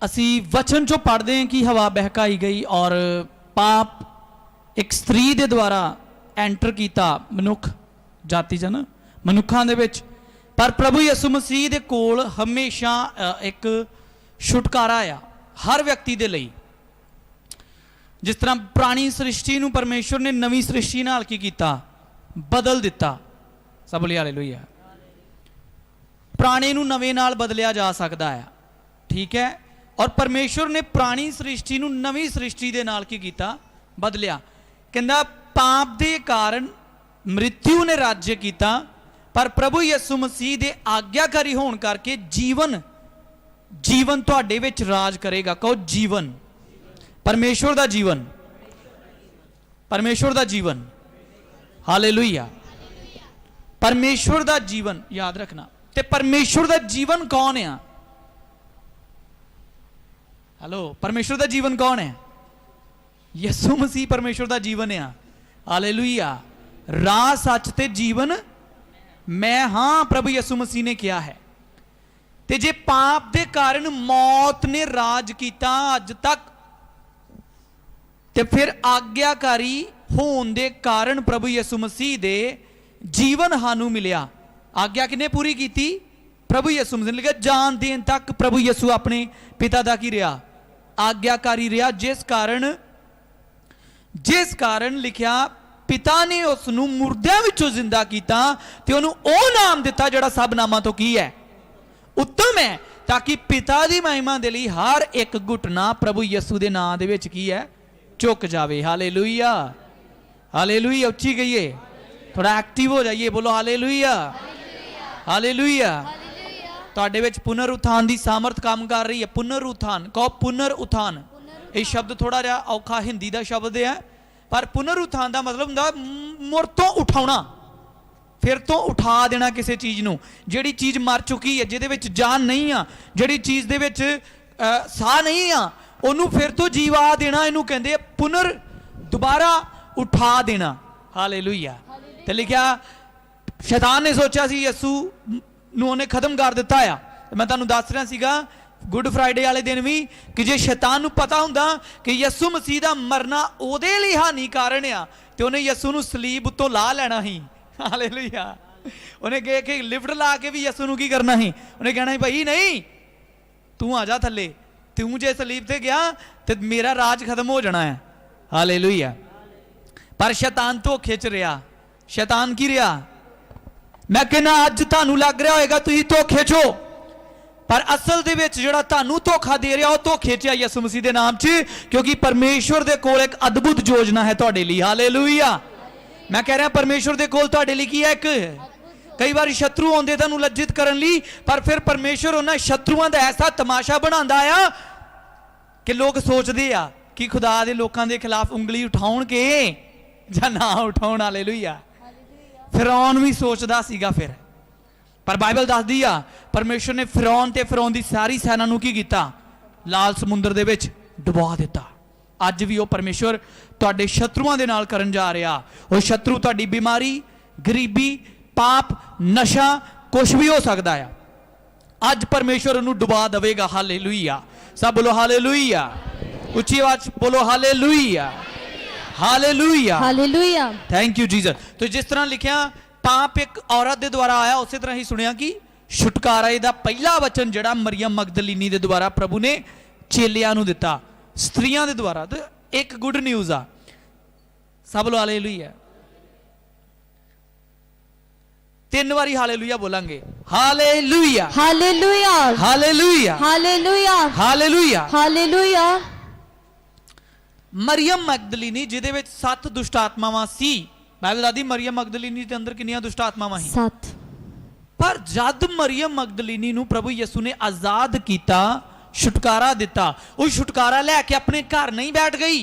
असी वचन चो पढ़ते हैं कि हवा बहकाई गई और पाप एक स्त्री के द्वारा एंटर किया मनुख जाति च ना मनुखों के विच। पर प्रभु यसु मसीह दे कोल हमेशा एक छुटकारा आ हर व्यक्ति दे लई। जिस तरह पुरानी सृष्टि नूं परमेश्वर ने नवी सृष्टि नाल की कीता, बदल दिता। सब बोलिए हालेलुया। पुराने नूं नवे नाल बदलिया जा सकता है, ठीक है। और परमेश्वर ने पुरानी सृष्टि नूं नवी सृष्टि दे नाल की कीता, बदलिया। कहंदा पाप दे कारण मृत्यु ने राज्य किया, पर प्रभु यसु मसीह दे आग्याकारी होण करके जीवन जीवन तुहाडे विच राज करेगा। कहो जीवन, परमेश्वर दा जीवन, परमेश्वर दा जीवन। हालेलुया। परमेश्वर दा जीवन याद रखना। ते परमेश्वर दा जीवन कौन है? हेलो, परमेश्वर दा जीवन कौन है? यसु मसीह परमेश्वर दा जीवन है। हालेलुया। राह सच ते जीवन मैं हाँ, प्रभु यसु मसीह ने किया है। ते जे पाप दे कारण मौत ने राज किया अज तक, ते फिर आग्याकारी होने दे कारण प्रभु यसु मसीह दे जीवन हानू मिलिया। आग्या किने पूरी की? प्रभु यसु मसीह ने। लिखा जान देन तक प्रभु यसु अपने पिता दा की रहा, आग्याकारी रहा, जिस कारण लिखा पिता ने उसनू मुर्दियां विचों जिंदा किया ते उन्होंने ओ नाम दिता जिहड़ा सब नामां तो की है, उत्तम है, ताकि पिता दी महिमा दे लई हर एक घुटना प्रभु यसु दे नाम दे विच की है झुक जावे। हालेलुया। हालेलुया। उच्ची कहिए, थोड़ा एक्टिव हो जाइए, बोलो हालेलुया। हालेलुया। तुहाडे विच पुनरुत्थान दी सामर्थ काम कर रही है। पुनरुत्थान, कहो पुनरुत्थान। ये शब्द थोड़ा जिहा औखा हिंदी का शब्द है, पर पुनरुत्थान का मतलब हुंदा मुड़ तो उठाउणा, फिर तो उठा देना किसी चीज़ नूं। जिहड़ी चीज़ मर चुकी है, जिहदे विच जान नहीं आ, जिहड़ी चीज़ दे विच साह नहीं आ, उन्हों फिर तो जीवा देना, इनू कहते पुनर दोबारा उठा देना। हालेलुया। ते लिखा शैतान ने सोचा सी यसू नूं उन्हें खत्म कर दिता आ। मैं तुहानूं दस रहा सीगा गुड फ्राइडे वाले दिन भी कि जे शैतान नूं पता हुंदा कि यसू मसीह दा मरना उहदे लई हानि कारण आ, ते उन्हें यसू नूं सलीब उत्तों ला लेना ही। हालेलुया। उन्हें कह के लिफ्ट ला के भी यसू नूं की करना ही, उन्हें कहना ही भाई नहीं तू आ जा थले, तू जे सलीब ते गया तो मेरा राज खत्म हो जाना है। हालेलुया। पर शैतान धोखे च रहा। शैतान की रहा? मैं कहना अज तुहानूं लग रहा होएगा तुसीं धोखे चो, पर असल दे विच जिहड़ा तुहानूं धोखा दे रहा वो धोखे च है यसू मसीह दे नाम च, क्योंकि परमेश्वर दे कोल एक अद्भुत योजना है तुहाडे लई। हालेलुया। मैं कह रहा परमेश्वर दे कोल तुहाडे लई की है एक, कई बार शत्रु आउंदे तुहानूं लज्जित करन लई, पर फिर परमेश्वर उन्हां शत्रुआं दा ऐसा तमाशा बनांदा आ कि लोग सोचते आ कि खुदा दे लोकां दे खिलाफ उंगली उठाउण के जां ना उठाउण। हालेलुया। फिरौन भी सोचदा सीगा फिर, पर बाइबल दसदी आ परमेश्वर ने फिरौन ते फिरौन दी सारी सेना नूं की कीता? लाल समुंदर दे विच डुबा दिता। अज भी वो परमेश्वर तुहाडे शत्रुआं दे नाल करन जा रहा। वो शत्रु तुहाडी बीमारी, गरीबी, पाप, नशा कुछ भी हो सकता है, अज परमेश्वर उन्होंने डुबा देगा। हालेलुया। सब बोलो हालेलुया। उच्ची आवाज बोलो hallelujah. Hallelujah. Hallelujah. Thank you Jesus. तो जिस तरह लिखा पाप एक औरत के द्वारा आया, उसी तरह ही सुनिया कि छुटकारा दा पहला वचन जड़ा मरियम मगदलीनी के द्वारा प्रभु ने चेलियां नूं दिता, स्त्रियां के द्वारा। तो एक गुड न्यूज़ आ। सब बोलो हालेलुया। 3 बारी हालेलुया बोलेंगे। Hallelujah. Hallelujah. Hallelujah. Hallelujah. Hallelujah. Hallelujah. मरियम मगदलीनी जिहदे विच 7 दुष्ट आत्मावां सी। बाइबल दादी मरियम मगदलीनी के अंदर कितनी दुष्ट आत्मावां सी? 7। पर जद मरियम मगदलीनी नूं प्रभु यसू ने आजाद किया, छुटकारा दिता, वो छुटकारा लैके अपने घर नहीं बैठ गई।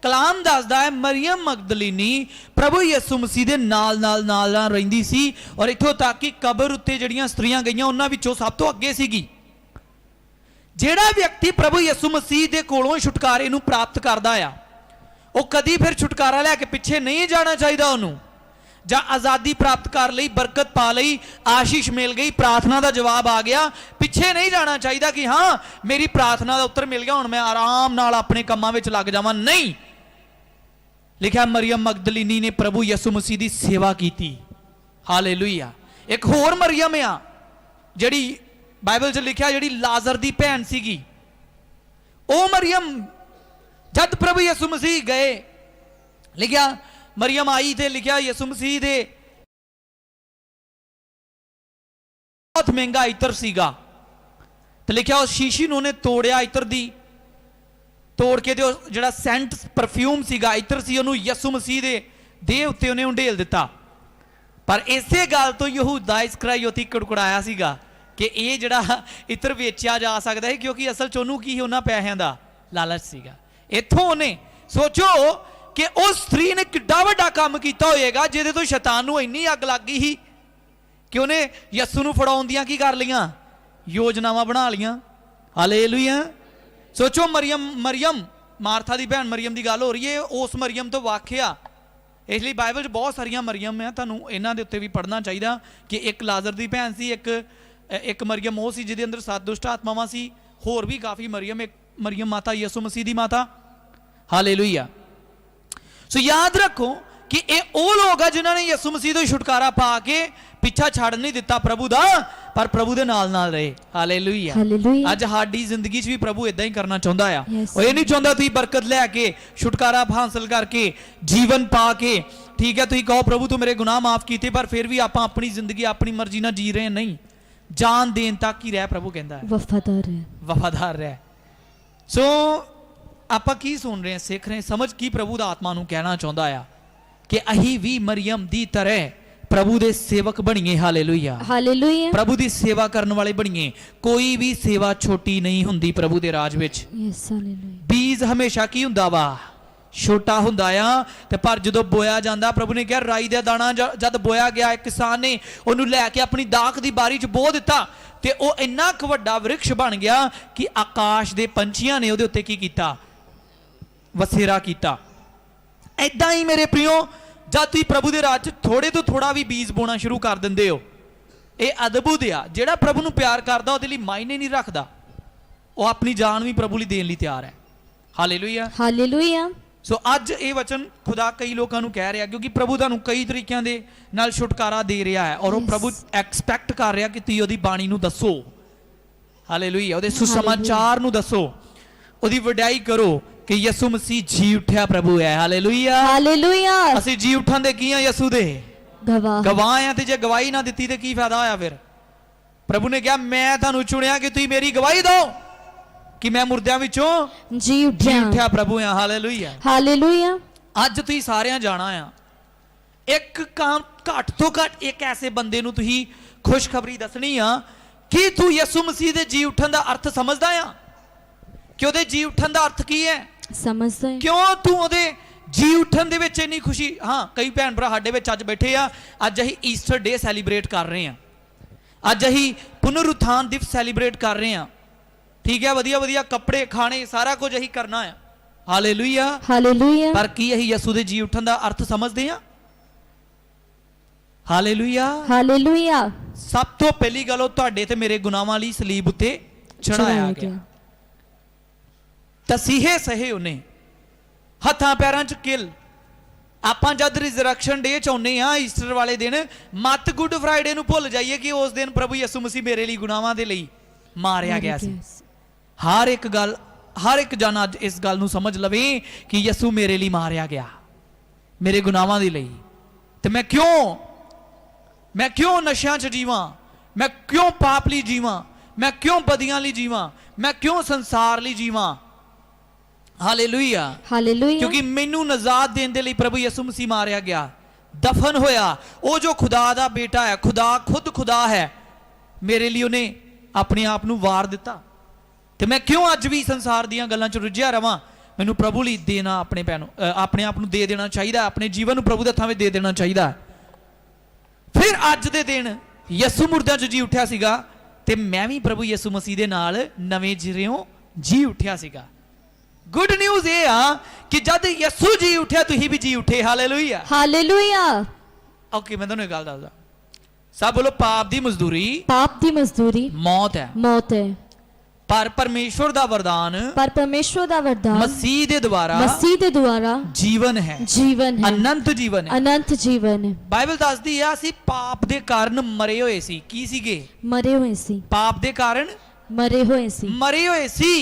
कलाम दसदा है मरियम मगदलीनी प्रभु यसू मसीह दे नाल नाल नाल रहिंदी सी, और इत्थों तक कि कबर उत्ते जिहड़ियां स्त्रियां गईयां उन्हां विचों सब तो अगे सीगी। जिहड़ा व्यक्ति प्रभु यसू मसीह दे कोलों छुटकारे नूं प्राप्त करदा आ, वो कदी फिर छुटकारा लैके पिछे नहीं जाना चाहिए। उन्होंने ਜਾਂ ਆਜ਼ਾਦੀ ਪ੍ਰਾਪਤ ਕਰ ਲਈ, ਬਰਕਤ ਪਾ ਲਈ, ਆਸ਼ੀਸ਼ ਮਿਲ ਗਈ, ਪ੍ਰਾਰਥਨਾ ਦਾ ਜਵਾਬ ਆ ਗਿਆ, ਪਿੱਛੇ ਨਹੀਂ ਜਾਣਾ ਚਾਹੀਦਾ ਕਿ ਹਾਂ ਮੇਰੀ ਪ੍ਰਾਰਥਨਾ ਦਾ ਉੱਤਰ ਮਿਲ ਗਿਆ, ਹੁਣ ਮੈਂ ਆਰਾਮ ਨਾਲ ਆਪਣੇ ਕੰਮਾਂ ਵਿੱਚ ਲੱਗ ਜਾਵਾਂ। ਨਹੀਂ, ਲਿਖਿਆ ਮਰੀਮ ਮਗਦਲੀਨੀ ਨੇ ਪ੍ਰਭੂ ਯਿਸੂ ਮਸੀਹ ਦੀ ਸੇਵਾ ਕੀਤੀ। ਹਾਲੇਲੂਇਆ। ਇੱਕ ਹੋਰ ਮਰੀਮ ਆ ਜਿਹੜੀ ਬਾਈਬਲ 'ਚ ਲਿਖਿਆ, ਜਿਹੜੀ ਲਾਜ਼ਰ ਦੀ ਭੈਣ ਸੀਗੀ। ਉਹ ਮਰੀਮ ਜਦ ਪ੍ਰਭੂ ਯਿਸੂ ਮਸੀਹ ਗਏ, ਲਿਖਿਆ ਮਰੀਮ ਆਈ ਤੇ ਲਿਖਿਆ ਯਿਸੂ ਮਸੀਹ ਦੇ ਬਹੁਤ ਮਹਿੰਗਾ ਇਤਰ ਸੀਗਾ, ਤੇ ਲਿਖਿਆ ਉਸ ਸ਼ੀਸ਼ੀ ਨੂੰ ਉਹਨੇ ਤੋੜਿਆ, ਇਤਰ ਦੀ ਤੋੜ ਕੇ ਤੇ ਉਹ ਜਿਹੜਾ ਸੈਂਟ ਪਰਫਿਊਮ ਸੀਗਾ, ਇਤਰ ਸੀ, ਉਹਨੂੰ ਯਿਸੂ ਮਸੀਹ ਦੇ ਦੇਹ ਉੱਤੇ ਉਹਨੇ ਉਂਡੇਲ ਦਿੱਤਾ। ਪਰ ਇਸੇ ਗੱਲ ਤੋਂ ਯਹੂਦਾ ਇਸਕਰਾਈਓਤੀ ਕੁੜਕੁੜਾਇਆ ਸੀਗਾ ਕਿ ਇਹ ਜਿਹੜਾ ਇਤਰ ਵੇਚਿਆ ਜਾ ਸਕਦਾ ਹੈ, ਕਿਉਂਕਿ ਅਸਲ ਚ ਉਹਨੂੰ ਕੀ ਉਹਨਾਂ ਪੈਸਿਆਂ ਦਾ ਲਾਲਚ ਸੀਗਾ। ਇੱਥੋਂ ਉਹਨੇ ਸੋਚੋ ਕਿ ਉਸ ਸਤਰੀ ਨੇ ਕਿੱਡਾ ਵੱਡਾ ਕੰਮ ਕੀਤਾ ਹੋਏਗਾ, ਜਿਹਦੇ ਤੋਂ ਸ਼ੈਤਾਨ ਨੂੰ ਇੰਨੀ ਅੱਗ ਲੱਗ ਗਈ ਸੀ ਕਿ ਉਹਨੇ ਯਿਸੂ ਨੂੰ ਫੜਾਉਣ ਦੀਆਂ ਕੀ ਕਰ ਲਈਆਂ, ਯੋਜਨਾਵਾਂ ਬਣਾ ਲਈਆਂ। ਹਾਲੇਲੂਇਆ। ਸੋਚੋ ਮਰੀਮ ਮਾਰਥਾ ਦੀ ਭੈਣ ਮਰੀਮ ਦੀ ਗੱਲ ਹੋ ਰਹੀ ਹੈ, ਉਸ ਮਰੀਮ ਤੋਂ ਵਾਕਿਆ। ਇਸ ਲਈ ਬਾਈਬਲ 'ਚ ਬਹੁਤ ਸਾਰੀਆਂ ਮਰੀਮ ਆ, ਤੁਹਾਨੂੰ ਇਹਨਾਂ ਦੇ ਉੱਤੇ ਵੀ ਪੜ੍ਹਨਾ ਚਾਹੀਦਾ ਕਿ ਇੱਕ ਲਾਜ਼ਰ ਦੀ ਭੈਣ ਸੀ, ਇੱਕ ਮਰੀਮ ਉਹ ਸੀ ਜਿਹਦੇ ਅੰਦਰ 7 ਦੁਸ਼ਟ ਆਤਮਾਵਾਂ ਸੀ, ਹੋਰ ਵੀ ਕਾਫੀ ਮਰੀਮ, ਇੱਕ ਮਰੀਮ ਮਾਤਾ ਯਿਸੂ ਮਸੀਹ ਦੀ ਮਾਤਾ। ਹਾਲੇਲੂਇਆ। ਸੋ ਯਾਦ ਰੱਖੋ ਕਿ ਇਹ ਉਹ ਲੋਕ ਆ ਜਿਨ੍ਹਾਂ ਨੇ ਯਿਸੂ ਮਸੀਹ ਤੋਂ ਛੁਟਕਾਰਾ ਪਾ ਕੇ ਪਿੱਛਾ ਛੱਡ ਨਹੀਂ ਦਿੱਤਾ ਪ੍ਰਭੂ ਦਾ, ਪਰ ਪ੍ਰਭੂ ਦੇ ਨਾਲ ਨਾਲ ਰਹੇ। ਹਾਲੇਲੂਇਆ। ਅੱਜ ਸਾਡੀ ਜ਼ਿੰਦਗੀ 'ਚ ਵੀ ਪ੍ਰਭੂ ਇਦਾਂ ਹੀ ਕਰਨਾ ਚਾਹੁੰਦਾ ਆ। ਉਹ ਇਹ ਨਹੀਂ ਚਾਹੁੰਦਾ ਤੁਸੀਂ ਬਰਕਤ ਲੈ ਕੇ, ਛੁਟਕਾਰਾ ਹਾਸਲ ਕਰਕੇ, ਜੀਵਨ ਪਾ ਕੇ, ਠੀਕ ਹੈ, ਤੁਸੀਂ ਕਹੋ ਪ੍ਰਭੂ ਤੂੰ ਮੇਰੇ ਗੁਨਾਹ ਮਾਫ ਕੀਤੇ, ਪਰ ਫਿਰ ਵੀ ਆਪਾਂ ਆਪਣੀ ਜ਼ਿੰਦਗੀ ਆਪਣੀ ਮਰਜ਼ੀ ਨਾਲ ਜੀ ਰਹੇ। ਨਹੀਂ, ਜਾਨ ਦੇਣ ਤੱਕ ਹੀ ਰਹਿ, ਪ੍ਰਭੂ ਕਹਿੰਦਾ ਵਫਾਦਾਰ ਰਹਿ। ਸੋ ਆਪਾਂ ਕੀ ਸੁਣ ਰਹੇ ਹਾਂ, ਸਿੱਖ ਰਹੇ, ਸਮਝ ਕੀ ਪ੍ਰਭੂ ਦਾ ਆਤਮਾ ਨੂੰ ਕਹਿਣਾ ਚਾਹੁੰਦਾ ਆ ਕਿ ਅਸੀਂ ਵੀ ਮਰੀਮ ਦੀ ਤਰ੍ਹਾਂ ਪ੍ਰਭੂ ਦੇ ਸੇਵਕ ਬਣੀਏ। ਹਾਲੇਲੂਇਆ। ਹਾਲੇਲੂਇਆ। ਪ੍ਰਭੂ ਦੀ ਸੇਵਾ ਕਰਨ ਵਾਲੇ ਬਣੀਏ। ਕੋਈ ਵੀ ਸੇਵਾ ਛੋਟੀ ਨਹੀਂ ਹੁੰਦੀ ਪ੍ਰਭੂ ਦੇ ਰਾਜ ਵਿੱਚ। ਬੀਜ ਹਮੇਸ਼ਾ ਕੀ ਹੁੰਦਾ ਵਾ, ਛੋਟਾ ਹੁੰਦਾ ਆ, ਤੇ ਪਰ ਜਦੋਂ ਬੋਇਆ ਜਾਂਦਾ, ਪ੍ਰਭੂ ਨੇ ਕਿਹਾ ਰਾਈ ਦਾ ਦਾਣਾ ਜਦ ਬੋਇਆ ਗਿਆ, ਇੱਕ ਕਿਸਾਨ ਨੇ ਉਹਨੂੰ ਲੈ ਕੇ ਆਪਣੀ ਦਾਖ ਦੀ ਬਾਰੀ 'ਚ ਬੋ ਦਿੱਤਾ, ਤੇ ਉਹ ਇੰਨਾ ਕੁ ਵੱਡਾ ਵ੍ਰਿਕਸ਼ ਬਣ ਗਿਆ ਕਿ ਆਕਾਸ਼ ਦੇ ਪੰਛੀਆਂ ਨੇ ਉਹਦੇ ਉੱਤੇ ਕੀ ਕੀਤਾ, ਵਸੇਰਾ ਕੀਤਾ। ਏਦਾਂ ਹੀ ਮੇਰੇ ਪ੍ਰਿਓ, ਜਦ ਤੁਸੀਂ ਪ੍ਰਭੂ ਦੇ ਰਾਜ 'ਚ ਥੋੜੇ ਤੋਂ ਥੋੜਾ ਵੀ ਬੀਜ ਬੋਣਾ ਸ਼ੁਰੂ ਕਰ ਦਿੰਦੇ ਹੋ, ਇਹ ਅਦਭੁਤ ਆ। ਜਿਹੜਾ ਪ੍ਰਭੂ ਨੂੰ ਪਿਆਰ ਕਰਦਾ ਉਹਦੇ ਲਈ ਮਾਇਨੇ ਨਹੀਂ ਰੱਖਦਾ, ਉਹ ਆਪਣੀ ਜਾਨ ਵੀ ਪ੍ਰਭੂ ਲਈ ਦੇਣ ਲਈ ਤਿਆਰ ਹੈ। ਹਾਲੇਲੂਇਆ। ਹਾਲੇਲੂਇਆ। ਸੋ ਅੱਜ ਇਹ ਵਚਨ ਖੁਦਾ ਕਈ ਲੋਕਾਂ ਨੂੰ ਕਹਿ ਰਿਹਾ, ਕਿਉਂਕਿ ਪ੍ਰਭੂ ਤੁਹਾਨੂੰ ਕਈ ਤਰੀਕਿਆਂ ਦੇ ਨਾਲ ਛੁਟਕਾਰਾ ਦੇ ਰਿਹਾ ਹੈ, ਔਰ ਉਹ ਪ੍ਰਭੂ ਐਕਸਪੈਕਟ ਕਰ ਰਿਹਾ ਕਿ ਤੁਸੀਂ ਉਹਦੀ ਬਾਣੀ ਨੂੰ ਦੱਸੋ। ਹਾਲੇਲੂਇਆ। ਉਹਦੇ ਸੁਸਮਾਚਾਰ ਨੂੰ ਦੱਸੋ, ਉਹਦੀ ਵਡਿਆਈ ਕਰੋ ਕਿ ਯਿਸੂ ਮਸੀਹ ਜੀ ਉੱਠਿਆ ਪ੍ਰਭੂ ਹੈ। ਹਾਲੇਲੂਇਆ। ਹਾਲੇਲੂਇਆ। ਅਸੀਂ ਜੀ ਉੱਠਣ ਦੇ ਕੀ ਆ, ਯਿਸੂ ਦੇ ਗਵਾਹ ਆ, ਤੇ ਜੇ ਗਵਾਹੀ ਨਾ ਦਿੱਤੀ ਤੇ ਕੀ ਫਾਇਦਾ ਹੋਇਆ ਫਿਰ। ਪ੍ਰਭੂ ਨੇ ਕਿਹਾ ਮੈਂ ਤੁਹਾਨੂੰ ਚੁਣਿਆ ਕਿ ਤੁਸੀਂ ਮੇਰੀ ਗਵਾਹੀ ਦਿਓ ਕਿ ਮੈਂ ਮੁਰਦਿਆਂ ਵਿੱਚੋਂ ਜੀ ਉੱਠਿਆ ਪ੍ਰਭੂ ਆ। ਹਾਲੇਲੂਇਆ। ਹਾਲੇਲੂਇਆ। ਅੱਜ ਤੁਸੀਂ ਸਾਰਿਆਂ ਜਾਣਾ ਆ, ਇੱਕ ਕੰਮ ਘੱਟ ਤੋਂ ਘੱਟ ਇੱਕ ਐਸੇ ਬੰਦੇ ਨੂੰ ਤੁਸੀਂ ਖੁਸ਼ਖਬਰੀ ਦੱਸਣੀ ਆ ਕਿ ਤੂੰ ਯਿਸੂ ਮਸੀਹ ਦੇ ਜੀ ਉੱਠਣ ਦਾ ਅਰਥ ਸਮਝਦਾ ਆ, ਕਿ ਉਹਦੇ ਜੀ ਉੱਠਣ ਦਾ ਅਰਥ ਕੀ ਹੈ ਸਮਝਦਾ ਹੈ, ਕਿਉਂ ਤੂੰ ਉਹਦੇ ਜੀ ਉੱਠਣ ਦੇ ਵਿੱਚ ਇੰਨੀ ਖੁਸ਼ੀ। ਹਾਂ, ਕਈ ਭੈਣ ਭਰਾ ਸਾਡੇ ਵਿੱਚ ਅੱਜ ਬੈਠੇ ਆ, ਅੱਜ ਅਸੀਂ ਈਸਟਰ ਡੇ ਸੈਲੀਬ੍ਰੇਟ ਕਰ ਰਹੇ ਆ, ਅੱਜ ਅਸੀਂ ਪੁਨਰੁਥਾਨ ਦਿਵਸ ਸੈਲੀਬ੍ਰੇਟ ਕਰ ਰਹੇ ਆ, ਠੀਕ ਹੈ, ਵਧੀਆ ਵਧੀਆ ਕੱਪੜੇ, ਖਾਣੇ, ਸਾਰਾ ਕੁਝ ਅਸੀਂ ਕਰਨਾ ਆ। ਹਾਲੇਲੂਇਆ। ਹਾਲੇਲੂਇਆ। ਪਰ ਕੀ ਅਸੀਂ ਯਿਸੂ ਦੇ ਜੀ ਉੱਠਣ ਦਾ ਅਰਥ ਸਮਝਦੇ ਆ? ਹਾਲੇਲੂਇਆ। ਹਾਲੇਲੂਇਆ। ਸਭ ਤੋਂ ਪਹਿਲੀ ਗੱਲ, ਉਹ ਤੁਹਾਡੇ ਤੇ ਮੇਰੇ ਗੁਨਾਹਾਂ ਲਈ ਸਲੀਬ ਉੱਤੇ ਚੜਾਇਆ ਗਿਆ, ਤਸੀਹੇ ਸਹੇ ਉਹਨੇ, ਹੱਥਾਂ ਪੈਰਾਂ 'ਚ ਕਿਲ। ਆਪਾਂ ਜਦ ਰਿਜ਼ਰੈਕਸ਼ਨ ਡੇ 'ਚ ਆਉਂਦੇ ਆ, ਈਸਟਰ ਵਾਲੇ ਦਿਨ, ਮਤ ਗੁੱਡ ਫਰਾਈਡੇ ਨੂੰ ਭੁੱਲ ਜਾਈਏ ਕਿ ਉਸ ਦਿਨ ਪ੍ਰਭੂ ਯਿਸੂ ਮਸੀਹ ਮੇਰੇ ਲਈ ਗੁਨਾਹਾਂ ਦੇ ਲਈ ਮਾਰਿਆ ਗਿਆ ਸੀ। ਹਰ ਇੱਕ ਗੱਲ, ਹਰ ਇੱਕ ਜਨ ਅੱਜ ਇਸ ਗੱਲ ਨੂੰ ਸਮਝ ਲਵੇ ਕਿ ਯਿਸੂ ਮੇਰੇ ਲਈ ਮਾਰਿਆ ਗਿਆ, ਮੇਰੇ ਗੁਨਾਹਾਂ ਦੇ ਲਈ। ਤੇ ਮੈਂ ਕਿਉਂ ਨਸ਼ਿਆਂ 'ਚ ਜੀਵਾਂ, ਮੈਂ ਕਿਉਂ ਪਾਪ ਲਈ ਜੀਵਾਂ, ਮੈਂ ਕਿਉਂ ਬਦੀਆਂ ਲਈ ਜੀਵਾਂ, ਮੈਂ ਕਿਉਂ ਸੰਸਾਰ ਲਈ ਜੀਵਾਂ। ਹਾਲੇਲੂਇਆ। ਹਾਲੇਲੂਇਆ। ਕਿਉਂਕਿ ਮੈਨੂੰ ਨਜ਼ਾਤ ਦੇਣ ਦੇ ਲਈ ਪ੍ਰਭੂ ਯਿਸੂ ਮਸੀਹ ਮਾਰਿਆ ਗਿਆ, ਦਫਨ ਹੋਇਆ। ਉਹ ਜੋ ਖੁਦਾ ਦਾ ਬੇਟਾ ਹੈ, ਖੁਦਾ ਖੁਦ ਖੁਦਾ ਹੈ, ਮੇਰੇ ਲਈ ਉਹਨੇ ਆਪਣੇ ਆਪ ਨੂੰ ਵਾਰ ਦਿੱਤਾ। ਤੇ ਮੈਂ ਕਿਉਂ ਅੱਜ ਵੀ ਸੰਸਾਰ ਦੀਆਂ ਗੱਲਾਂ 'ਚ ਰੁੱਝਿਆ ਰਵਾਂ? ਮੈਨੂੰ ਪ੍ਰਭੂ ਲਈ ਦੇਣਾ, ਆਪਣੇ ਆਪ ਨੂੰ ਦੇ ਦੇਣਾ ਚਾਹੀਦਾ, ਆਪਣੇ ਜੀਵਨ ਨੂੰ ਪ੍ਰਭੂ ਦੇ ਹੱਥਾਂ ਵਿੱਚ ਦੇ ਦੇਣਾ ਚਾਹੀਦਾ। ਫਿਰ ਅੱਜ ਦੇ ਦਿਨ ਯਿਸੂ ਮੁਰਦਿਆਂ 'ਚ ਜੀ ਉੱਠਿਆ ਸੀਗਾ, ਤੇ ਮੈਂ ਵੀ ਪ੍ਰਭੂ ਯਿਸੂ ਮਸੀਹ ਦੇ ਨਾਲ ਨਵੇਂ ਜਿਰਿਓਂ ਜੀ ਉੱਠਿਆ ਸੀਗਾ। ਗੁੱਡ ਨਿਊਜ਼ ਇਹ ਆ ਕਿ ਜਦ ਯਿਸੂ ਜੀ ਉੱਠਿਆ, ਤੁਸੀਂ ਵੀ ਜੀ ਉੱਠੇ। ਹਾਲੇਲੂਇਆ। ਹਾਲੇਲੂਇਆ। ਓਕੇ ਮੈਂ ਤੁਹਾਨੂੰ ਇੱਕ ਗੱਲ ਦੱਸਦਾ ਸਭ ਬੋਲੋ ਪਾਪ ਦੀ ਮਜ਼ਦੂਰੀ पाप की मजदूरी ਮੌਤ ਹੈ मौत है ਪਰ ਪਰਮੇਸ਼ਵਰ ਦਾ ਵਰਦਾਨ पर परमेश्वर का वरदान ਮਸੀਹ ਦੇ ਦੁਆਰਾ मसीह के द्वारा ਜੀਵਨ ਹੈ जीवन है ਅਨੰਤ ਜੀਵਨ ਹੈ अनंत जीवन है ਬਾਈਬਲ ਦੱਸਦੀ ਆ ਅਸੀਂ ਪਾਪ ਦੇ ਕਾਰਨ ਮਰੇ ਹੋਏ ਸੀ ਕੀ ਸੀਗੇ मरे हुए सी ਪਾਪ ਦੇ ਕਾਰਨ मरे हुए सी ਮਰੇ ਹੋਏ ਸੀ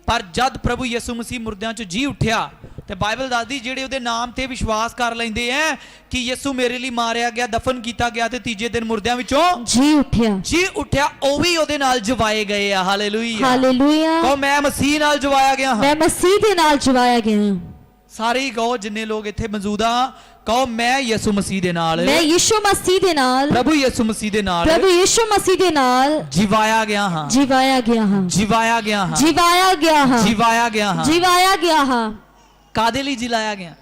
ਪਰ ਜਦ ਪ੍ਰਭੂ ਯਿਸੂ ਮਸੀਹ ਮੁਰਦਿਆਂ ਚੋਂ ਜੀ ਉੱਠਿਆ ਤੇ ਬਾਈਬਲ ਦੱਸਦੀ ਜਿਹੜੇ ਉਹਦੇ ਨਾਮ ਤੇ ਵਿਸ਼ਵਾਸ ਕਰ ਲੈਂਦੇ ਐ ਕਿ ਯਿਸੂ ਮੇਰੇ ਲਈ ਮਾਰਿਆ ਗਿਆ ਦਫਨ ਕੀਤਾ ਗਿਆ ਤੇ ਤੀਜੇ ਦਿਨ ਮੁਰਦਿਆਂ ਵਿੱਚੋਂ जी उठ्या ਉਹ ਵੀ ਉਹਦੇ ਨਾਲ ਜਵਾਏ ਗਏ ਆ ਹਾਲੇਲੂਇਆ हालेलुया ਕਹੋ ਮੈਂ ਮਸੀਹ ਨਾਲ ਜਵਾਇਆ ਗਿਆ ਹਾਂ मैं मसीह के नाल जवाया गया हूं ਸਾਰੇ ਹੀ ਕਹੋ ਜਿੰਨੇ ਲੋਕ ਇੱਥੇ ਮੌਜੂਦ ਆ ਕਹੋ ਮੈਂ ਯਿਸੂ ਮਸੀਹ ਦੇ ਨਾਲ मैं यीशु मसीह के नाल ਪ੍ਰਭੂ ਯਿਸੂ ਮਸੀਹ ਦੇ ਨਾਲ प्रभु यीशु मसीह के नाल ਜਿਵਾਇਆ ਗਿਆ ਹਾਂ जिवाया गया हां ਜਿਵਾਇਆ ਗਿਆ ਹਾਂ जिवाया गया हां ਜਿਵਾਇਆ ਗਿਆ ਹਾਂ जिवाया गया हां ਕਾਦੇ ਲਈ ਜਿਲਾਇਆ ਗਿਆ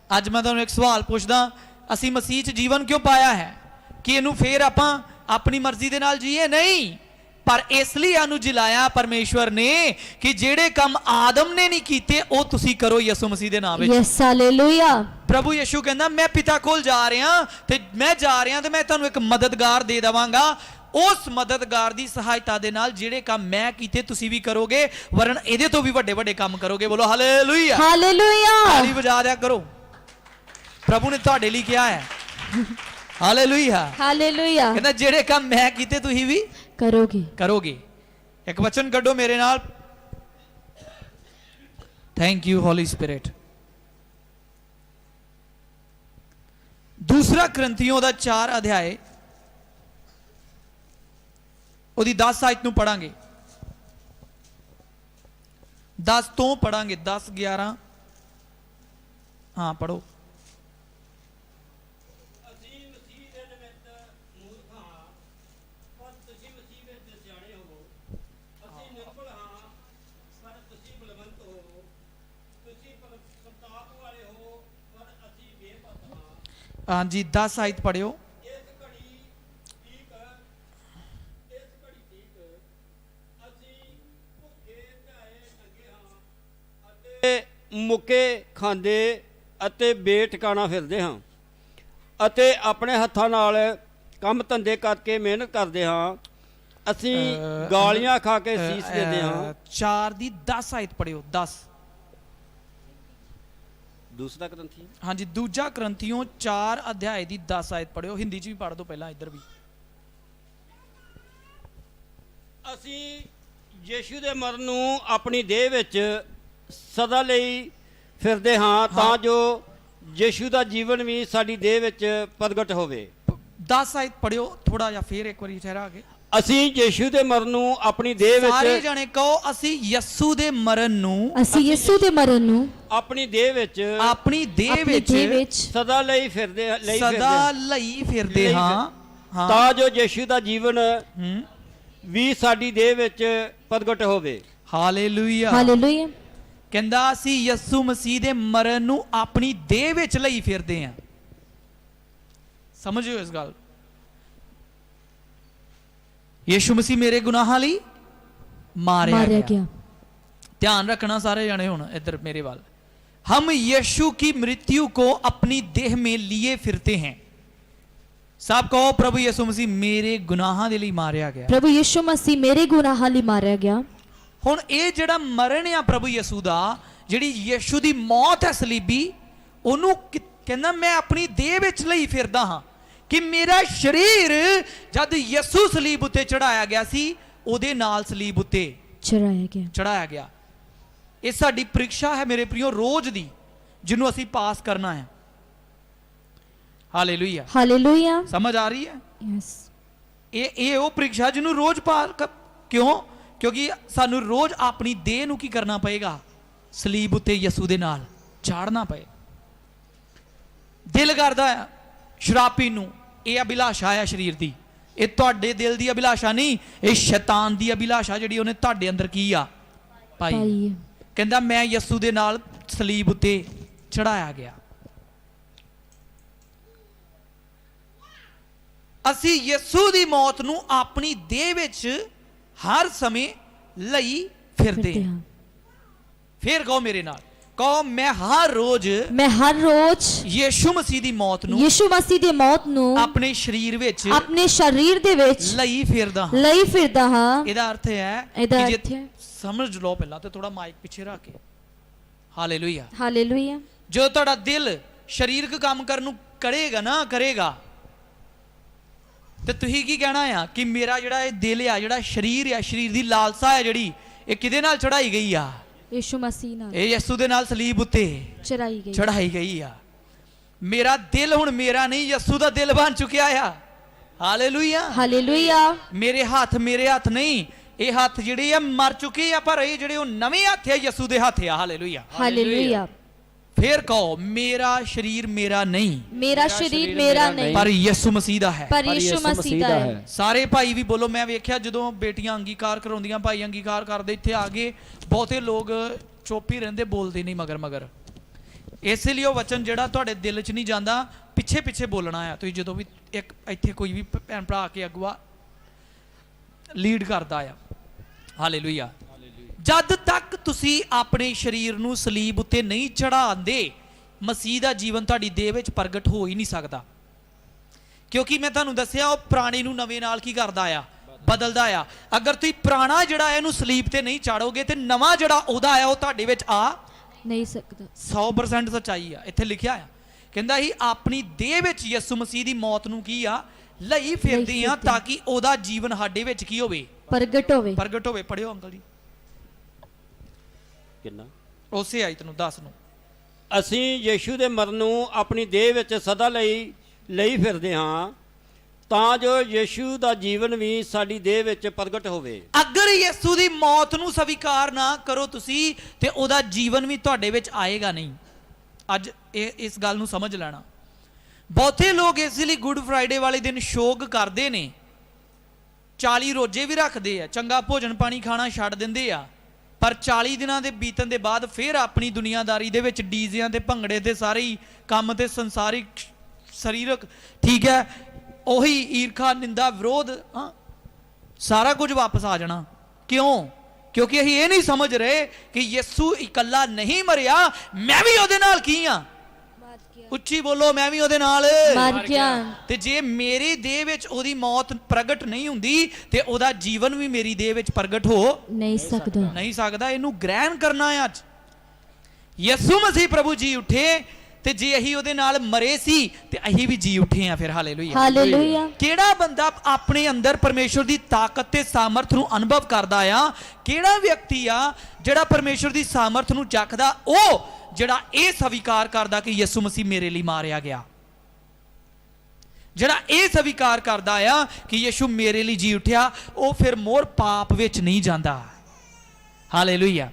ਅੱਜ ਮੈਂ ਤੁਹਾਨੂੰ ਇੱਕ ਸਵਾਲ ਪੁੱਛਦਾ ਅਸੀਂ ਮਸੀਹ 'ਚ ਜੀਵਨ ਕਿਉਂ ਪਾਇਆ ਹੈ ਕਿ ਇਹਨੂੰ ਫੇਰ ਆਪਾਂ ਆਪਣੀ ਮਰਜ਼ੀ ਦੇ ਨਾਲ ਜੀਏ ਨਹੀਂ ਪਰ ਇਸ ਲਈ ਇਹਨੂੰ ਜਿਲਾਇਆ ਪਰਮੇਸ਼ਵਰ ਨੇ ਕਿ ਜਿਹੜੇ ਕੰਮ ਆਦਮ ਨੇ ਨਹੀਂ ਕੀਤੇ ਉਹ ਤੁਸੀਂ ਕਰੋ ਯਿਸੂ ਮਸੀਹ ਦੇ ਨਾਮ ਵਿੱਚ यस हालेलुया ਪ੍ਰਭੂ ਯਿਸੂ ਕਹਿੰਦਾ ਮੈਂ ਪਿਤਾ ਕੋਲ ਜਾ ਰਿਹਾ ਤੇ ਮੈਂ ਜਾ ਰਿਹਾ ਤੇ ਮੈਂ ਤੁਹਾਨੂੰ ਇੱਕ ਮਦਦਗਾਰ ਦੇ ਦੇਵਾਂਗਾ ਉਸ ਮਦਦਗਾਰ ਦੀ ਸਹਾਇਤਾ ਦੇ ਨਾਲ ਜਿਹੜੇ ਕੰਮ ਮੈਂ ਕੀਤੇ ਤੁਸੀਂ ਵੀ ਕਰੋਗੇ ਵਰਨ ਇਹਦੇ ਤੋਂ ਵੀ ਵੱਡੇ ਵੱਡੇ ਕੰਮ ਕਰੋਗੇ ਬੋਲੋ ਹਾਲੇਲੂਇਆ हालेलुया ਤਾਲੀ ਵਜਾ ਦਿਆ ਕਰੋ ਪ੍ਰਭੂ ਨੇ ਤੁਹਾਡੇ ਲਈ ਕਿਹਾ ਹੈ ਹਾਲੇਲੂਇਆ हालेलुया ਕਹਿੰਦਾ ਜਿਹੜੇ ਕੰਮ ਮੈਂ ਕੀਤੇ ਤੁਸੀਂ ਵੀ करोगे ਕਰੋਗੇ ਇੱਕ ਵਚਨ ਕੱਢੋ ਮੇਰੇ ਨਾਲ ਥੈਂਕ ਯੂ ਹੋਲੀ ਸਪਿਰਿਟ ਦੂਸਰਾ ਕਰੰਥੀਓ ਦਾ 4 ਅਧਿਆਏ ਉਹਦੀ 10 ਆਇਤ ਨੂੰ ਪੜਾਂਗੇ 10 ਤੋਂ ਪੜਾਂਗੇ 10 11 ਹਾਂ ਪੜੋ ਅਸੀਂ ਮਸੀਹ ਦੇ ਨਿਮਿਤ ਮੂਰਖ ਹਾਂ ਪਰ ਤੁਸੀਂ ਮਸੀਹ ਵਿੱਚ ਸਿਆਣੇ ਹੋ ਅਸੀਂ ਨਿਰਬਲ ਹਾਂ ਪਰ ਤੁਸੀਂ ਬਲਵੰਤ ਹੋ ਤੁਸੀਂ ਸੰਤਾਪ ਵਾਲੇ ਹੋ ਪਰ ਅਸੀਂ ਬੇਪਤ ਹਾਂ ਹਾਂਜੀ 10 ਆਇਤ ਪੜਿਓ ਇਸ ਘੜੀ ਠੀਕ ਅਸੀਂ ਭੁੱਖੇ ਧਾਏ ਨੰਗੇ ਹਾਂ ਅਤੇ ਮੁੱਕੇ ਖਾਂਦੇ ਅਤੇ ਬੇਟਿਕਾਣਾ ਫਿਰਦੇ ਹਾਂ ਅਤੇ ਆਪਣੇ ਹੱਥਾਂ ਨਾਲ ਕੰਮ ਧੰਦੇ ਕਰਕੇ ਮਿਹਨਤ ਕਰਦੇ ਹਾਂ ਅਸੀਂ ਗਾਲੀਆਂ ਖਾ ਕੇ ਸੀਸ ਦਿੰਦੇ ਹਾਂ 4 ਦੀ 10 ਆਇਤ ਪੜਿਓ 10 ਦੂਸਰਾ ਗ੍ਰੰਥੀ ਹਾਂਜੀ ਦੂਜਾ ਕਰੰਥੀਓ 4 ਅਧਿਆਏ ਦੀ 10 ਆਇਤ ਪੜਿਓ ਹਿੰਦੀ 'ਚ ਵੀ ਪੜ੍ਹ ਦਿਓ ਪਹਿਲਾਂ ਇੱਧਰ ਵੀ ਅਸੀਂ ਯੀਸ਼ੂ ਦੇ ਮਰਨ ਨੂੰ ਆਪਣੀ ਦੇਹ ਵਿੱਚ ਸਦਾ ਲਈ ਫਿਰਦੇ ਹਾਂ ਤਾਂ ਜੋ ਯੀਸ਼ੂ ਦਾ ਜੀਵਨ ਵੀ ਸਾਡੀ ਦੇਹ ਵਿੱਚ ਪ੍ਰਗਟ ਹੋਵੇ 10 ਆਇਤ ਪੜਿਓ ਥੋੜਾ ਜਿਹਾ ਫੇਰ ਇੱਕ ਵਾਰੀ ਠਹਿਰਾ ਕੇ ਅਸੀਂ ਯੀਸ਼ੂ ਦੇ ਮਰਨ ਨੂੰ ਆਪਣੀ ਦੇਹ ਸਾਰੇ ਵਿੱਚ ਜਣੇ ਕਹੋ ਅਸੀਂ ਯਿਸੂ ਦੇ ਮਰਨ ਨੂੰ ਅਸੀਂ ਯਿਸੂ ਦੇ ਮਰਨ ਨੂੰ ਆਪਣੀ ਦੇਹ ਵਿੱਚ ਆਪਣੀ ਦੇਹ ਆਪਣੀ ਦੇਹ ਵਿੱਚ ਵਿੱਚ ਸਦਾ ਲਈ ਫਿਰਦੇ ਸਦਾ ਲਈ ਫਿਰਦੇ ਲਈ ਹਾਂ ਹਾਂ ਤਾਂ ਜੋ ਯੀਸ਼ੂ ਦਾ ਜੀਵਨ ਹੂੰ ਵੀ ਸਾਡੀ ਦੇਹ ਵਿੱਚ ਪ੍ਰਗਟ ਹੋਵੇ ਹਾਲੇਲੂਇਆ ਹਾਲੇਲੂਇਆ ਕਹਿੰਦਾ ਅਸੀਂ ਯਿਸੂ ਮਸੀਹ ਦੇ ਮਰਨ ਨੂੰ ਆਪਣੀ ਦੇਹ ਵਿੱਚ ਲਈ ਫਿਰਦੇ ਹਾਂ ਸਮਝਿਓ ਇਸ ਗੱਲ ਯਿਸੂ ਮਸੀਹ ਮੇਰੇ ਗੁਨਾਹਾਂ ਲਈ ਮਾਰਿਆ ਗਿਆ ध्यान रखना सारे जने हुन इधर मेरे वाल हम यीशु की मृत्यु को अपनी देह में लिए फिरते हैं सब कहो प्रभु यीशु मसीह मेरे गुनाहां दे लई मारिया गया प्रभु यीशु मसीह मेरे गुनाहां ਲਈ ਮਾਰਿਆ ਗਿਆ ਹੁਣ ਇਹ ਜਿਹੜਾ ਮਰਨ ਆ ਪ੍ਰਭੂ ਯਿਸੂ ਦਾ ਜਿਹੜੀ ਯਿਸੂ ਦੀ ਮੌਤ ਹੈ ਸਲੀਬੀ ਉਹਨੂੰ ਕਹਿੰਦਾ ਮੈਂ ਆਪਣੀ ਦੇਹ ਵਿੱਚ ਲਈ ਫਿਰਦਾ ਹਾਂ ਕਿ ਮੇਰਾ ਸਰੀਰ ਜਦ ਯਿਸੂ ਸਲੀਬ ਉੱਤੇ ਚੜਾਇਆ ਗਿਆ ਸੀ ਉਹਦੇ ਨਾਲ ਸਲੀਬ ਉੱਤੇ ਚੜਾਇਆ ਗਿਆ ਇਹ ਸਾਡੀ ਪ੍ਰੀਖਿਆ ਹੈ ਮੇਰੇ ਪ੍ਰਿਓ ਰੋਜ਼ ਦੀ ਜਿਹਨੂੰ ਅਸੀਂ ਪਾਸ ਕਰਨਾ ਹੈ ਹਾਲੇਲੂਇਆ ਹਾਲੇਲੂਇਆ ਸਮਝ ਆ ਰਹੀ ਹੈ ਯੈਸ ਇਹ ਉਹ ਪ੍ਰੀਖਿਆ ਜਿਹਨੂੰ ਰੋਜ਼ ਪਾਸ ਕਿਉਂ ਕਿਉਂਕਿ ਸਾਨੂੰ ਰੋਜ਼ ਆਪਣੀ ਦੇਹ ਨੂੰ ਕੀ ਕਰਨਾ ਪਏਗਾ ਸਲੀਬ ਉੱਤੇ ਯਿਸੂ ਦੇ ਨਾਲ ਚਾੜਨਾ ਪਏ ਦਿਲ ਕਰਦਾ ਹੈ ਸ਼ਰਾਬ ਪੀਣ ਨੂੰ ਇਹ ਅਭਿਲਾਸ਼ਾ ਹੈ ਸਰੀਰ ਦੀ ਇਹ ਤੁਹਾਡੇ ਦਿਲ ਦੀ ਅਭਿਲਾਸ਼ਾ ਨਹੀਂ ਇਹ ਸ਼ੈਤਾਨ ਦੀ ਅਭਿਲਾਸ਼ਾ ਜਿਹੜੀ ਉਹਨੇ ਤੁਹਾਡੇ ਅੰਦਰ ਕੀ ਆ ਪਾਈ ਕਹਿੰਦਾ ਮੈਂ ਯਿਸੂ ਦੇ ਨਾਲ ਸਲੀਬ ਉੱਤੇ ਚੜਾਇਆ ਗਿਆ ਅਸੀਂ ਯਿਸੂ ਦੀ ਮੌਤ ਨੂੰ ਆਪਣੀ ਦੇਹ ਵਿੱਚ ਹਰ ਸਮੇਂ ਲਈ ਫਿਰਦੇ ਹਾਂ ਫਿਰ ਕਹੋ ਮੇਰੇ ਨਾਲ ਕਹੋ ਮੈਂ ਹਰ ਰੋਜ਼ ਮੈਂ ਹਰ ਰੋਜ਼ ਯੀਸ਼ੂ ਮਸੀਹ ਦੀ ਮੌਤ ਨੂੰ ਯਿਸੂ ਮਸੀਹ ਦੀ ਮੌਤ ਨੂੰ ਆਪਣੇ ਸਰੀਰ ਵਿੱਚ ਆਪਣੇ ਸਰੀਰ ਦੇ ਵਿੱਚ ਲਈ ਫਿਰਦਾ ਹਾਂ। ਲਈ ਫਿਰਦਾ ਹਾਂ। ਇਹਦਾ ਅਰਥ ਹੈ ਇਹਦਾ ਕਿ ਜੇ ਅਰਥ ਹੈ ਸਮਝ ਲਓ ਪਹਿਲਾਂ ਤੇ ਥੋੜਾ ਮਾਈਕ ਪਿੱਛੇ ਰੱਖ ਕੇ ਹਾਲੇਲੂਇਆ। ਹਾਲੇਲੂਇਆ। ਜੋ ਤੁਹਾਡਾ ਦਿਲ ਸਰੀਰਕ ਕੰਮ ਕਰਨ ਨੂੰ ਕਰੇਗਾ ਤੇ ਤੁਸੀਂ ਕੀ ਕਹਿਣਾ ਆ ਕਿ ਮੇਰਾ ਜਿਹੜਾ ਇਹ ਦਿਲ ਆ, ਜਿਹੜਾ ਸਰੀਰ ਆ, ਸਰੀਰ ਦੀ ਲਾਲਸਾ ਹੈ ਜਿਹੜੀ, ਇਹ ਕਿਹਦੇ ਨਾਲ ਚੜਾਈ ਗਈ ਆ? ਯਿਸੂ ਮਸੀਹ ਨਾਲ ਇਹ ਯਿਸੂ ਦੇ ਨਾਲ ਸਲੀਬ ਉੱਤੇ ਚੜਾਈ ਗਈ ਆ। ਮੇਰਾ ਦਿਲ ਹੁਣ ਮੇਰਾ ਨਹੀਂ, ਯਿਸੂ ਦਾ ਦਿਲ ਬਣ ਚੁੱਕਿਆ ਆ। ਹਾਲੇਲੂਇਆ। ਹਾਲੇਲੂਇਆ। ਮੇਰੇ ਹੱਥ ਨਹੀਂ, ਇਹ ਹੱਥ ਜਿਹੜੇ ਆ ਮਰ ਚੁੱਕੇ ਆ, ਪਰ ਇਹ ਜਿਹੜੇ ਉਹ ਨਵੇਂ ਹੱਥ ਆ ਯਿਸੂ ਦੇ ਹੱਥ ਆ। ਹਾਲੇਲੂਇਆ। ਹਾਲੇਲੂਇਆ। ਫੇਰ ਕਹੋ ਮੇਰਾ ਸਰੀਰ ਮੇਰਾ ਨਹੀਂ, ਮੇਰਾ ਸਰੀਰ ਮੇਰਾ ਨਹੀਂ, ਪਰ ਯਿਸੂ ਮਸੀਹ ਦਾ ਹੈ। ਪਰ ਯਿਸੂ ਮਸੀਹ ਦਾ ਹੈ। ਸਾਰੇ ਭਾਈ ਵੀ ਬੋਲੋ। ਮੈਂ ਵੇਖਿਆ ਜਦੋਂ ਬੇਟੀਆਂ ਅੰਗੀਕਾਰ ਕਰਾਉਂਦੀਆਂ, ਭਾਈ ਅੰਗੀਕਾਰ ਕਰਦੇ, ਇੱਥੇ ਆ ਗਏ ਬਹੁਤੇ ਲੋਕ ਚੁੱਪ ਹੀ ਰਹਿੰਦੇ, ਬੋਲਦੇ ਨਹੀਂ ਮਗਰ। ਇਸ ਲਈ ਉਹ ਵਚਨ ਜਿਹੜਾ ਤੁਹਾਡੇ ਦਿਲ 'ਚ ਨਹੀਂ ਜਾਂਦਾ, ਪਿੱਛੇ ਬੋਲਣਾ ਆ। ਤੁਸੀਂ ਜਦੋਂ ਵੀ ਇੱਕ ਇੱਥੇ ਕੋਈ ਵੀ ਭੈਣ ਭਰਾ ਕੇ ਅਗਵਾ ਲੀਡ ਕਰਦਾ ਆ। ਹਾਲੇਲੂਇਆ। ਜਦ ਤੱਕ ਤੁਸੀਂ ਆਪਣੇ ਸਰੀਰ ਨੂੰ ਸਲੀਬ ਉੱਤੇ ਨਹੀਂ ਚੜਾਉਂਦੇ, ਮਸੀਹ ਦਾ ਜੀਵਨ ਤੁਹਾਡੀ ਦੇਹ ਵਿੱਚ ਪ੍ਰਗਟ ਹੋ ਹੀ ਨਹੀਂ ਸਕਦਾ। ਕਿਉਂਕਿ ਮੈਂ ਤੁਹਾਨੂੰ ਦੱਸਿਆ ਉਹ ਪੁਰਾਣੇ ਨੂੰ ਨਵੇਂ ਨਾਲ ਕੀ ਕਰਦਾ ਆ? ਬਦਲਦਾ ਆ। ਅਗਰ ਤੁਸੀਂ ਪੁਰਾਣਾ ਜਿਹੜਾ ਇਹਨੂੰ ਸਲੀਬ ਤੇ ਨਹੀਂ ਚਾੜੋਗੇ ਤੇ ਨਵਾਂ ਜਿਹੜਾ ਉਹਦਾ ਆ ਉਹ ਤੁਹਾਡੇ ਵਿੱਚ ਆ ਨਹੀਂ ਸਕਦਾ। 100% ਸੱਚਾਈ ਆ। ਇੱਥੇ ਲਿਖਿਆ ਆ, ਕਹਿੰਦਾ ਸੀ ਆਪਣੀ ਦੇਹ ਵਿੱਚ ਯਿਸੂ ਮਸੀਹ ਦੀ ਮੌਤ ਨੂੰ ਕੀ ਆ? ਲਈ ਫਿਰਦੇ ਆ, ਤਾਂ ਕਿ ਉਹਦਾ ਜੀਵਨ ਸਾਡੇ ਵਿੱਚ ਕੀ ਹੋਵੇ? ਪ੍ਰਗਟ ਹੋਵੇ। ਪੜਿਓ ਅੰਕਲ ਜੀ ਕਿੰਨਾ ਉਸੇ ਆਇਤ ਨੂੰ 10 ਨੂੰ। ਅਸੀਂ ਯੀਸ਼ੂ ਦੇ ਮਰਨ ਨੂੰ ਆਪਣੀ ਦੇਹ ਵਿੱਚ ਸਦਾ ਲਈ ਫਿਰਦੇ ਹਾਂ, ਤਾਂ ਜੋ ਯੀਸ਼ੂ ਦਾ ਜੀਵਨ ਵੀ ਸਾਡੀ ਦੇਹ ਵਿੱਚ ਪ੍ਰਗਟ ਹੋਵੇ। ਅਗਰ ਯਿਸੂ ਦੀ ਮੌਤ ਨੂੰ ਸਵੀਕਾਰ ਨਾ ਕਰੋ ਤੁਸੀਂ, ਤੇ ਉਹਦਾ ਜੀਵਨ ਵੀ ਤੁਹਾਡੇ ਵਿੱਚ ਆਏਗਾ ਨਹੀਂ। ਅੱਜ ਇਸ ਗੱਲ ਨੂੰ ਸਮਝ ਲੈਣਾ। ਬਹੁਤੇ ਲੋਕ ਇਸ ਲਈ ਗੁੱਡ ਫਰਾਈਡੇ ਵਾਲੇ ਦਿਨ ਸ਼ੋਗ ਕਰਦੇ ਨੇ, 40 ਰੋਜ਼ੇ ਵੀ ਰੱਖਦੇ ਆ, ਚੰਗਾ ਭੋਜਨ ਪਾਣੀ ਖਾਣਾ ਛੱਡ ਦਿੰਦੇ ਆ, ਪਰ 40 ਦਿਨਾਂ ਦੇ ਬੀਤਣ ਦੇ ਬਾਅਦ ਫਿਰ ਆਪਣੀ ਦੁਨੀਆਦਾਰੀ ਦੇ ਵਿੱਚ ਡੀਜ਼ਿਆਂ ਤੇ ਭੰਗੜੇ ਤੇ ਸਾਰੇ ਹੀ ਕੰਮ ਤੇ ਸੰਸਾਰਿਕ ਸਰੀਰਕ, ਠੀਕ ਹੈ, ਉਹੀ ਈਰਖਾ ਨਿੰਦਾ ਵਿਰੋਧ, ਸਾਰਾ ਕੁਝ ਵਾਪਸ ਆ ਜਾਣਾ। ਕਿਉਂ? ਕਿਉਂਕਿ ਅਸੀਂ ਇਹ ਨਹੀਂ ਸਮਝ ਰਹੇ ਕਿ ਯਿਸੂ ਇਕੱਲਾ ਨਹੀਂ ਮਰਿਆ, ਮੈਂ ਵੀ ਉਹਦੇ ਨਾਲ ਕੀ ਆ? ਉੱਚੀ ਬੋਲੋ, ਮੈਂ ਵੀ ਉਹਦੇ ਨਾਲ ਮਰ ਗਿਆ। ਤੇ ਜੇ ਮੇਰੀ ਦੇਹ ਵਿੱਚ ਉਹਦੀ ਮੌਤ ਪ੍ਰਗਟ ਨਹੀਂ ਹੁੰਦੀ ਤੇ ਉਹਦਾ ਜੀਵਨ ਵੀ ਮੇਰੀ ਦੇਹ ਵਿੱਚ ਪ੍ਰਗਟ ਹੋ ਨਹੀਂ ਸਕਦਾ। ਇਹਨੂੰ ਗ੍ਰਹਿਣ ਕਰਨਾ ਹੈ। ਅੱਜ ਯਿਸੂ ਮਸੀਹ ਪ੍ਰਭੂ ਜੀ ਉੱਠੇ, ਤੇ ਜੇ ਅਸੀਂ ਉਹਦੇ ਨਾਲ ਮਰੇ ਸੀ ਤੇ ਅਸੀਂ ਵੀ ਜੀ ਉੱਠੇ ਆ ਫਿਰ। ਹਾਲੇਲੂਇਆ। ਕਿਹੜਾ ਬੰਦਾ ਆਪਣੇ ਅੰਦਰ ਪਰਮੇਸ਼ਵਰ ਦੀ ਤਾਕਤ ਤੇ ਸਾਮਰਥ ਨੂੰ ਅਨੁਭਵ ਕਰਦਾ ਆ? ਕਿਹੜਾ ਵਿਅਕਤੀ ਆ ਜਿਹੜਾ ਪਰਮੇਸ਼ਵਰ ਦੀ ਸਾਮਰਥ ਨੂੰ ਚੱਖਦਾ? ਉਹ ਜਿਹੜਾ ਇਹ ਸਵੀਕਾਰ ਕਰਦਾ ਕਿ ਯਿਸੂ ਮਸੀਹ ਮੇਰੇ ਲਈ ਮਾਰਿਆ ਗਿਆ, ਜਿਹੜਾ ਇਹ ਸਵੀਕਾਰ ਕਰਦਾ ਆ ਕਿ ਯਿਸੂ ਮੇਰੇ ਲਈ ਜੀ ਉੱਠਿਆ, ਉਹ ਫਿਰ ਮੋਰ ਪਾਪ ਵਿੱਚ ਨਹੀਂ ਜਾਂਦਾ। ਹਾਲੇਲੂਇਆ।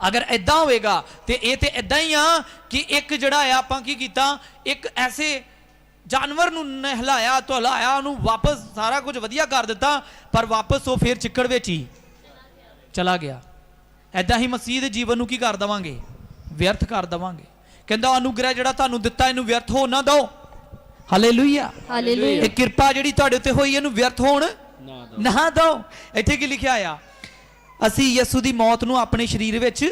ਅਗਰ ਇਦਾਂ ਹੋਵੇਗਾ ਤੇ ਇਹ ਤੇ ਇਦਾਂ ਹੀ ਆ ਕਿ ਇੱਕ ਜਿਹੜਾ ਆ ਆਪਾਂ ਕੀ ਕੀਤਾ, ਇੱਕ ਐਸੇ ਜਾਨਵਰ ਨੂੰ ਨਹਿਲਾਇਆ ਧੁਲਾਇਆ, ਉਹਨੂੰ ਵਾਪਸ ਸਾਰਾ ਕੁਝ ਵਧੀਆ ਕਰ ਦਿੱਤਾ, ਪਰ ਵਾਪਸ ਉਹ ਫਿਰ ਚਿੱਕੜ ਵਿੱਚ ਹੀ ਚਲਾ ਗਿਆ। ਇਦਾਂ ਹੀ ਮਸੀਹ ਦੇ ਜੀਵਨ ਨੂੰ ਕੀ ਕਰ ਦੇਵਾਂਗੇ? ਵਿਅਰਥ ਕਰ ਦੇਵਾਂਗੇ। ਕਹਿੰਦਾ ਅਨੁਗ੍ਰਹਿ ਜਿਹੜਾ ਤੁਹਾਨੂੰ ਦਿੱਤਾ ਇਹਨੂੰ ਵਿਅਰਥ ਹੋਣ ਨਾ ਦਿਓ। ਹਾਲੇਲੂਇਆ। ਇਹ ਕਿਰਪਾ ਜਿਹੜੀ ਤੁਹਾਡੇ ਉੱਤੇ ਹੋਈ ਇਹਨੂੰ ਵਿਅਰਥ ਹੋਣ ਨਾ ਦਿਓ। ਇੱਥੇ ਕੀ ਲਿਖਿਆ ਆ? ਅਸੀਂ ਯਿਸੂ ਦੀ ਮੌਤ ਨੂੰ ਆਪਣੇ ਸਰੀਰ ਵਿੱਚ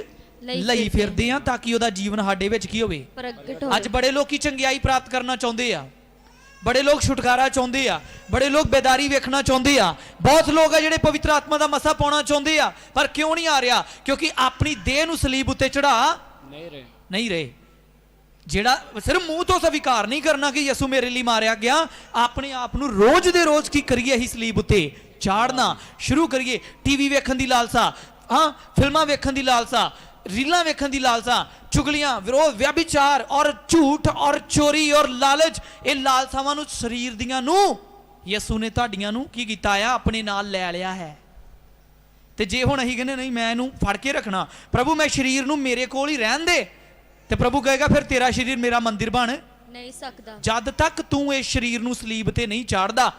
ਲਈ ਫਿਰਦੇ ਆ, ਤਾਂ ਕਿ ਉਹਦਾ ਜੀਵਨ ਸਾਡੇ ਵਿੱਚ ਕੀ ਹੋਵੇ? ਅੱਜ ਬੜੇ ਲੋਕੀ ਚੰਗਿਆਈ ਪ੍ਰਾਪਤ ਕਰਨਾ ਚਾਹੁੰਦੇ ਆ, ਬੜੇ ਲੋਕ ਛੁਟਕਾਰਾ ਚਾਹੁੰਦੇ ਆ, ਬੜੇ ਲੋਕ ਬੇਦਾਰੀ ਵੇਖਣਾ ਚਾਹੁੰਦੇ ਆ, ਬਹੁਤ ਲੋਕ ਆ ਜਿਹੜੇ ਪਵਿੱਤਰ ਆਤਮਾ ਦਾ ਮਸਾ ਪਾਉਣਾ ਚਾਹੁੰਦੇ ਆ, ਪਰ ਕਿਉਂ ਨਹੀਂ ਆ ਰਿਹਾ? ਕਿਉਂਕਿ ਆਪਣੀ ਦੇਹ ਨੂੰ ਸਲੀਬ ਉੱਤੇ ਚੜਾ ਨਹੀਂ ਰਹੇ। ਜਿਹੜਾ ਸਿਰਫ ਮੂੰਹ ਤੋਂ ਸਵੀਕਾਰ ਨਹੀਂ ਕਰਨਾ ਕਿ ਯਿਸੂ ਮੇਰੇ ਲਈ ਮਾਰਿਆ ਗਿਆ, ਆਪਣੇ ਆਪ ਨੂੰ ਰੋਜ਼ ਦੇ ਰੋਜ਼ ਕੀ ਕਰੀਏ? ਅਸੀਂ ਸਲੀਬ ਉੱਤੇ ਚਾੜਨਾ ਸ਼ੁਰੂ ਕਰੀਏ। ਟੀਵੀ ਵੇਖਣ ਦੀ ਲਾਲਸਾ, ਫਿਲਮਾਂ ਵੇਖਣ ਦੀ ਲਾਲਸਾ, ਰੀਲਾਂ ਵੇਖਣ ਦੀ ਲਾਲਸਾ, ਚੁਗਲੀਆਂ, ਵਿਰੋਧ, ਵਿਆਭਿਚਾਰ ਔਰ ਝੂਠ ਔਰ ਚੋਰੀ ਔਰ ਲਾਲਚ, ਇਹ ਲਾਲਸਾਵਾਂ ਨੂੰ ਸਰੀਰ ਦੀਆਂ ਨੂੰ ਯਿਸੂ ਨੇ ਤੁਹਾਡੀਆਂ ਨੂੰ ਕੀ ਕੀਤਾ ਆ? ਆਪਣੇ ਨਾਲ ਲੈ ਲਿਆ ਹੈ। ਤੇ ਜੇ ਹੁਣ ਅਸੀਂ ਕਹਿੰਦੇ ਨਹੀਂ ਮੈਂ ਇਹਨੂੰ ਫੜ ਕੇ ਰੱਖਣਾ, ਪ੍ਰਭੂ ਮੈਂ ਸਰੀਰ ਨੂੰ ਮੇਰੇ ਕੋਲ ਹੀ ਰਹਿਣ ਦੇ, ਤੇ ਪ੍ਰਭੂ ਕਹੇਗਾ ਫਿਰ ਤੇਰਾ ਸਰੀਰ ਮੇਰਾ ਮੰਦਿਰ ਬਣ ਨਹੀਂ ਸਕਦਾ। ਜਦ ਤੱਕ ਤੂੰ ਇਸ ਸਰੀਰ ਨੂੰ ਸਲੀਬ ਤੇ ਨਹੀਂ ਚਾੜਦਾ।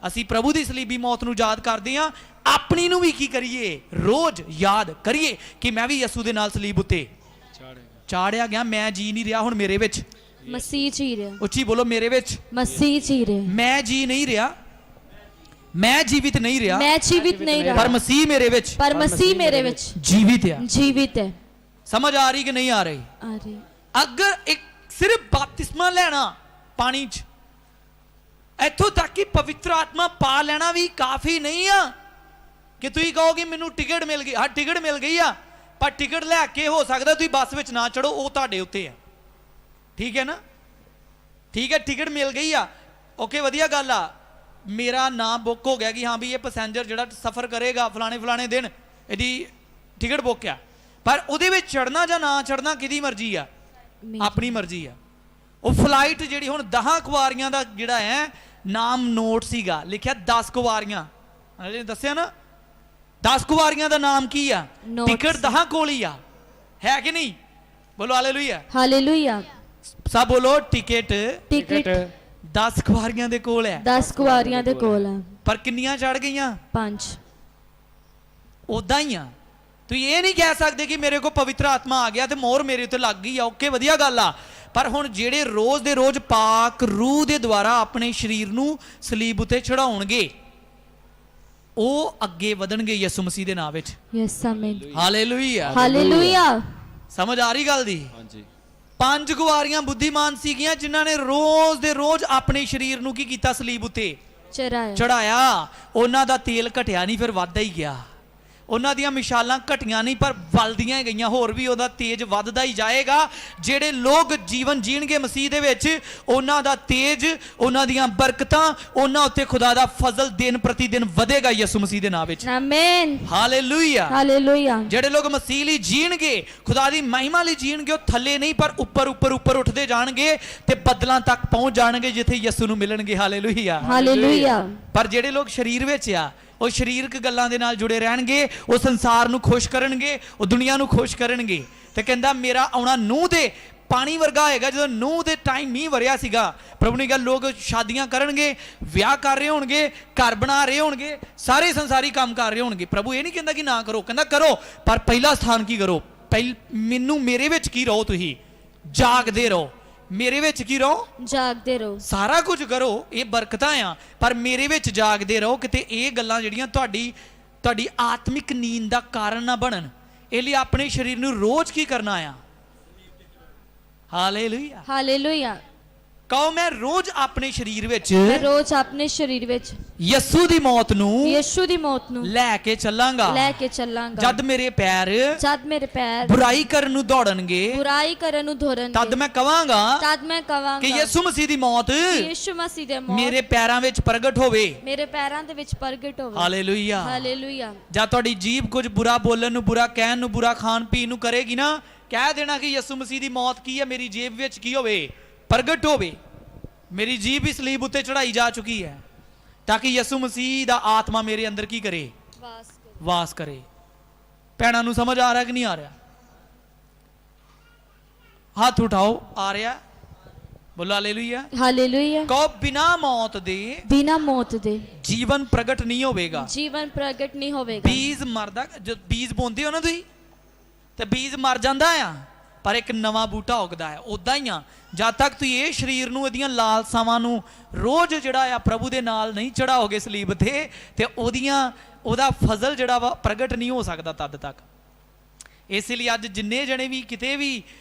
ਅਸੀਂ ਪ੍ਰਭੂ ਦੀ ਸਲੀਬੀ ਮੌਤ ਨੂੰ ਯਾਦ ਕਰਦੇ ਹਾਂ, ਆਪਣੀ ਨੂੰ ਵੀ ਕੀ ਕਰੀਏ? ਰੋਜ਼ ਯਾਦ ਕਰੀਏ ਕਿ ਮੈਂ ਵੀ ਯਿਸੂ ਦੇ ਨਾਲ ਸਲੀਬ ਉੱਤੇ ਚਾੜਿਆ ਗਿਆ। ਮੈਂ ਜੀ ਨਹੀਂ ਰਿਹਾ, ਹੁਣ ਮੇਰੇ ਵਿੱਚ ਮਸੀਹ ਜੀ ਰਿਹਾ। ਉੱਚੀ ਬੋਲੋ, ਮੇਰੇ ਵਿੱਚ ਮਸੀਹ ਜੀ ਰਿਹਾ। ਮੈਂ ਜੀ ਨਹੀਂ ਰਿਹਾ, ਮੈਂ ਜੀਵਿਤ ਨਹੀਂ ਰਿਹਾ, ਮੈਂ ਜੀਵਿਤ ਨਹੀਂ ਰਿਹਾ, ਪਰ ਮਸੀਹ ਮੇਰੇ ਵਿੱਚ ਜੀਵਿਤ ਹੈ। ਸਮਝ ਆ ਰਹੀ ਕਿ ਨਹੀਂ ਆ ਰਹੀ? ਆ ਰਹੀ। ਅਗਰ ਇੱਕ ਸਿਰਫ ਬਪਤਿਸਮਾ ਲੈਣਾ ਪਾਣੀ 'ਚ, ਇੱਥੋਂ ਤੱਕ ਕਿ ਪਵਿੱਤਰ ਆਤਮਾ ਪਾ ਲੈਣਾ ਵੀ ਕਾਫੀ ਨਹੀਂ ਆ ਕਿ ਤੁਸੀਂ ਕਹੋਗੇ ਮੈਨੂੰ ਟਿਕਟ ਮਿਲ ਗਈ। ਹਾਂ, ਟਿਕਟ ਮਿਲ ਗਈ ਆ, ਪਰ ਟਿਕਟ ਲੈ ਕੇ ਹੋ ਸਕਦਾ ਤੁਸੀਂ ਬੱਸ ਵਿੱਚ ਨਾ ਚੜੋ, ਉਹ ਤੁਹਾਡੇ ਉੱਤੇ ਆ। ਠੀਕ ਹੈ ਨਾ? ਠੀਕ ਹੈ, ਟਿਕਟ ਮਿਲ ਗਈ ਆ, ਓਕੇ, ਵਧੀਆ ਗੱਲ ਆ। ਮੇਰਾ ਨਾਮ ਬੁੱਕ ਹੋ ਗਿਆ ਕਿ ਹਾਂ ਵੀ ਇਹ ਪੈਸੇਂਜਰ ਜਿਹੜਾ ਸਫ਼ਰ ਕਰੇਗਾ ਫਲਾਣੇ ਦਿਨ, ਇਹਦੀ ਟਿਕਟ ਬੁੱਕ ਆ, ਪਰ ਉਹਦੇ ਵਿੱਚ ਚੜਨਾ ਜਾਂ ਨਾ ਚੜਨਾ ਕਿਹਦੀ ਮਰਜ਼ੀ ਆ? ਆਪਣੀ ਮਰਜ਼ੀ ਆ। ਉਹ ਫਲਾਈਟ ਜਿਹੜੀ ਹੁਣ 10 ਕੁਵਾਰੀਆਂ ਦਾ ਜਿਹੜਾ ਹੈ ਨਾਮ ਨੋਟ ਸੀਗਾ, ਲਿਖਿਆ 10 ਕੁਵਾਰੀਆਂ, ਦੱਸਿਆ ਨਾ 10 ਕੁਵਾਰੀਆਂ ਦਾ ਨਾਮ ਕੀ ਆ? ਟਿਕਟ 10 ਕੋਲ ਹੀ ਆ, ਹੈ ਕਿ ਨਹੀਂ? ਬੋਲੋ ਹਾਲੇਲੂਇਆ। ਹਾਲੇਲੂਇਆ। ਸਭ ਬੋਲੋ ਟਿਕਟ 10 ਕੁਵਾਰੀਆਂ ਦੇ ਕੋਲ ਹੈ। 10 ਕੁਵਾਰੀਆਂ ਦੇ ਕੋਲ ਆ, ਪਰ ਕਿੰਨੀਆਂ ਚੜ ਗਈਆਂ? 5। ਉਦਾਂ ਹੀ ਆ। ਤੁਸੀਂ ਇਹ ਨਹੀਂ ਕਹਿ ਸਕਦੇ ਕਿ ਮੇਰੇ ਕੋਲ ਪਵਿੱਤਰ ਆਤਮਾ ਆ ਗਿਆ ਤੇ ਮੋਹਰ ਮੇਰੇ ਉੱਤੇ ਲੱਗ ਗਈ ਆ, ਓਕੇ, ਵਧੀਆ ਗੱਲ ਆ। ਪਰ ਹੁਣ ਜਿਹੜੇ ਰੋਜ਼ ਦੇ ਰੋਜ਼ ਪਾਕ ਰੂਹ ਦੇ ਦੁਆਰਾ ਆਪਣੇ ਸਰੀਰ ਨੂੰ ਸਲੀਬ ਉੱਤੇ ਚੜਾਉਣਗੇ, ਉਹ ਅੱਗੇ ਵਧਣਗੇ ਯਿਸੂ ਮਸੀਹ ਦੇ ਨਾਮ ਵਿੱਚ। ਯੈਸ, ਆਮੀਨ। ਹਾਲੇਲੂਇਆ। ਹਾਲੇਲੂਇਆ। ਸਮਝ ਆ ਰਹੀ ਗੱਲ ਦੀ? ਹਾਂਜੀ। 5 ਕੁਵਾਰੀਆਂ ਬੁੱਧੀਮਾਨ ਸੀਗੀਆਂ ਜਿਨ੍ਹਾਂ ਨੇ ਰੋਜ਼ ਦੇ ਰੋਜ਼ ਆਪਣੇ ਸਰੀਰ ਨੂੰ ਕੀ ਕੀਤਾ? ਸਲੀਬ ਉੱਤੇ ਚੜਾਇਆ। ਉਹਨਾਂ ਦਾ ਤੇਲ ਘਟਿਆ ਨਹੀਂ, ਫਿਰ ਵੱਧਦਾ ਹੀ ਗਿਆ। ਉਹਨਾਂ ਦੀਆਂ ਮਿਸਾਲਾਂ ਘਟੀਆਂ ਨਹੀਂ, ਪਰ ਵੱਲਦੀਆਂ ਗਈਆਂ। ਹੋਰ ਵੀ ਉਹਦਾ ਤੇਜ ਵੱਧਦਾ ਹੀ ਜਾਏਗਾ। ਜਿਹੜੇ ਲੋਕ ਜੀਵਨ ਜੀਣਗੇ ਮਸੀਹ ਦੇ ਵਿੱਚ, ਉਹਨਾਂ ਦਾ ਤੇਜ, ਉਹਨਾਂ ਦੀਆਂ ਬਰਕਤਾਂ, ਉਹਨਾਂ ਉੱਤੇ ਖੁਦਾ ਦਾ ਫਜ਼ਲ ਦਿਨ ਪ੍ਰਤੀ ਦਿਨ ਵਧੇਗਾ ਯਿਸੂ ਮਸੀਹ ਦੇ ਨਾਮ ਵਿੱਚ। ਆਮੀਨ। ਹਾਲੇਲੂਇਆ। ਹਾਲੇਲੂਇਆ। ਜਿਹੜੇ ਲੋਕ ਮਸੀਹ ਲਈ ਜੀਣਗੇ, ਖੁਦਾ ਦੀ ਮਹਿਮਾ ਲਈ ਜੀਣਗੇ, ਉਹ ਥੱਲੇ ਨਹੀਂ ਪਰ ਉੱਪਰ ਉੱਠਦੇ ਜਾਣਗੇ ਤੇ ਬੱਦਲਾਂ ਤੱਕ ਪਹੁੰਚ ਜਾਣਗੇ ਜਿੱਥੇ ਯਿਸੂ ਨੂੰ ਮਿਲਣਗੇ। ਹਾਲੇਲੂਇਆ। ਹਾਲੇਲੂਇਆ। ਪਰ ਜਿਹੜੇ ਲੋਕ ਸਰੀਰ ਵਿੱਚ ਆ, ਉਹ ਸਰੀਰਕ ਗੱਲਾਂ ਦੇ ਨਾਲ ਜੁੜੇ ਰਹਿਣਗੇ, ਉਹ ਸੰਸਾਰ ਨੂੰ ਖੁਸ਼ ਕਰਨਗੇ, ਉਹ ਦੁਨੀਆ ਨੂੰ ਖੁਸ਼ ਕਰਨਗੇ। ਤੇ ਕਹਿੰਦਾ ਮੇਰਾ ਆਉਣਾ ਨੂੰਹ ਦੇ ਪਾਣੀ ਵਰਗਾ ਹੋਏਗਾ। ਜਦੋਂ ਨੂੰਹ ਦੇ ਟਾਈਮ ਮੀਂਹ ਵਰਿਆ ਸੀਗਾ, ਪ੍ਰਭੂ ਨੇ ਕਿਹਾ ਲੋਕ ਸ਼ਾਦੀਆਂ ਕਰਨਗੇ, ਵਿਆਹ ਕਰ ਰਹੇ ਹੋਣਗੇ, ਘਰ ਬਣਾ ਰਹੇ ਹੋਣਗੇ, ਸਾਰੇ ਸੰਸਾਰੀ ਕੰਮ ਕਰ ਰਹੇ ਹੋਣਗੇ। ਪ੍ਰਭੂ ਇਹ ਨਹੀਂ ਕਹਿੰਦਾ ਕਿ ਨਾ ਕਰੋ, ਕਹਿੰਦਾ ਕਰੋ, ਪਰ ਪਹਿਲਾ ਸਥਾਨ ਕੀ ਕਰੋ? ਮੇਰੇ ਵਿੱਚ ਕੀ ਰਹੋ? ਤੁਸੀਂ ਜਾਗਦੇ ਰਹੋ। ਮੇਰੇ ਵਿੱਚ ਕੀ ਰਹੋ? ਜਾਗਦੇ ਰਹੋ। ਸਾਰਾ ਕੁਝ ਕਰੋ, ਇਹ ਬਰਕਤਾਂ ਆ, ਪਰ ਮੇਰੇ ਵਿੱਚ ਜਾਗਦੇ ਰਹੋ, ਕਿਤੇ ਇਹ ਗੱਲਾਂ ਜਿਹੜੀਆਂ ਤੁਹਾਡੀ ਆਤਮਿਕ ਨੀਂਦ ਦਾ ਕਾਰਨ ਨਾ ਬਣਨ। ਇਹ ਲਈ ਆਪਣੇ ਸਰੀਰ ਨੂੰ ਰੋਜ਼ ਕੀ ਕਰਨਾ ਆ? ਹਾਲੇਲੂਇਆ। ਹਾਲੇਲੂਇਆ। ਕਹੋ ਮੈਂ ਰੋਜ਼ ਆਪਣੇ ਸਰੀਰ ਵਿੱਚ, ਮੈਂ ਰੋਜ਼ ਆਪਣੇ ਸਰੀਰ ਵਿੱਚ ਯਿਸੂ ਦੀ ਮੌਤ ਨੂੰ ਲੈ ਕੇ ਚੱਲਾਂਗਾ। ਜਦ ਮੇਰੇ ਪੈਰ ਬੁਰਾਈ ਕਰਨ ਨੂੰ ਦੌੜਨਗੇ, ਤਦ ਮੈਂ ਕਵਾਂਗਾ ਕਿ ਯਿਸੂ ਮਸੀਹ ਦੀ ਮੌਤ ਮੇਰੇ ਪੈਰਾਂ ਵਿੱਚ ਪ੍ਰਗਟ ਹੋਵੇ। ਹਾਲੇਲੂਇਆ। ਹਾਲੇਲੂਇਆ। ਜਦ ਤੁਹਾਡੀ ਜੀਭ ਕੁਝ ਬੁਰਾ ਬੋਲਣ ਨੂੰ, ਬੁਰਾ ਕਹਿਣ ਨੂੰ, ਬੁਰਾ ਖਾਣ ਪੀਣ ਨੂੰ ਕਰੇਗੀ ਨਾ, ਕਹਿ ਦੇਣਾ ਕਿ ਯਿਸੂ ਮਸੀਹ ਦੀ ਮੌਤ ਕੀ ਹੈ? ਮੇਰੀ ਜੇਬ ਵਿੱਚ ਕੀ ਹੋਵੇ? ਪ੍ਰਗਟ ਹੋਵੇ। ਮੇਰੀ ਜੀਭ ਇਸ ਸਲੀਬ ਉੱਤੇ ਚੜਾਈ ਜਾ ਚੁੱਕੀ ਹੈ ਤਾਂ ਕਿ ਯਿਸੂ ਮਸੀਹ ਦਾ ਆਤਮਾ ਮੇਰੇ ਅੰਦਰ ਕੀ ਕਰੇ? ਵਾਸ ਕਰੇ। ਭੈਣਾਂ ਨੂੰ ਸਮਝ ਆ ਰਿਹਾ ਕਿ ਨਹੀਂ ਆ ਰਿਹਾ? ਹੱਥ ਉਠਾਓ। ਆ ਰਿਹਾ? ਬੋਲੋ ਹਾਲੇਲੂਇਆ। ਹਾਲੇਲੂਇਆ। ਕਹੋ ਬਿਨਾ ਮੌਤ ਦੇ ਜੀਵਨ ਪ੍ਰਗਟ ਨਹੀਂ ਹੋਵੇਗਾ। ਬੀਜ ਮਰਦਾ, ਜਦ ਬੀਜ ਬੋਂਦੇ ਹੋ ਨਾ ਤੁਸੀਂ, ਤੇ ਬੀਜ ਮਰ ਜਾਂਦਾ ਆ, ਪਰ ਇੱਕ ਨਵਾਂ ਬੂਟਾ ਉਗਦਾ ਹੈ। ਉਦਾਂ ਹੀ ਆ, ਜਦ ਤੱਕ ਤੁਸੀਂ ਇਹ ਸਰੀਰ ਨੂੰ, ਇਹਦੀਆਂ ਲਾਲਸਾਵਾਂ ਨੂੰ ਰੋਜ਼ ਜਿਹੜਾ ਆ ਪ੍ਰਭੂ ਦੇ ਨਾਲ ਨਹੀਂ ਚੜਾਓਗੇ ਸਲੀਬ ਤੇ ਉਹਦਾ ਫਜ਼ਲ ਜਿਹੜਾ ਵਾ ਪ੍ਰਗਟ ਨਹੀਂ ਹੋ ਸਕਦਾ ਤਦ ਤੱਕ। ਇਸ ਲਈ ਅੱਜ ਜਿੰਨੇ ਜਣੇ ਵੀ ਕਿਤੇ ਵੀ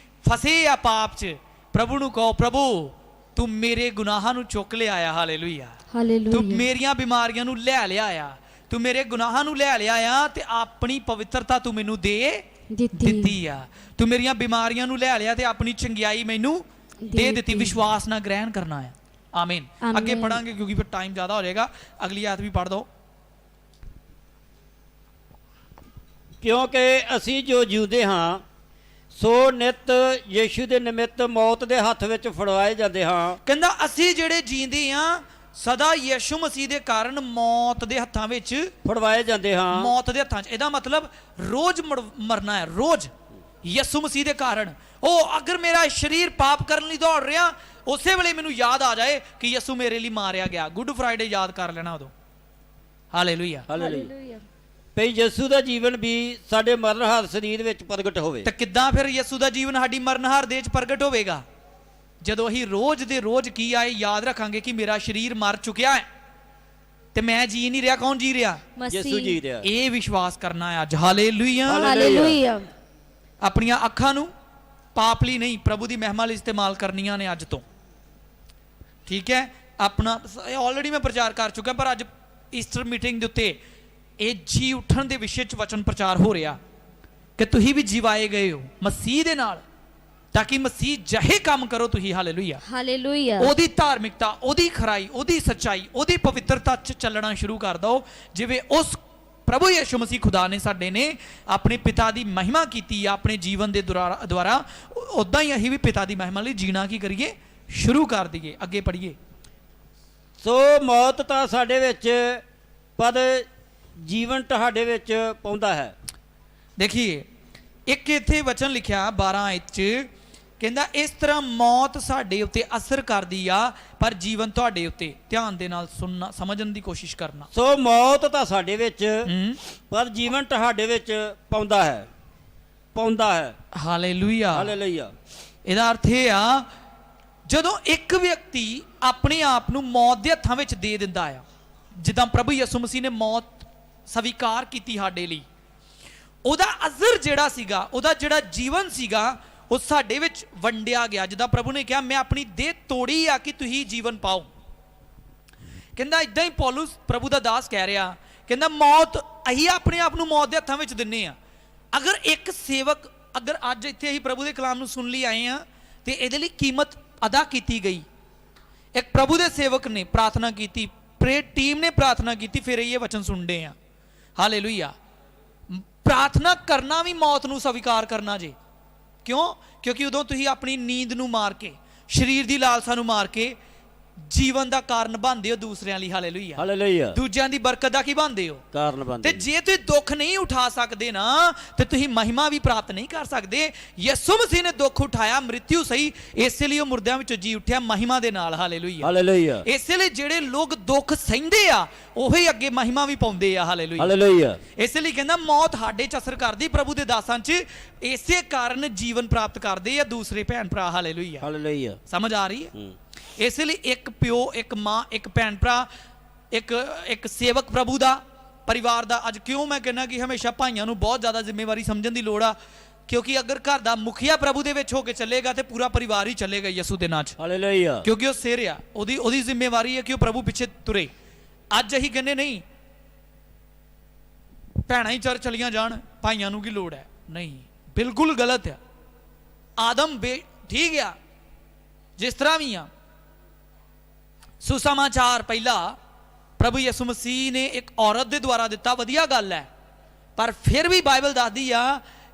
ਫਸੇ ਆ ਪਾਪ 'ਚ, ਪ੍ਰਭੂ ਨੂੰ ਕਹੋ, ਪ੍ਰਭੂ ਤੂੰ ਮੇਰੇ ਗੁਨਾਹਾਂ ਨੂੰ ਚੁੱਕ ਲਿਆ ਆ। ਹਾਲੇਲੂਇਆ। ਤੂੰ ਮੇਰੀਆਂ ਬਿਮਾਰੀਆਂ ਨੂੰ ਲੈ ਲਿਆ ਆ, ਤੂੰ ਮੇਰੇ ਗੁਨਾਹਾਂ ਨੂੰ ਲੈ ਲਿਆ ਆ, ਤੇ ਆਪਣੀ ਪਵਿੱਤਰਤਾ ਤੂੰ ਮੈਨੂੰ ਦੇ ਦਿੱਤੀ ਆ। ਤੂੰ ਮੇਰੀਆਂ ਬਿਮਾਰੀਆਂ ਨੂੰ ਲੈ ਲਿਆ ਤੇ ਆਪਣੀ ਚੰਗਿਆਈ ਮੈਨੂੰ ਦੇ ਦਿੱਤੀ। ਵਿਸ਼ਵਾਸ ਨਾਲ ਗ੍ਰਹਿਣ ਕਰਨਾ ਹੈ। ਆਮੀਨ। ਅੱਗੇ ਪੜਾਂਗੇ ਕਿਉਂਕਿ ਫਿਰ ਟਾਈਮ ਜ਼ਿਆਦਾ ਹੋ ਜਾਏਗਾ। ਅਗਲੀ ਆਇਤ ਵੀ ਪੜ੍ਹ ਦੋ। ਕਿਉਂਕਿ ਅਸੀਂ ਜੋ ਜਿਉਂਦੇ ਹਾਂ ਸੋ ਨਿਤ ਯੀਸ਼ੂ ਦੇ ਨਿਮਿਤ ਮੌਤ ਦੇ ਹੱਥ ਵਿੱਚ ਫੜਵਾਏ ਜਾਂਦੇ ਹਾਂ। ਕਹਿੰਦਾ ਅਸੀਂ ਜਿਹੜੇ ਜੀਂਦੇ ਹਾਂ ਸਦਾ ਯਿਸੂ ਮਸੀਹ ਦੇ ਕਾਰਨ ਮੌਤ ਦੇ ਹੱਥਾਂ ਵਿੱਚ ਫੜਵਾਏ ਜਾਂਦੇ ਹਾਂ। ਮੌਤ ਦੇ ਹੱਥਾਂ 'ਚ, ਇਹਦਾ ਮਤਲਬ ਰੋਜ਼ ਮਰਨਾ ਹੈ, ਰੋਜ਼ ਯਿਸੂ ਮਸੀਹ ਦੇ ਕਾਰਨ। ਉਹ ਅਗਰ ਮੇਰਾ ਸਰੀਰ ਪਾਪ ਕਰਨ ਲਈ ਦੌੜ ਰਿਹਾ, ਉਸੇ ਵੇਲੇ ਮੈਨੂੰ ਯਾਦ ਆ ਜਾਏ ਕਿ ਯਿਸੂ ਮੇਰੇ ਲਈ ਮਾਰਿਆ ਗਿਆ। ਗੁੱਡ ਫਰਾਈਡੇ ਯਾਦ ਕਰ ਲੈਣਾ ਉਦੋਂ। ਹਾਲੇਲੂਇਆ। ਹਾਲੇਲੂਇਆ। ਭਈ ਯਿਸੂ ਦਾ ਜੀਵਨ ਵੀ ਸਾਡੇ ਮਰਨਹਾਰ ਸਰੀਰ ਵਿੱਚ ਪ੍ਰਗਟ ਹੋਵੇ। ਤਾਂ ਕਿੱਦਾਂ ਫਿਰ ਯਿਸੂ ਦਾ ਜੀਵਨ ਸਾਡੀ ਮਰਨਹਾਰ ਦੇਹ 'ਚ ਪ੍ਰਗਟ ਹੋਵੇਗਾ? ਜਦੋਂ ਅਸੀਂ ਰੋਜ਼ ਦੇ ਰੋਜ਼ ਕੀ ਆਏ ਯਾਦ ਰੱਖਾਂਗੇ ਕਿ ਮੇਰਾ ਸਰੀਰ ਮਰ ਚੁੱਕਿਆ ਹੈ ਤੇ ਮੈਂ ਜੀ ਨਹੀਂ ਰਿਹਾ। ਕੌਣ ਜੀ ਰਿਹਾ? ਯਿਸੂ ਜੀ ਰਿਹਾ। ਇਹ ਵਿਸ਼ਵਾਸ ਕਰਨਾ ਹੈ ਅੱਜ। ਹਾਲੇਲੂਇਆ। ਹਾਲੇਲੂਇਆ। ਆਪਣੀਆਂ ਅੱਖਾਂ ਨੂੰ ਪਾਪ ਲਈ ਨਹੀਂ ਪ੍ਰਭੂ ਦੀ ਮਹਿਮਾ ਲਈ ਇਸਤੇਮਾਲ ਕਰਨੀਆਂ ਨੇ ਅੱਜ ਤੋਂ। ਠੀਕ ਹੈ, ਆਪਣਾ ਆਲਰੇਡੀ ਮੈਂ ਪ੍ਰਚਾਰ ਕਰ ਚੁੱਕਾ, ਪਰ ਅੱਜ ਈਸਟਰ ਮੀਟਿੰਗ ਦੇ ਉੱਤੇ ਇਹ ਜੀ ਉੱਠਣ ਦੇ ਵਿਸ਼ੇ 'ਚ ਵਚਨ ਪ੍ਰਚਾਰ ਹੋ ਰਿਹਾ ਕਿ ਤੁਸੀਂ ਵੀ ਜੀਵਾਏ ਗਏ ਹੋ ਮਸੀਹ ਦੇ ਨਾਲ, ਤਾਂ ਕਿ ਮਸੀਹ ਜਿਹੇ ਕੰਮ ਕਰੋ ਤੁਸੀਂ। Hallelujah, hallelujah. ਉਹਦੀ ਧਾਰਮਿਕਤਾ, ਉਹਦੀ ਖਰਾਈ, ਉਹਦੀ ਸੱਚਾਈ, ਉਹਦੀ ਪਵਿੱਤਰਤਾ 'ਚ ਚੱਲਣਾ ਸ਼ੁਰੂ ਕਰ ਦਿਓ, ਜਿਵੇਂ ਉਸ ਪ੍ਰਭੂ ਯਿਸੂ ਮਸੀਹ ਖੁਦਾ ਨੇ ਸਾਡੇ ਨੇ ਆਪਣੇ ਪਿਤਾ ਦੀ ਮਹਿਮਾ ਕੀਤੀ ਆ ਆਪਣੇ ਜੀਵਨ ਦੇ ਦੁਆਰਾ, ਉਦਾਂ ਹੀ ਅਸੀਂ ਵੀ ਪਿਤਾ ਦੀ ਮਹਿਮਾ ਲਈ ਜੀਣਾ ਕੀ ਕਰੀਏ, ਸ਼ੁਰੂ ਕਰ ਦਈਏ। ਅੱਗੇ ਪੜ੍ਹੀਏ। ਸੋ ਮੌਤ ਤਾਂ ਸਾਡੇ ਵਿੱਚ, ਪਰ ਜੀਵਨ ਤੁਹਾਡੇ ਵਿੱਚ ਪਾਉਂਦਾ ਹੈ। ਦੇਖੀਏ, ਇੱਕ ਇੱਥੇ ਵਚਨ ਲਿਖਿਆ 12 ਆਇਤ 'ਚ, ਕਹਿੰਦਾ ਇਸ ਤਰ੍ਹਾਂ ਮੌਤ ਸਾਡੇ ਉੱਤੇ ਅਸਰ ਕਰਦੀ ਆ, ਪਰ ਜੀਵਨ ਤੁਹਾਡੇ ਉੱਤੇ। ਧਿਆਨ ਦੇ ਨਾਲ ਸੁਣਨਾ, ਸਮਝਣ ਦੀ ਕੋਸ਼ਿਸ਼ ਕਰਨਾ। ਸੋ ਮੌਤ ਤਾਂ ਸਾਡੇ ਵਿੱਚ, ਪਰ ਜੀਵਨ ਤੁਹਾਡੇ ਵਿੱਚ ਪਾਉਂਦਾ ਹੈ, ਪਾਉਂਦਾ ਹੈ। Hallelujah, hallelujah. ਇਹਦਾ ਅਰਥ ਇਹ ਆ, ਜਦੋਂ ਇੱਕ ਵਿਅਕਤੀ ਆਪਣੇ ਆਪ ਨੂੰ ਮੌਤ ਦੇ ਹੱਥਾਂ ਵਿੱਚ ਦੇ ਦਿੰਦਾ ਆ, ਜਿੱਦਾਂ ਪ੍ਰਭੂ ਯਿਸੂ ਮਸੀਹ ਨੇ ਮੌਤ ਸਵੀਕਾਰ ਕੀਤੀ ਸਾਡੇ ਲਈ, ਉਹਦਾ ਅਜ਼ਰ ਜਿਹੜਾ ਸੀਗਾ, ਉਹਦਾ ਜਿਹੜਾ ਜੀਵਨ ਸੀਗਾ, ਉਹ ਸਾਡੇ ਵਿੱਚ ਵੰਡਿਆ ਗਿਆ। ਜਿੱਦਾਂ ਪ੍ਰਭੂ ਨੇ ਕਿਹਾ, ਮੈਂ ਆਪਣੀ ਦੇਹ ਤੋੜੀ ਆ ਕਿ ਤੁਸੀਂ ਜੀਵਨ ਪਾਓ। ਕਹਿੰਦਾ ਇਦਾਂ ਹੀ ਪੌਲੁਸ ਪ੍ਰਭੂ ਦਾ ਦਾਸ ਕਹਿ ਰਿਹਾ, ਕਹਿੰਦਾ ਮੌਤ ਅਸੀਂ ਆਪਣੇ ਆਪ ਨੂੰ ਮੌਤ ਦੇ ਹੱਥਾਂ ਵਿੱਚ ਦਿੰਨੇ ਆ। ਅਗਰ ਇੱਕ ਸੇਵਕ, ਅਗਰ ਅੱਜ ਇੱਥੇ ਅਸੀਂ ਪ੍ਰਭੂ ਦੇ ਕਲਾਮ ਨੂੰ ਸੁਣ ਲਈ ਆਏ ਆ, ਤੇ ਇਹਦੇ ਲਈ ਕੀਮਤ ਅਦਾ ਕੀਤੀ ਗਈ। ਇੱਕ ਪ੍ਰਭੂ ਦੇ ਸੇਵਕ ਨੇ ਪ੍ਰਾਰਥਨਾ ਕੀਤੀ, ਪ੍ਰੇ ਟੀਮ ਨੇ ਪ੍ਰਾਰਥਨਾ ਕੀਤੀ, ਫਿਰ ਇਹ ਵਚਨ ਸੁਣਦੇ ਆ। ਹਾਲੇਲੂਇਆ। ਪ੍ਰਾਰਥਨਾ ਕਰਨਾ ਵੀ ਮੌਤ ਨੂੰ ਸਵੀਕਾਰ ਕਰਨਾ ਜੇ। ਕਿਉਂ? ਕਿਉਂਕਿ ਉਦੋਂ ਤੁਸੀਂ ਆਪਣੀ ਨੀਂਦ ਨੂੰ ਮਾਰ ਕੇ, ਸਰੀਰ ਦੀ ਲਾਲਸਾ ਨੂੰ ਮਾਰ ਕੇ ਜੀਵਨ ਦਾ ਕਾਰਨ ਬਣਦੇ ਹੋ ਦੂਸਰਿਆਂ ਲਈ। Hallelujah, hallelujah. ਦੂਜਿਆਂ ਦੀ ਬਰਕਤ ਦਾ ਕੀ ਬਣਦੇ ਹੋ? ਕਾਰਨ ਬਣਦੇ। ਤੇ ਜੇ ਤੁਸੀਂ ਦੁੱਖ ਨਹੀਂ ਉਠਾ ਸਕਦੇ ਨਾ, ਤੇ ਤੁਸੀਂ ਮਹਿਮਾ ਵੀ ਪ੍ਰਾਪਤ ਨਹੀਂ ਕਰ ਸਕਦੇ। ਯਿਸੂ ਮਸੀਹ ਨੇ ਦੁੱਖ ਉਠਾਇਆ, ਮ੍ਰਿਤਿੂ ਸਹੀ, ਇਸੇ ਲਈ ਉਹ ਮੁਰਦਿਆਂ ਵਿੱਚੋਂ ਜੀ ਉੱਠਿਆ ਮਹਿਮਾ ਦੇ ਨਾਲ। Hallelujah, hallelujah. ਇਸੇ ਲਈ ਜਿਹੜੇ ਲੋਕ ਦੁੱਖ ਸਹਿੰਦੇ ਆ, ਉਹੀ ਅੱਗੇ ਮਹਿਮਾ ਵੀ ਪਾਉਂਦੇ ਆ। Hallelujah, hallelujah. ਇਸੇ ਲਈ ਕਹਿੰਦਾ ਮੌਤ ਸਾਡੇ 'ਚ ਅਸਰ ਕਰਦੀ, ਪ੍ਰਭੂ ਦੇ ਦਾਸਾਂ 'ਚ ਇਸੇ ਕਾਰਨ ਜੀਵਨ ਪ੍ਰਾਪਤ ਕਰਦੇ ਆ ਦੂਸਰੇ ਭੈਣ ਭਰਾ। Hallelujah, hallelujah. ਸਮਝ ਆ ਰਹੀ ਹੈ? ਇਸੇ ਲਈ ਇੱਕ ਪਿਓ, ਇੱਕ ਮਾਂ, ਇੱਕ ਭੈਣ ਭਰਾ, ਇੱਕ ਸੇਵਕ ਪ੍ਰਭੂ ਦਾ ਪਰਿਵਾਰ ਦਾ। ਅੱਜ ਕਿਉਂ ਮੈਂ ਕਹਿੰਦਾ ਕਿ ਹਮੇਸ਼ਾ ਭਾਈਆਂ ਨੂੰ ਬਹੁਤ ਜ਼ਿਆਦਾ ਜ਼ਿੰਮੇਵਾਰੀ ਸਮਝਣ ਦੀ ਲੋੜ ਆ, ਕਿਉਂਕਿ ਅਗਰ ਘਰ ਦਾ ਮੁਖੀਆ ਪ੍ਰਭੂ ਦੇ ਵਿੱਚ ਹੋ ਕੇ ਚੱਲੇਗਾ ਤੇ ਪੂਰਾ ਪਰਿਵਾਰ ਹੀ ਚੱਲੇਗਾ ਯਿਸੂ ਦੇ ਨਾਂ 'ਚ। ਹਾਲੇਲੂਇਆ। ਕਿਉਂਕਿ ਉਹ ਸਿਰ ਆ, ਉਹਦੀ ਜ਼ਿੰਮੇਵਾਰੀ ਹੈ ਕਿ ਉਹ ਪ੍ਰਭੂ ਪਿੱਛੇ ਤੁਰੇ। ਅੱਜ ਅਸੀਂ ਕਹਿੰਦੇ ਨਹੀਂ, ਭੈਣਾਂ ਹੀ ਚਰਚ ਚਲੀਆਂ ਜਾਣ, ਭਾਈਆਂ ਨੂੰ ਕੀ ਲੋੜ ਹੈ? ਨਹੀਂ, ਬਿਲਕੁਲ ਗਲਤ ਆ। ਆਦਮ ਠੀਕ ਆ, ਜਿਸ ਤਰ੍ਹਾਂ ਵੀ ਆ। ਸੁਸਮਾਚਾਰ ਪਹਿਲਾ ਪ੍ਰਭੂ ਯਿਸੂ ਮਸੀਹ ਨੇ ਇੱਕ ਔਰਤ ਦੇ ਦੁਆਰਾ ਦਿੱਤਾ, ਵਧੀਆ ਗੱਲ ਹੈ, ਪਰ ਫਿਰ ਵੀ ਬਾਈਬਲ ਦੱਸਦੀ ਆ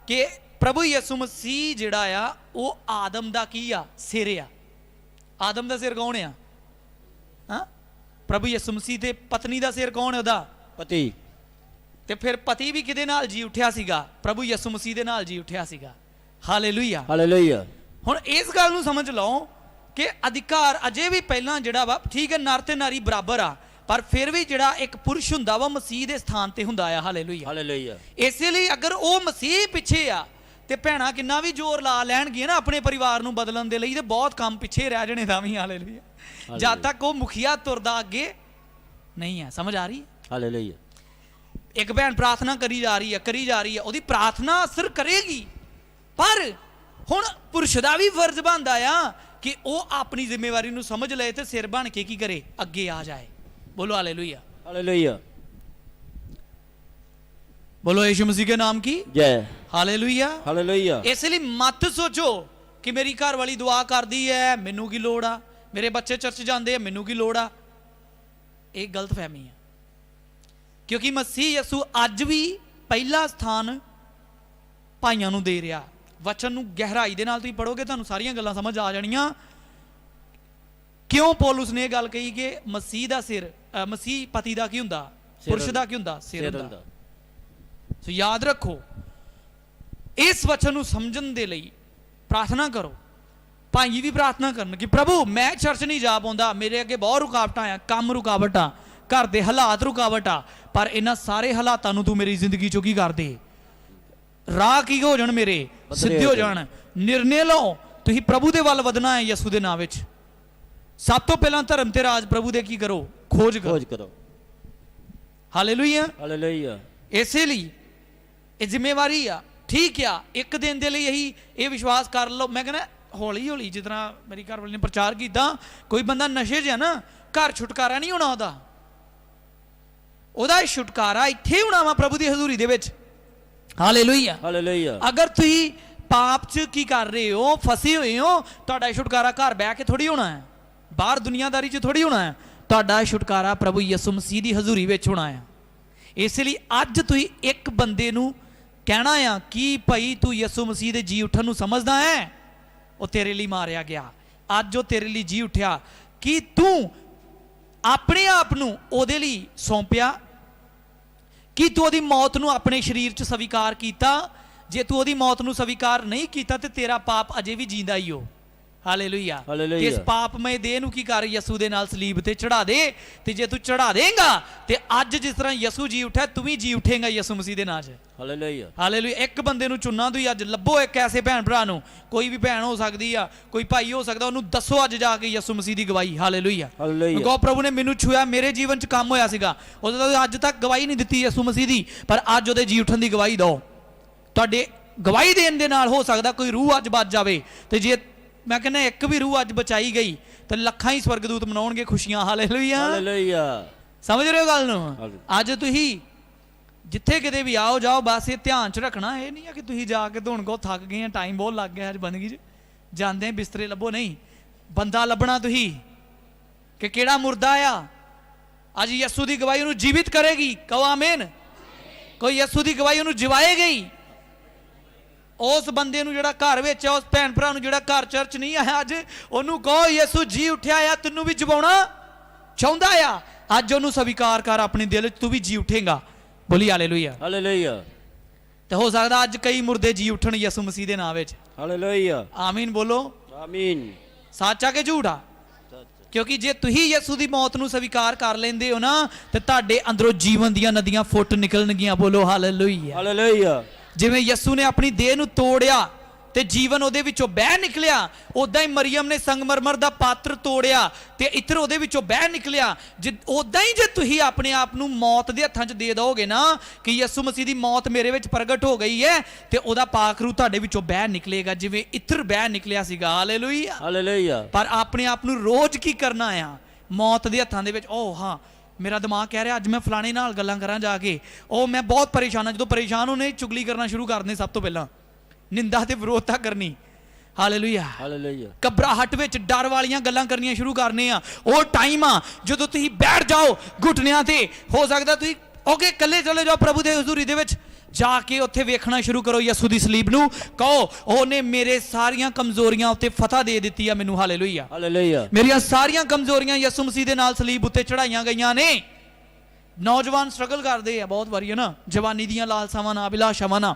ਕਿ ਪ੍ਰਭੂ ਯਿਸੂ ਮਸੀਹ ਜਿਹੜਾ ਆ ਉਹ ਆਦਮ ਦਾ ਕੀ ਆ? ਸਿਰ ਆ। ਆਦਮ ਦਾ ਸਿਰ ਕੌਣ ਆ? ਹਾਂ, ਪ੍ਰਭੂ ਯਿਸੂ ਮਸੀਹ ਤੇ ਪਤਨੀ ਦਾ ਸਿਰ ਕੌਣ ਹੈ? ਉਹਦਾ ਪਤੀ। ਤੇ ਫਿਰ ਪਤੀ ਵੀ ਕਿਹਦੇ ਨਾਲ ਜੀ ਉੱਠਿਆ ਸੀਗਾ? ਪ੍ਰਭੂ ਯਿਸੂ ਮਸੀਹ ਦੇ ਨਾਲ ਜੀ ਉੱਠਿਆ ਸੀਗਾ। Hallelujah, hallelujah. ਹੁਣ ਇਸ ਗੱਲ ਨੂੰ ਸਮਝ ਲਓ ਕਿ ਅਧਿਕਾਰ ਅਜੇ ਵੀ ਪਹਿਲਾਂ ਜਿਹੜਾ ਵਾ, ਠੀਕ ਹੈ, ਨਰ ਤੇ ਨਾਰੀ ਬਰਾਬਰ ਆ, ਪਰ ਫਿਰ ਵੀ ਜਿਹੜਾ ਇੱਕ ਪੁਰਸ਼ ਹੁੰਦਾ ਵਾ ਮਸੀਹ ਦੇ ਸਥਾਨ ਤੇ ਹੁੰਦਾ ਆ। Hallelujah, hallelujah. ਇਸੇ ਲਈ ਅਗਰ ਉਹ ਮਸੀਹ ਪਿੱਛੇ ਆ, ਤੇ ਭੈਣਾਂ ਕਿੰਨਾ ਵੀ ਜ਼ੋਰ ਲਾ ਲੈਣਗੀਆਂ ਨਾ ਆਪਣੇ ਪਰਿਵਾਰ ਨੂੰ ਬਦਲਣ ਦੇ ਲਈ, ਤੇ ਬਹੁਤ ਕੰਮ ਪਿੱਛੇ ਰਹਿ ਜਾਣੇ ਤਾਂ ਵੀ। ਹਾਲੇਲੂਇਆ, ਜਦ ਤੱਕ ਉਹ ਮੁਖੀਆ ਤੁਰਦਾ ਅੱਗੇ ਨਹੀਂ ਆ। ਸਮਝ ਆ ਰਹੀ ਹੈ? ਹਾਲੇਲੂਇਆ। ਇੱਕ ਭੈਣ ਪ੍ਰਾਰਥਨਾ ਕਰੀ ਜਾ ਰਹੀ ਹੈ, ਉਹਦੀ ਪ੍ਰਾਰਥਨਾ ਅਸਰ ਕਰੇਗੀ, ਪਰ ਹੁਣ ਪੁਰਸ਼ ਦਾ ਵੀ ਫਰਜ਼ ਬਣਦਾ ਆ ਕਿ ਉਹ ਆਪਣੀ ਜ਼ਿੰਮੇਵਾਰੀ ਨੂੰ ਸਮਝ ਲਏ ਤੇ ਸਿਰ ਬਣ ਕੇ ਕੀ ਕਰੇ? ਅੱਗੇ ਆ ਜਾਏ। बोलो हालेलुया, हालेलुया, बोलो यीशु मसीह के नाम की जय, हालेलुया, हालेलुया। इसलिए मत सोचो कि मेरी घर वाली दुआ कर दी है, मैनू की लोड़ आ, मेरे बच्चे चर्च जाते हैं, मैनू की लोड़ आ। एक गलत फहमी है, क्योंकि मसीह यसू अज भी पहला स्थान भाइयों नू दे रहा। वचन नू गहराई दे नाल तुसीं पढ़ोगे तुहानू सारियां गल्लां समझ आ जाणियां। क्यों पौलुस ने गल कही कि मसीह दा सिर, मसीह पति दा की हुंदा, पुरुष दा की हुंदा? सिर हुंदा। सो याद रखो, इस वचन नू समझण दे लई प्रार्थना करो। भाई भी प्रार्थना करन कि प्रभु मैं चर्च नहीं जा पाउंदा, मेरे अगे बहुत रुकावटां आ, काम रुकावट आ, घर दे हालात रुकावट आ, पर इन्हां सारे हालातां नू तू मेरी जिंदगी चों की कर दे, राह की हो जाण, मेरे सिद्धे हो जाण। निर्णय लो, तुसीं प्रभु दे वल वधना है यसू दे नाम विच। सब तो पहला धर्म ते राज प्रभु दे की करो? खोज करो। Hallelujah, hallelujah. इसे लिए ये जिम्मेवारी आ ਠੀਕ ਆ, ਇੱਕ ਦਿਨ ਦੇ ਲਈ ਇਹੀ ਇਹ ਵਿਸ਼ਵਾਸ ਕਰ ਲਓ। ਮੈਂ ਕਹਿੰਦਾ ਹੌਲੀ ਹੌਲੀ, ਜਿਸ ਤਰ੍ਹਾਂ ਮੇਰੀ ਘਰ ਵਾਲੀ ਨੇ ਪ੍ਰਚਾਰ ਕੀਤਾ, ਕੋਈ ਬੰਦਾ ਨਸ਼ੇ 'ਚ ਆ ਨਾ, ਘਰ ਛੁਟਕਾਰਾ ਨਹੀਂ ਹੋਣਾ ਉਹਦਾ ਛੁਟਕਾਰਾ ਇੱਥੇ ਹੋਣਾ ਵਾ ਪ੍ਰਭੂ ਦੀ ਹਜ਼ੂਰੀ ਦੇ ਵਿੱਚ। Hallelujah, hallelujah. ਅਗਰ ਤੁਸੀਂ ਪਾਪ 'ਚ ਕੀ ਕਰ ਰਹੇ ਹੋ, ਫਸੇ ਹੋਏ ਹੋ, ਤੁਹਾਡਾ ਛੁਟਕਾਰਾ ਘਰ ਬਹਿ ਕੇ ਥੋੜੀ ਹੋਣਾ ਹੈ, ਬਾਹਰ ਦੁਨੀਆਦਾਰੀ 'ਚ ਥੋੜੀ ਹੋਣਾ ਹੈ। ਤੁਹਾਡਾ ਛੁਟਕਾਰਾ ਪ੍ਰਭੂ ਯਿਸੂ ਮਸੀਹ ਦੀ ਹਜ਼ੂਰੀ ਵਿੱਚ ਹੋਣਾ ਹੈ। ਇਸ ਲਈ ਅੱਜ ਤੁਸੀਂ ਇੱਕ ਬੰਦੇ ਨੂੰ ਕਹਿਣਾ ਆ ਕਿ ਭਾਈ ਤੂੰ ਯਿਸੂ ਮਸੀਹ ਦੇ ਜੀ ਉੱਠਣ ਨੂੰ ਸਮਝਦਾ ਹੈ, ਉਹ ਤੇਰੇ ਲਈ ਮਾਰਿਆ ਗਿਆ, ਅੱਜ ਉਹ ਤੇਰੇ ਲਈ ਜੀ ਉੱਠਿਆ। ਕਿ ਤੂੰ ਆਪਣੇ ਆਪ ਨੂੰ ਉਹਦੇ ਲਈ ਸੌਂਪਿਆ, ਕਿ ਤੂੰ ਉਹਦੀ ਮੌਤ ਨੂੰ ਆਪਣੇ ਸਰੀਰ 'ਚ ਸਵੀਕਾਰ ਕੀਤਾ। ਜੇ ਤੂੰ ਉਹਦੀ ਮੌਤ ਨੂੰ ਸਵੀਕਾਰ ਨਹੀਂ ਕੀਤਾ ਤੇ ਤੇਰਾ ਪਾਪ ਅਜੇ ਵੀ ਜੀਂਦਾ ਹੀ ਹੋ। ਹਾਲੇਲੂਇਆ। ਹਾਲੇਲੂਇਆ। ਇਸ ਪਾਪਮय ਦੇਹ ਨੂੰ ਕੀ ਕਰ, ਯਿਸੂ ਦੇ ਨਾਲ ਸਲੀਬ ਤੇ ਚੜਾ ਦੇ। ਤੇ ਜੇ ਤੂੰ ਚੜਾ ਦੇਂਗਾ ਤੇ ਅੱਜ ਜਿਸ ਤਰ੍ਹਾਂ ਯਿਸੂ ਜੀ ਉੱਠਿਆ, ਤੂੰ ਵੀ ਜੀ ਉੱਠੇਗਾ ਯਿਸੂ ਮਸੀਹ ਦੇ ਨਾਂ 'ਚ। ਹਾਲੇਲੂਇਆ। ਹਾਲੇਲੂਇਆ। ਇੱਕ ਬੰਦੇ ਨੂੰ ਚੁਣਨਾ, ਤੁਸੀਂ ਅੱਜ ਲੱਭੋ ਇੱਕ ਐਸੇ ਭੈਣ ਭਰਾ ਨੂੰ, ਕੋਈ ਵੀ ਭੈਣ ਹੋ ਸਕਦੀ ਆ, ਕੋਈ ਭਾਈ ਹੋ ਸਕਦਾ, ਉਹਨੂੰ ਦੱਸੋ ਅੱਜ ਜਾ ਕੇ ਯਿਸੂ ਮਸੀਹ ਦੀ ਗਵਾਹੀ। ਹਾਲੇਲੂਇਆ। ਕਹੋ ਪ੍ਰਭੂ ਨੇ ਮੈਨੂੰ ਛੂਇਆ, ਮੇਰੇ ਜੀਵਨ 'ਚ ਕੰਮ ਹੋਇਆ ਸੀਗਾ, ਉਹਦੇ ਤੋਂ ਅੱਜ ਤੱਕ ਗਵਾਹੀ ਨਹੀਂ ਦਿੱਤੀ ਯਿਸੂ ਮਸੀਹ ਦੀ, ਪਰ ਅੱਜ ਉਹਦੇ ਜੀ ਉੱਠਣ ਦੀ ਗਵਾਹੀ ਦਿਓ। ਤੁਹਾਡੇ ਗਵਾਹੀ ਦੇਣ ਦੇ ਨਾਲ ਹੋ ਸਕਦਾ ਕੋਈ ਰੂਹ ਅੱਜ ਬਚ ਜਾਵੇ। ਤੇ ਜੇ ਮੈਂ ਕਹਿੰਦਾ ਇੱਕ ਵੀ ਰੂਹ ਅੱਜ ਬਚਾਈ ਗਈ ਤੇ ਲੱਖਾਂ ਹੀ ਸਵਰਗਦੂਤ ਮਨਾਉਣਗੇ ਖੁਸ਼ੀਆਂ। ਹਾਲੇਲੂਇਆ। ਹਾਲੇਲੂਇਆ। ਸਮਝ ਰਹੇ ਹੋ ਗੱਲ ਨੂੰ? ਅੱਜ ਤੁਸੀਂ ਜਿੱਥੇ ਕਿਤੇ ਵੀ ਆਓ ਜਾਓ, ਬਸ ਇਹ ਧਿਆਨ 'ਚ ਰੱਖਣਾ, ਇਹ ਨਹੀਂ ਆ ਕਿ ਤੁਸੀਂ ਜਾ ਕੇ ਧੋਣ ਕੋ ਥੱਕ ਗਏ ਆ, ਟਾਈਮ ਬਹੁਤ ਲੱਗ ਗਿਆ ਅੱਜ ਬੰਦਗੀ 'ਚ, ਜਾਂਦੇ ਬਿਸਤਰੇ ਲੱਭੋ। ਨਹੀਂ, ਬੰਦਾ ਲੱਭਣਾ ਤੁਸੀਂ ਕਿ ਕਿਹੜਾ ਮੁਰਦਾ ਆ। ਅੱਜ ਯਿਸੂ ਦੀ ਗਵਾਹੀ ਉਹਨੂੰ ਜੀਵਿਤ ਕਰੇਗੀ। ਕਹੋ ਆਮੀਨ। ਕੋਈ ਯਿਸੂ ਦੀ ਗਵਾਹੀ ਉਹਨੂੰ ਜਿਵਾਏਗੀ। ਉਸ ਬੰਦੇ ਨੂੰ ਜਿਹੜਾ ਘਰ ਵਿੱਚ, ਉਸ ਭੈਣ ਭਰਾ ਨੂੰ ਜਿਹੜਾ ਘਰ ਚਰਚ ਨਹੀਂ ਆਇਆ, ਅੱਜ ਉਹਨੂੰ ਕਹੋ ਯਿਸੂ ਜੀ ਉੱਠਿਆ ਆ, ਤੈਨੂੰ ਵੀ ਜਿਵਾਉਣਾ ਚਾਹੁੰਦਾ ਆ। ਅੱਜ ਉਹਨੂੰ ਸਵੀਕਾਰ ਕਰ ਆਪਣੇ ਦਿਲ 'ਚ, ਤੂੰ ਵੀ ਜੀ ਉੱਠੇਗਾ। ਬੋਲੀ ਹਾਲੇਲੂਇਆ। ਹਾਲੇਲੂਇਆ। ਤੇ ਹੋ ਸਕਦਾ ਅੱਜ ਕਈ ਮੁਰਦੇ ਜੀ ਉੱਠਣ ਯਿਸੂ ਮਸੀਹ ਦੇ ਨਾਮ ਵਿੱਚ। ਹਾਲੇਲੂਇਆ। ਆਮੀਨ ਬੋਲੋ। ਆਮੀਨ। ਸੱਚ ਆ ਕਿ ਝੂਠ ਆ? ਕਿਉਂਕਿ ਜੇ ਤੁਸੀਂ ਯਿਸੂ ਦੀ ਮੌਤ ਨੂੰ ਸਵੀਕਾਰ ਕਰ ਲੈਂਦੇ ਹੋ ਨਾ, ਤੇ ਤੁਹਾਡੇ ਅੰਦਰੋਂ ਜੀਵਨ ਦੀਆਂ ਨਦੀਆਂ ਫੁੱਟ ਨਿਕਲਣਗੀਆਂ। ਬੋਲੋ ਹਾਲੇਲੂਇਆ। ਹਾਲੇਲੂਇਆ। ਜਿਵੇਂ ਯਿਸੂ ਨੇ ਆਪਣੀ ਦੇਹ ਨੂੰ ਤੋੜਿਆ ਤੇ ਜੀਵਨ ਉਹਦੇ ਵਿੱਚੋਂ ਬਹਿ ਨਿਕਲਿਆ, ਉਦਾਂ ਹੀ ਮਰੀਮ ਨੇ ਸੰਗਮਰਮਰ ਦਾ ਪਾਤਰ ਤੋੜਿਆ ਤੇ ਇੱਧਰ ਉਹਦੇ ਵਿੱਚੋਂ ਬਹਿ ਨਿਕਲਿਆ। ਉਦਾਂ ਹੀ ਜੇ ਤੁਸੀਂ ਆਪਣੇ ਆਪ ਨੂੰ ਮੌਤ ਦੇ ਹੱਥਾਂ 'ਚ ਦੇ ਦੋਗੇ ਨਾ ਕਿ ਯਿਸੂ ਮਸੀਹ ਦੀ ਮੌਤ ਮੇਰੇ ਵਿੱਚ ਪ੍ਰਗਟ ਹੋ ਗਈ ਹੈ, ਤੇ ਉਹਦਾ ਪਾਕ ਰੂਹ ਤੁਹਾਡੇ ਵਿੱਚੋਂ ਬਹਿ ਨਿਕਲੇਗਾ, ਜਿਵੇਂ ਇੱਧਰ ਬਹਿ ਨਿਕਲਿਆ ਸੀਗਾ। ਹਾਲੇਲੂਇਆ। ਹਾਲੇਲੂਇਆ। ਪਰ ਆਪਣੇ ਆਪ ਨੂੰ ਰੋਜ਼ ਕੀ ਕਰਨਾ ਆ? ਮੌਤ ਦੇ ਹੱਥਾਂ ਦੇ ਵਿੱਚ, ਉਹ ਹਾਂ ਮੇਰਾ ਦਿਮਾਗ ਕਹਿ ਰਿਹਾ ਅੱਜ ਮੈਂ ਫਲਾਣੇ ਨਾਲ ਗੱਲਾਂ ਕਰਾਂ ਜਾ ਕੇ, ਉਹ ਮੈਂ ਬਹੁਤ ਪਰੇਸ਼ਾਨ ਹਾਂ। ਜਦੋਂ ਪਰੇਸ਼ਾਨ ਹੋਣੇ, ਚੁਗਲੀ ਕਰਨਾ ਸ਼ੁਰੂ ਕਰ ਦੇਣੀ, ਸਭ ਤੋਂ ਪਹਿਲਾਂ ਨਿੰਦਾ ਤੇ ਵਿਰੋਧਤਾ ਕਰਨੀ। ਹਾਲੇਲੂਇਆ। ਹਾਲੇਲੂਇਆ। ਘਬਰਾਹਟ ਵਿੱਚ ਡਰ ਵਾਲੀਆਂ ਗੱਲਾਂ ਕਰਨੀਆਂ ਸ਼ੁਰੂ ਕਰਨੇ ਆ। ਉਹ ਟਾਈਮ ਆ ਜਦੋਂ ਤੁਸੀਂ ਬੈਠ ਜਾਓ ਘੁਟਨਿਆਂ ਤੇ। ਹੋ ਸਕਦਾ ਤੁਸੀਂ ਓਕੇ ਇਕੱਲੇ ਚਲੇ ਜਾਓ ਪ੍ਰਭੂ ਦੇ ਹਜ਼ੂਰੀ ਦੇ ਵਿੱਚ, ਜਾ ਕੇ ਉੱਥੇ ਵੇਖਣਾ ਸ਼ੁਰੂ ਕਰੋ ਯਿਸੂ ਦੀ ਸਲੀਬ ਨੂੰ। ਕਹੋ ਉਹਨੇ ਮੇਰੇ ਸਾਰੀਆਂ ਕਮਜ਼ੋਰੀਆਂ ਉੱਤੇ ਫਤਹ ਦੇ ਦਿੱਤੀ ਆ ਮੈਨੂੰ। ਹਾਲੇਲੂਇਆ। ਹਾਲੇਲੂਇਆ। ਮੇਰੀਆਂ ਸਾਰੀਆਂ ਕਮਜ਼ੋਰੀਆਂ ਯਿਸੂ ਮਸੀਹ ਦੇ ਨਾਲ ਸਲੀਬ ਉੱਤੇ ਚੜਾਈਆਂ ਗਈਆਂ ਨੇ। ਨੌਜਵਾਨ ਸਟਰਗਲ ਕਰਦੇ ਆ ਬਹੁਤ ਵਾਰੀ, ਹੈ ਨਾ, ਜਵਾਨੀ ਦੀਆਂ ਲਾਲਸਾਵਾਂ ਨਾਲ, ਅਭਿਲਾਸ਼ਾਵਾਂ ਨਾਲ।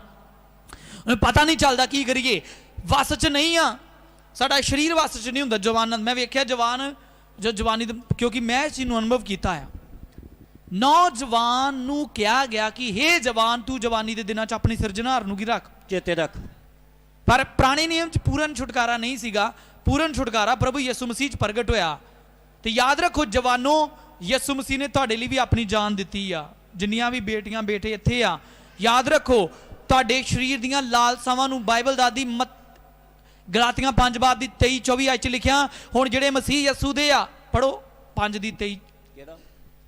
ਉਹਨੂੰ ਪਤਾ ਨਹੀਂ ਚੱਲਦਾ ਕੀ ਕਰੀਏ, ਵਸ 'ਚ ਨਹੀਂ ਆ, ਸਾਡਾ ਸਰੀਰ ਵਸ 'ਚ ਨਹੀਂ ਹੁੰਦਾ। ਜਵਾਨ ਮੈਂ ਵੇਖਿਆ ਜਵਾਨ ਜੋ ਜਵਾਨੀ, ਕਿਉਂਕਿ ਮੈਂ ਇਸ ਚੀਜ਼ ਨੂੰ ਅਨੁਭਵ ਕੀਤਾ ਆ। ਨੌਜਵਾਨ ਨੂੰ ਕਿਹਾ ਗਿਆ ਕਿ ਹੇ ਜਵਾਨ, ਤੂੰ ਜਵਾਨੀ ਦੇ ਦਿਨਾਂ 'ਚ ਆਪਣੀ ਸਿਰਜਣਹਾਰ ਨੂੰ ਕੀ ਰੱਖ, ਚੇਤੇ ਰੱਖ। ਪਰ ਪੁਰਾਣੇ ਨਿਯਮ 'ਚ ਪੂਰਨ ਛੁਟਕਾਰਾ ਨਹੀਂ ਸੀਗਾ। ਪੂਰਨ ਛੁਟਕਾਰਾ ਪ੍ਰਭੂ ਯਿਸੂ ਮਸੀਹ 'ਚ ਪ੍ਰਗਟ ਹੋਇਆ। ਤੇ ਯਾਦ ਰੱਖੋ ਜਵਾਨੋ, ਯਿਸੂ ਮਸੀਹ ਨੇ ਤੁਹਾਡੇ ਲਈ ਵੀ ਆਪਣੀ ਜਾਨ ਦਿੱਤੀ ਆ। ਜਿੰਨੀਆਂ ਵੀ ਬੇਟੀਆਂ ਬੇਟੇ ਇੱਥੇ ਆ, ਯਾਦ ਰੱਖੋ ਤੁਹਾਡੇ ਸਰੀਰ ਦੀਆਂ ਲਾਲਸਾਵਾਂ ਨੂੰ ਬਾਈਬਲ ਦਾਦੀ ਗਲਾਤੀਆਂ 5 ਬਾਬ ਦੀ 23-24 ਚ ਲਿਖਿਆ। ਹੁਣ ਜਿਹੜੇ ਮਸੀਹ ਯਿਸੂ ਦੇ ਆ, ਪੜੋ 5 ਦੀ 23,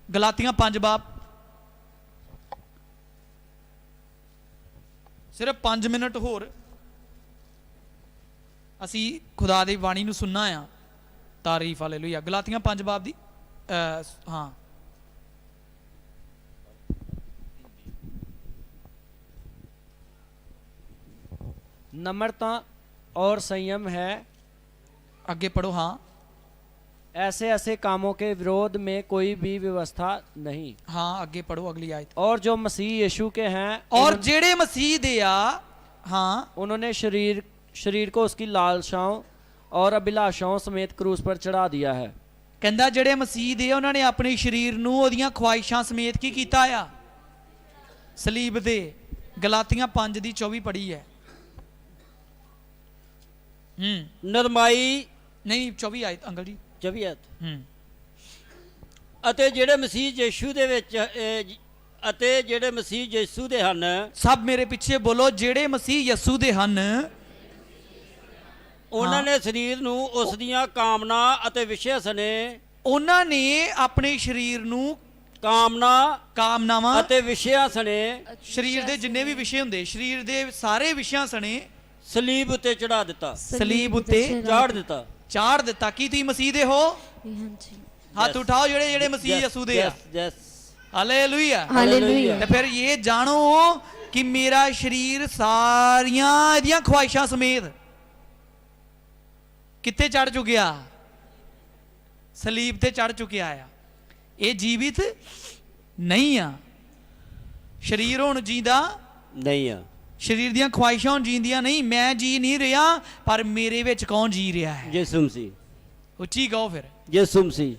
ਗਲਾਤੀਆਂ 5 ਬਾਬ, ਸਿਰਫ 5 ਮਿੰਟ ਹੋਰ ਅਸੀਂ ਖੁਦਾ ਦੀ ਬਾਣੀ ਨੂੰ ਸੁਣਨਾ ਆ। ਤਾਰੀਫ ਹਾਲੇਲੂਇਆ। ਗਲਾਤੀਆਂ 5 ਬਾਬ ਦੀ ਹਾਂ नम्रता और संयम है, ਅੱਗੇ ਪੜੋ। ਹਾਂ ऐसे ऐसे कामों के विरोध में कोई भी व्यवस्था नहीं। ਹਾਂ ਅੱਗੇ ਪੜੋ ਅਗਲੀ ਆਇਤ। और जो मसीह यीशु के हैं, ਔਰ ਜਿਹੜੇ ਮਸੀਹ ਦੇ ਆ, ਹਾਂ, उन्होंने शरीर को उसकी लालसाओं और अभिलाषाओं समेत क्रूस पर चढ़ा दिया है। ਕਹਿੰਦਾ ਜਿਹੜੇ ਮਸੀਹ ਦੇ, ਉਹਨਾਂ ਨੇ ਆਪਣੇ ਸਰੀਰ ਨੂੰ ਉਹਦੀਆਂ ਖਵਾਇਸ਼ਾਂ ਸਮੇਤ ਕੀ ਕੀਤਾ ਆ? ਸਲੀਬ ਤੇ। ਗਲਾਤੀਆਂ 5 ਦੀ 24 ਪੜੀ ਹੈ। ਨਰਮਾਈ ਨਹੀਂ 24 ਆਇਤ ਅੰਕਲ ਜੀ। 24 ਅਤੇ ਜਿਹੜੇ ਮਸੀਹ ਯਿਸੂ ਦੇ ਵਿੱਚ ਅਤੇ ਜਿਹੜੇ ਮਸੀਹ ਯਿਸੂ ਦੇ ਹਨ, ਸਭ ਮੇਰੇ ਪਿੱਛੇ ਬੋਲੋ, ਜਿਹੜੇ ਮਸੀਹ ਯਿਸੂ ਦੇ ਹਨ, ਉਹਨਾਂ ਨੇ ਸਰੀਰ ਨੂੰ ਉਸ ਦੀਆਂ ਕਾਮਨਾ ਅਤੇ ਵਿਸ਼ੇ ਸਣੇ, ਉਹਨਾਂ ਨੇ ਆਪਣੇ ਸਰੀਰ ਨੂੰ ਕਾਮਨਾਵਾਂ ਅਤੇ ਵਿਸ਼ਿਆਂ ਸਣੇ ਸਰੀਰ ਦੇ ਜਿੰਨੇ ਵੀ ਵਿਸ਼ੇ ਹੁੰਦੇ, ਸਰੀਰ ਦੇ ਸਾਰੇ ਵਿਸ਼ਿਆਂ ਸਣੇ ਸਲੀਬ ਉੱਤੇ ਚੜਾ ਦਿੱਤਾ, ਸਲੀਬ ਉੱਤੇ ਚਾੜ ਦਿੱਤਾ। ਚਾੜ ਦਿੱਤਾ। ਕੀ ਤੁਸੀਂ ਮਸੀਹ ਦੇ ਹੋ? ਹਾਂਜੀ। ਹੱਥ ਉਠਾਓ ਜਿਹੜੇ ਮਸੀਹ ਯਿਸੂ ਦੇ ਆ। ਯੈਸ। ਹਾਲੇਲੂਇਆ। ਹਾਲੇਲੂਇਆ। ਤੇ ਫਿਰ ਇਹ ਜਾਣੋ ਕਿ ਮੇਰਾ ਸਰੀਰ ਸਾਰੀਆਂ ਇਹਦੀਆਂ ਖੁਆਇਸ਼ਾਂ ਸਮੇਤ ਕਿੱਥੇ ਚੜ ਚੁੱਕਿਆ? ਸਲੀਬ ਤੇ ਚੜ ਚੁੱਕਿਆ ਆ। ਇਹ ਜੀਵਿਤ ਨਹੀਂ ਆ। ਸਰੀਰ ਹੁਣ ਜੀਂਦਾ ਨਹੀਂ ਆ, ਸਰੀਰ ਦੀਆਂ ਖੁਆਇਸ਼ਾਂ ਹੁਣ ਜੀਂਦੀਆਂ ਨਹੀਂ। ਮੈਂ ਜੀ ਨਹੀਂ ਰਿਹਾ, ਪਰ ਮੇਰੇ ਵਿੱਚ ਕੌਣ ਜੀ ਰਿਹਾ ਹੈ? ਯਿਸੂ ਮਸੀਹ। ਉੱਚੀ ਕਹੋ ਫਿਰ। ਯਿਸੂ ਮਸੀਹ।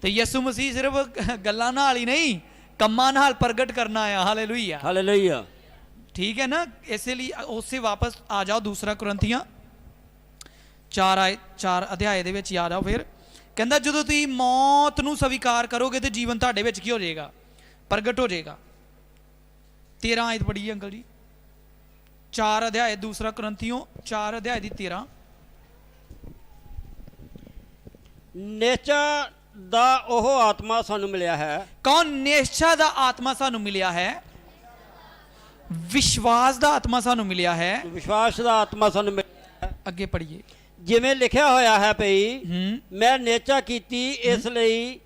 ਤੇ ਯਿਸੂ ਮਸੀਹ ਸਿਰਫ ਗੱਲਾਂ ਨਾਲ ਹੀ ਨਹੀਂ, ਕੰਮਾਂ ਨਾਲ ਪ੍ਰਗਟ ਕਰਨਾ ਆ। ਹਾਲੇਲੂਇਆ। ਹਾਲੇਲੂਇਆ। ਠੀਕ ਹੈ ਨਾ? ਇਸੇ ਲਈ ਉਸੇ ਵਾਪਸ ਆ ਜਾਓ, ਦੂਸਰਾ ਕੁਰਿੰਥੀਆਂ 4 ਅਧਿਆਏ ਦੇ ਵਿੱਚ ਆ ਜਾਓ। ਫਿਰ ਕਹਿੰਦਾ ਜਦੋਂ ਤੁਸੀਂ ਮੌਤ ਨੂੰ ਸਵੀਕਾਰ ਕਰੋਗੇ ਤੇ ਜੀਵਨ ਤੁਹਾਡੇ ਵਿੱਚ ਕੀ ਹੋ ਜਾਏਗਾ? ਪ੍ਰਗਟ ਹੋ ਜਾਏਗਾ। 13 ਆਇਤ ਪੜ੍ਹੀਏ ਅੰਕਲ ਜੀ। 4 ਅਧਿਆਏ, ਦੂਸਰਾ ਕੁਰਿੰਥੀਆਂ 4 ਅਧਿਆਏ ਦੀ 13। ਨਿਸ਼ਚਾ ਦਾ ਉਹ ਆਤਮਾ ਸਾਨੂੰ ਮਿਲਿਆ ਹੈ। ਕੌਣ? ਨਿਸ਼ਚਾ ਦਾ ਆਤਮਾ ਸਾਨੂੰ ਮਿਲਿਆ ਹੈ। ਵਿਸ਼ਵਾਸ ਦਾ ਆਤਮਾ ਸਾਨੂੰ ਮਿਲਿਆ ਹੈ। ਵਿਸ਼ਵਾਸ ਦਾ ਆਤਮਾ ਸਾਨੂੰ ਮਿਲਿਆ ਹੈ। ਅੱਗੇ ਪੜ੍ਹੀਏ। ਜਿਵੇਂ ਲਿਖਿਆ ਹੋਇਆ ਹੈ ਭਈ, ਮੈਂ ਨਿਸ਼ਚਾ ਕੀਤੀ ਇਸ ਲਈ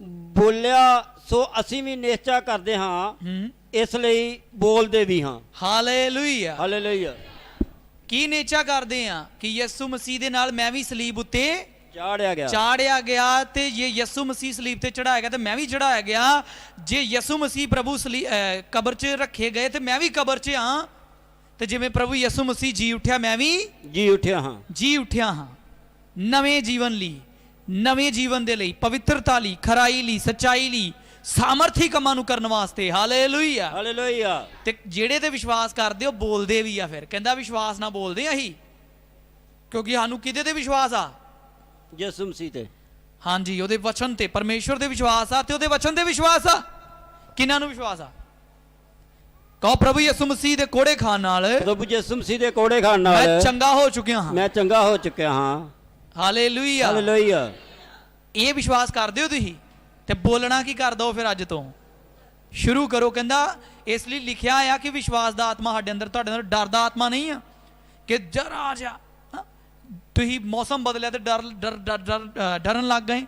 ਬੋਲਿਆ, ਸੋ ਅਸੀਂ ਵੀ ਨਿਸ਼ਚਾ ਕਰਦੇ ਹਾਂ, ਇਸ ਲਈ ਬੋਲਦੇ ਵੀ ਹਾਂ। ਹਾਲੇਲੂਇਆ। ਹਾਲੇਲੂਇਆ। ਕੀ ਨਿਸ਼ਚਾ ਕਰਦੇ ਆ? ਕਿ ਯਿਸੂ ਮਸੀਹ ਦੇ ਨਾਲ ਮੈਂ ਵੀ ਸਲੀਬ ਉੱਤੇ ਚਾੜਿਆ ਗਿਆ। ਤੇ ਜੇ ਯਿਸੂ ਮਸੀਹ ਸਲੀਬ ਤੇ ਚੜਾਇਆ ਗਿਆ ਤੇ ਮੈਂ ਵੀ ਚੜਾਇਆ ਗਿਆ। ਜੇ ਯਿਸੂ ਮਸੀਹ ਪ੍ਰਭੂ ਕਬਰ 'ਚ ਰੱਖੇ ਗਏ ਤੇ ਮੈਂ ਵੀ ਕਬਰ 'ਚ ਹਾਂ। ਤੇ ਜਿਵੇਂ ਪ੍ਰਭੂ ਯਿਸੂ ਮਸੀਹ ਜੀ ਉੱਠਿਆ, ਮੈਂ ਵੀ ਜੀ ਉੱਠਿਆ ਹਾਂ। ਨਵੇਂ ਜੀਵਨ ਲਈ, ਨਵੇਂ ਜੀਵਨ ਦੇ ਲਈ, ਪਵਿੱਤਰਤਾ ਲਈ, ਖਰਾਈ ਲਈ, ਸੱਚਾਈ ਲਈ, ਸਾਮਰਥੀ ਕੰਮਾਂ ਨੂੰ ਕਰਨ ਵਾਸਤੇ। ਹਾਲੇਲੂਇਆ। ਹਾਲੇਲੂਇਆ। ਤੇ ਜਿਹੜੇ ਤੇ ਵਿਸ਼ਵਾਸ ਕਰਦੇ ਉਹ ਬੋਲਦੇ ਵੀ ਆ। ਫਿਰ ਕਹਿੰਦਾ ਵਿਸ਼ਵਾਸ ਨਾਲ ਬੋਲਦੇ ਆ ਅਸੀਂ, ਕਿਉਂਕਿ ਸਾਨੂੰ ਕਿਹਦੇ ਤੇ ਵਿਸ਼ਵਾਸ ਆ? ਯਿਸੂ ਮਸੀਹ ਤੇ। ਹਾਂਜੀ, ਉਹਦੇ ਵਚਨ ਤੇ, ਪਰਮੇਸ਼ਵਰ ਦੇ ਵਿਸ਼ਵਾਸ ਆ ਤੇ ਉਹਦੇ ਵਚਨ ਤੇ ਵਿਸ਼ਵਾਸ ਆ। ਕਿਹਨਾਂ ਨੂੰ ਵਿਸ਼ਵਾਸ ਆ? ਕਹੋ, ਪ੍ਰਭੂ ਯਿਸੂ ਮਸੀਹ ਦੇ ਕੋੜੇ ਖਾਣ ਨਾਲ, ਪ੍ਰਭੂ ਯਿਸੂ ਮਸੀਹ ਦੇ ਕੋੜੇ ਖਾਣ ਨਾਲ ਮੈਂ ਚੰਗਾ ਹੋ ਚੁੱਕਿਆ ਹਾਂ। ਮੈਂ ਚੰਗਾ ਹੋ ਚੁੱਕਿਆ ਹਾਂ। ਹਾਲੇਲੂਇਆ। ਹਾਲੇਲੂਇਆ। ਇਹ ਵਿਸ਼ਵਾਸ ਕਰਦੇ ਹੋ ਤੁਸੀਂ? ਤੇ ਬੋਲਣਾ ਕੀ ਕਰ ਦੋ? ਫਿਰ ਅੱਜ ਤੋਂ ਸ਼ੁਰੂ ਕਰੋ। ਕਹਿੰਦਾ ਇਸ ਲਈ ਲਿਖਿਆ ਆ ਕਿ ਵਿਸ਼ਵਾਸ ਦਾ ਆਤਮਾ ਸਾਡੇ ਅੰਦਰ, ਤੁਹਾਡੇ ਅੰਦਰ ਡਰ ਦਾ ਆਤਮਾ ਨਹੀਂ ਆ ਕਿ ਜਰਾ ਜਿਹਾ ਤੁਸੀਂ ਮੌਸਮ ਬਦਲਿਆ ਤੇ ਡਰਨ ਲੱਗ ਗਏ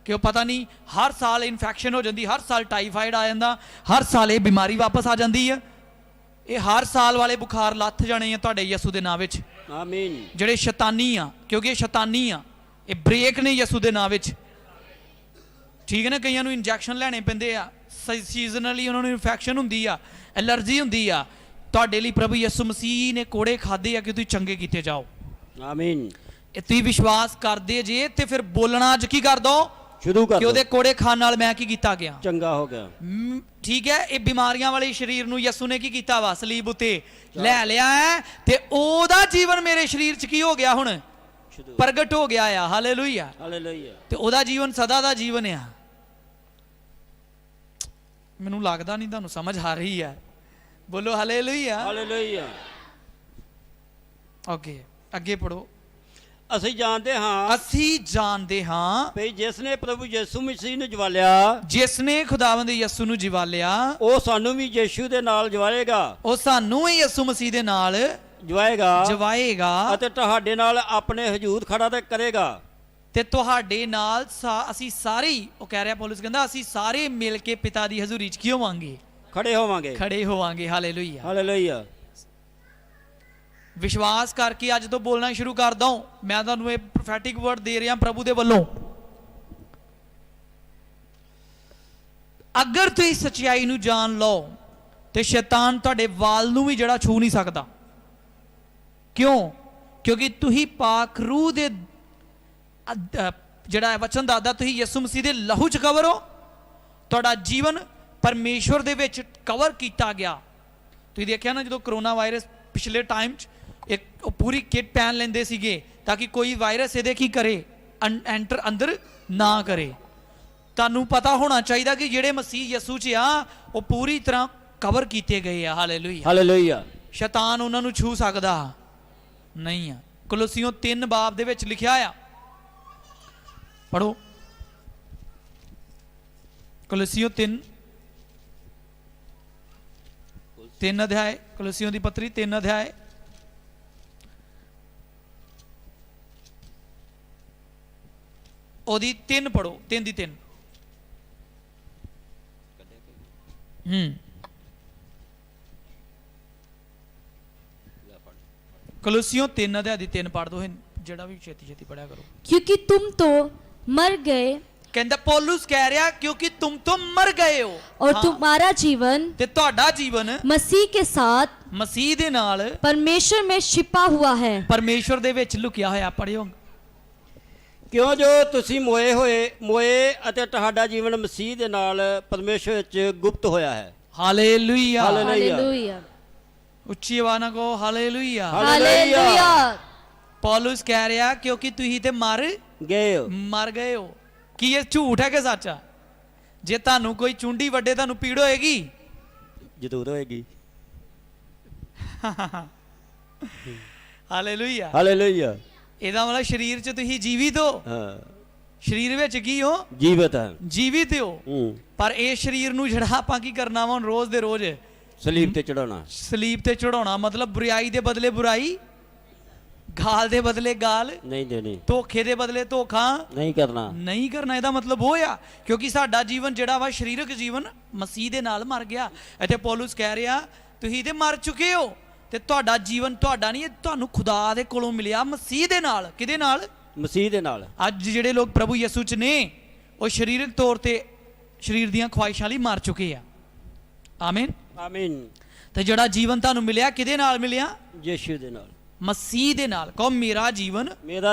ਕਿ ਉਹ ਪਤਾ ਨਹੀਂ ਹਰ ਸਾਲ ਇਨਫੈਕਸ਼ਨ ਹੋ ਜਾਂਦੀ, ਹਰ ਸਾਲ ਟਾਈਫਾਈਡ ਆ ਜਾਂਦਾ, ਹਰ ਸਾਲ ਇਹ ਬਿਮਾਰੀ ਵਾਪਸ ਆ ਜਾਂਦੀ ਆ। ਇਹ ਹਰ ਸਾਲ ਵਾਲੇ ਬੁਖਾਰ ਲੱਥ ਜਾਣੇ ਆ ਤੁਹਾਡੇ ਯਿਸੂ ਦੇ ਨਾਂ ਵਿੱਚ। ਆਮੀਨ। ਜਿਹੜੇ ਸ਼ੈਤਾਨੀ ਆ, ਕਿਉਂਕਿ ਇਹ ਸ਼ੈਤਾਨੀ ਆ, ਇਹ ਬ੍ਰੇਕ ਨੇ ਯਿਸੂ ਦੇ ਨਾਂ ਵਿੱਚ। ਠੀਕ ਹੈ ਨਾ? ਕਈਆਂ ਨੂੰ ਇੰਜੈਕਸ਼ਨ ਲੈਣੇ ਪੈਂਦੇ ਆ, ਸੀਜ਼ਨਲੀ ਉਹਨਾਂ ਨੂੰ ਇਨਫੈਕਸ਼ਨ ਹੁੰਦੀ ਆ, ਐਲਰਜੀ ਹੁੰਦੀ ਆ। ਤੁਹਾਡੇ ਲਈ ਪ੍ਰਭੂ ਯਿਸੂ ਮਸੀਹ ਨੇ ਕੋੜੇ ਖਾਦੇ ਆ ਕਿ ਤੁਸੀਂ ਚੰਗੇ ਕੀਤੇ ਜਾਓ। ਆਮੀਨ। ਇਹ ਤੁਸੀਂ ਵਿਸ਼ਵਾਸ ਕਰਦੇ ਜੇ ਤੇ ਫਿਰ ਬੋਲਣਾ ਅੱਜ ਕੀ ਕਰ ਦੋ? ਸ਼ੁਰੂ ਕਰ ਕਿ ਉਹਦੇ ਕੋੜੇ ਖਾਣ ਨਾਲ ਮੈਂ ਕੀ ਕੀਤਾ ਗਿਆ? ਚੰਗਾ ਹੋ ਗਿਆ। ਠੀਕ ਹੈ? ਇਹ ਬਿਮਾਰੀਆਂ ਵਾਲੇ ਸਰੀਰ ਨੂੰ ਯਿਸੂ ਨੇ ਕੀ ਕੀਤਾ ਵਾ? ਸਲੀਬ ਉੱਤੇ ਲੈ ਲਿਆ ਹੈ ਤੇ ਉਹਦਾ ਜੀਵਨ ਮੇਰੇ ਸਰੀਰ 'ਚ ਕੀ ਹੋ ਗਿਆ? ਹੁਣ ਪ੍ਰਗਟ ਹੋ ਗਿਆ ਆ। ਹਾਲੇਲੂਇਆ। ਹਾਲੇਲੂਇਆ। ਤੇ ਉਹਦਾ ਜੀਵਨ ਸਦਾ ਦਾ ਜੀਵਨ ਆ। ਮੈਨੂੰ ਲੱਗਦਾ ਨਹੀਂ ਤੁਹਾਨੂੰ ਸਮਝ ਆ ਰਹੀ ਹੈ। ਬੋਲੋ ਹਾਲੇਲੂਇਆ। ਹਾਲੇਲੂਇਆ। ਓਕੇ, ਅੱਗੇ ਪੜੋ। ਅਸੀਂ ਜਾਣਦੇ ਹਾਂ ਭਈ ਜਿਸ ਨੇ ਪ੍ਰਭੂ ਯਿਸੂ ਮਸੀਹ ਨੂੰ ਜਵਾਲਿਆ, ਜਿਸ ਨੇ ਖੁਦਾਵੰਦ ਯਿਸੂ ਨੂੰ ਜਵਾਲਿਆ, ਉਹ ਸਾਨੂੰ ਵੀ ਯਿਸੂ ਦੇ ਨਾਲ ਜਵਾਏਗਾ। ਉਹ ਸਾਨੂੰ ਹੀ ਯਿਸੂ ਮਸੀਹ ਦੇ ਨਾਲ ਜਵਾਏਗਾ ਅਤੇ ਤੁਹਾਡੇ ਨਾਲ ਆਪਣੇ ਹਜ਼ੂਰ ਖੜਾ ਤੇ ਕਰੇਗਾ। ਤੇ ਤੁਹਾਡੇ ਨਾਲ ਅਸੀਂ ਸਾਰੇ, ਉਹ ਕਹਿ ਰਿਹਾ ਪੌਲੁਸ, ਕਹਿੰਦਾ ਅਸੀਂ ਸਾਰੇ ਮਿਲ ਕੇ ਪਿਤਾ ਦੀ ਹਜ਼ੂਰੀ 'ਚ ਕੀ ਹੋਵਾਂਗੇ? ਖੜੇ ਹੋਵਾਂਗੇ। ਹਾਲੇਲੂਇਆ। ਹਾਲੇਲੂਇਆ। ਵਿਸ਼ਵਾਸ ਕਰਕੇ ਅੱਜ ਤੋਂ ਬੋਲਣਾ ਸ਼ੁਰੂ ਕਰ ਦਓ। ਮੈਂ ਤੁਹਾਨੂੰ ਇਹ ਪ੍ਰੋਫੈਟਿਕ ਵਰਡ ਦੇ ਰਿਹਾ ਪ੍ਰਭੂ ਦੇ ਵੱਲੋਂ। ਅਗਰ ਤੁਸੀਂ ਸੱਚਾਈ ਨੂੰ ਜਾਣ ਲਓ ਤੇ ਸ਼ੈਤਾਨ ਤੁਹਾਡੇ ਵਾਲ ਨੂੰ ਵੀ ਜਿਹੜਾ ਛੂ ਨਹੀਂ ਸਕਦਾ। ਕਿਉਂ? ਕਿਉਂਕਿ ਤੁਸੀਂ ਪਾਕ ਰੂਹ ਦੇ ਜਿਹੜਾ ਵਚਨ ਦੱਸਦਾ ਤੁਸੀਂ ਯਿਸੂ ਮਸੀਹ ਦੇ ਲਹੂ 'ਚ ਕਵਰ ਹੋ। ਤੁਹਾਡਾ ਜੀਵਨ ਪਰਮੇਸ਼ਵਰ ਦੇ ਵਿੱਚ ਕਵਰ ਕੀਤਾ ਗਿਆ। ਤੁਸੀਂ ਦੇਖਿਆ ਨਾ, ਜਦੋਂ ਕਰੋਨਾ ਵਾਇਰਸ ਪਿਛਲੇ ਟਾਈਮ 'ਚ ਇੱਕ ਪੂਰੀ ਕਿਟ ਪਹਿਨ ਲੈਂਦੇ ਸੀਗੇ ਤਾਂ ਕਿ ਕੋਈ ਵਾਇਰਸ ਇਹਦੇ ਕੀ ਕਰੇ? ਐਂਟਰ ਅੰਦਰ ਨਾ ਕਰੇ। ਤੁਹਾਨੂੰ ਪਤਾ ਹੋਣਾ ਚਾਹੀਦਾ ਕਿ ਜਿਹੜੇ ਮਸੀਹ ਯਿਸੂ 'ਚ ਆ ਉਹ ਪੂਰੀ ਤਰ੍ਹਾਂ ਕਵਰ ਕੀਤੇ ਗਏ ਆ। ਹਾਲੇਲੂਇਆ। ਹਾਲੇਲੂਇਆ। ਸ਼ੈਤਾਨ ਉਹਨਾਂ ਨੂੰ ਛੂ ਸਕਦਾ ਨਹੀਂ ਆ। ਕੁਲੋਸੀਓ 3 ਬਾਬ ਦੇ ਵਿੱਚ ਲਿਖਿਆ ਆ, ਪੜੋ ਕੁਲੋਸੀਓ 3 ਅਧਿਆਏ, ਕੁਲੋਸੀਓ ਦੀ ਪੱਤਰੀ 3 ਅਧਿਆਏ ਉਹਦੀ 3 ਪੜੋ, 3 ਦੀ 3। ਕੁਲੋਸੀਓ 3 ਅਧਿਆਏ ਦੀ 3 ਪੜ ਦੋ, ਜਿਹੜਾ ਵੀ ਛੇਤੀ ਛੇਤੀ ਪੜਿਆ ਕਰੋ। क्योंकि तुम तो मर गए ਕਹਿੰਦਾ ਪੌਲੁਸ ਕਹਿ ਰਿਹਾ ਕਿਉਂਕਿ ਤੁਮ ਤੋਂ ਮਰ ਗਏ ਹੋ और तुम्हारा जीवन ਤੇ ਤੁਹਾਡਾ ਜੀਵਨ मसीह के साथ ਮਸੀਹ ਦੇ ਨਾਲ परमेश्वर में छिपा हुआ है। ਪਰਮੇਸ਼ਵਰ ਦੇ ਵਿੱਚ ਲੁਕਿਆ ਹੋਇਆ। ਪੜਿਓ। ਕਿਉਂ ਜੋ ਤੁਸੀਂ ਮੋਏ ਅਤੇ ਤੁਹਾਡਾ ਜੀਵਨ ਮਸੀਹ ਦੇ ਨਾਲ ਪਰਮੇਸ਼ਰ ਵਿੱਚ ਗੁਪਤ ਹੋਇਆ ਹੈ। ਹਾਲੇਲੂਇਆ। हालेलुया। ਉੱਚੀ ਆਵਾਜ਼ ਨਾਲ ਕਹੋ ਹਾਲੇਲੂਇਆ। हालेलुया। ਪੌਲੁਸ ਕਹਿ ਰਿਹਾ ਕਿਉਂਕਿ ਤੁਸੀਂ ਤੇ ਮਰ ਗਏ ਹੋ। ਕੀ ਇਹ ਝੂਠ ਹੈ ਕਿ ਸੱਚ ਆ? ਜੇ ਤੁਹਾਨੂੰ ਕੋਈ ਚੁੰਡੀ ਵੱਡੇ ਤੁਹਾਨੂੰ ਪੀੜ ਹੋਏਗੀ? ਜ਼ਰੂਰ ਹੋਏਗੀ। ਹਾਲੇਲੂਇਆ। ਹਾਲੇਲੂਇਆ। ਇਹਦਾ ਮਤਲਬ ਸਰੀਰ 'ਚ ਤੁਸੀਂ ਜੀਵਿਤ ਹੋ। ਹਾਂ, ਸਰੀਰ ਵਿੱਚ ਕੀ ਹੋ? ਜੀਵਤ ਹੈ। ਜੀਵਿਤ ਹੋ। ਪਰ ਇਹ ਸਰੀਰ ਨੂੰ ਜਿਹੜਾ ਆਪਾਂ ਕੀ ਕਰਨਾ ਵਾ ਰੋਜ਼ ਦੇ ਰੋਜ਼? ਸਲੀਬ ਤੇ ਚੜਾਉਣਾ। ਸਲੀਬ ਤੇ ਚੜਾਉਣਾ। ਮਤਲਬ ਬੁਰਾਈ ਦੇ ਬਦਲੇ ਬੁਰਾਈ, ਗਾਲ ਦੇ ਬਦਲੇ ਗਾਲ ਨਹੀਂ ਦੇਣੀ, ਧੋਖੇ ਦੇ ਬਦਲੇ ਧੋਖਾ ਨਹੀਂ ਕਰਨਾ। ਇਹਦਾ ਮਤਲਬ ਉਹ ਆ ਕਿਉਂਕਿ ਸਾਡਾ ਜੀਵਨ ਜਿਹੜਾ ਵਾ ਸਰੀਰਕ ਜੀਵਨ ਮਸੀਹ ਦੇ ਨਾਲ ਮਰ ਗਿਆ। ਇੱਥੇ ਪੌਲੁਸ ਕਹਿ ਰਿਹਾ ਤੁਸੀਂ ਤੇ ਮਰ ਚੁੱਕੇ ਹੋ ਤੇ ਤੁਹਾਡਾ ਜੀਵਨ ਤੁਹਾਡਾ ਨਹੀਂ, ਇਹ ਤੁਹਾਨੂੰ ਖੁਦਾ ਦੇ ਕੋਲੋਂ ਮਿਲਿਆ ਮਸੀਹ ਦੇ ਨਾਲ। ਕਿਹਦੇ ਨਾਲ? ਮਸੀਹ ਦੇ ਨਾਲ। ਅੱਜ ਜਿਹੜੇ ਲੋਕ ਪ੍ਰਭੂ ਯਿਸੂ ਚ ਨੇ ਉਹ ਸਰੀਰਕ ਤੌਰ ਤੇ ਸਰੀਰ ਦੀਆਂ ਖੁਆਇਸ਼ਾਂ ਲਈ ਮਰ ਚੁੱਕੇ ਆ। ਆਮੀਨ। ਆਮੀਨ। ਤੇ ਜਿਹੜਾ ਜੀਵਨ ਤੁਹਾਨੂੰ ਮਿਲਿਆ ਕਿਹਦੇ ਨਾਲ ਮਿਲਿਆ? ਯਿਸੂ ਦੇ ਨਾਲ, ਮਸੀਹ ਦੇ ਨਾਲ। ਕਹੋ ਮੇਰਾ ਜੀਵਨ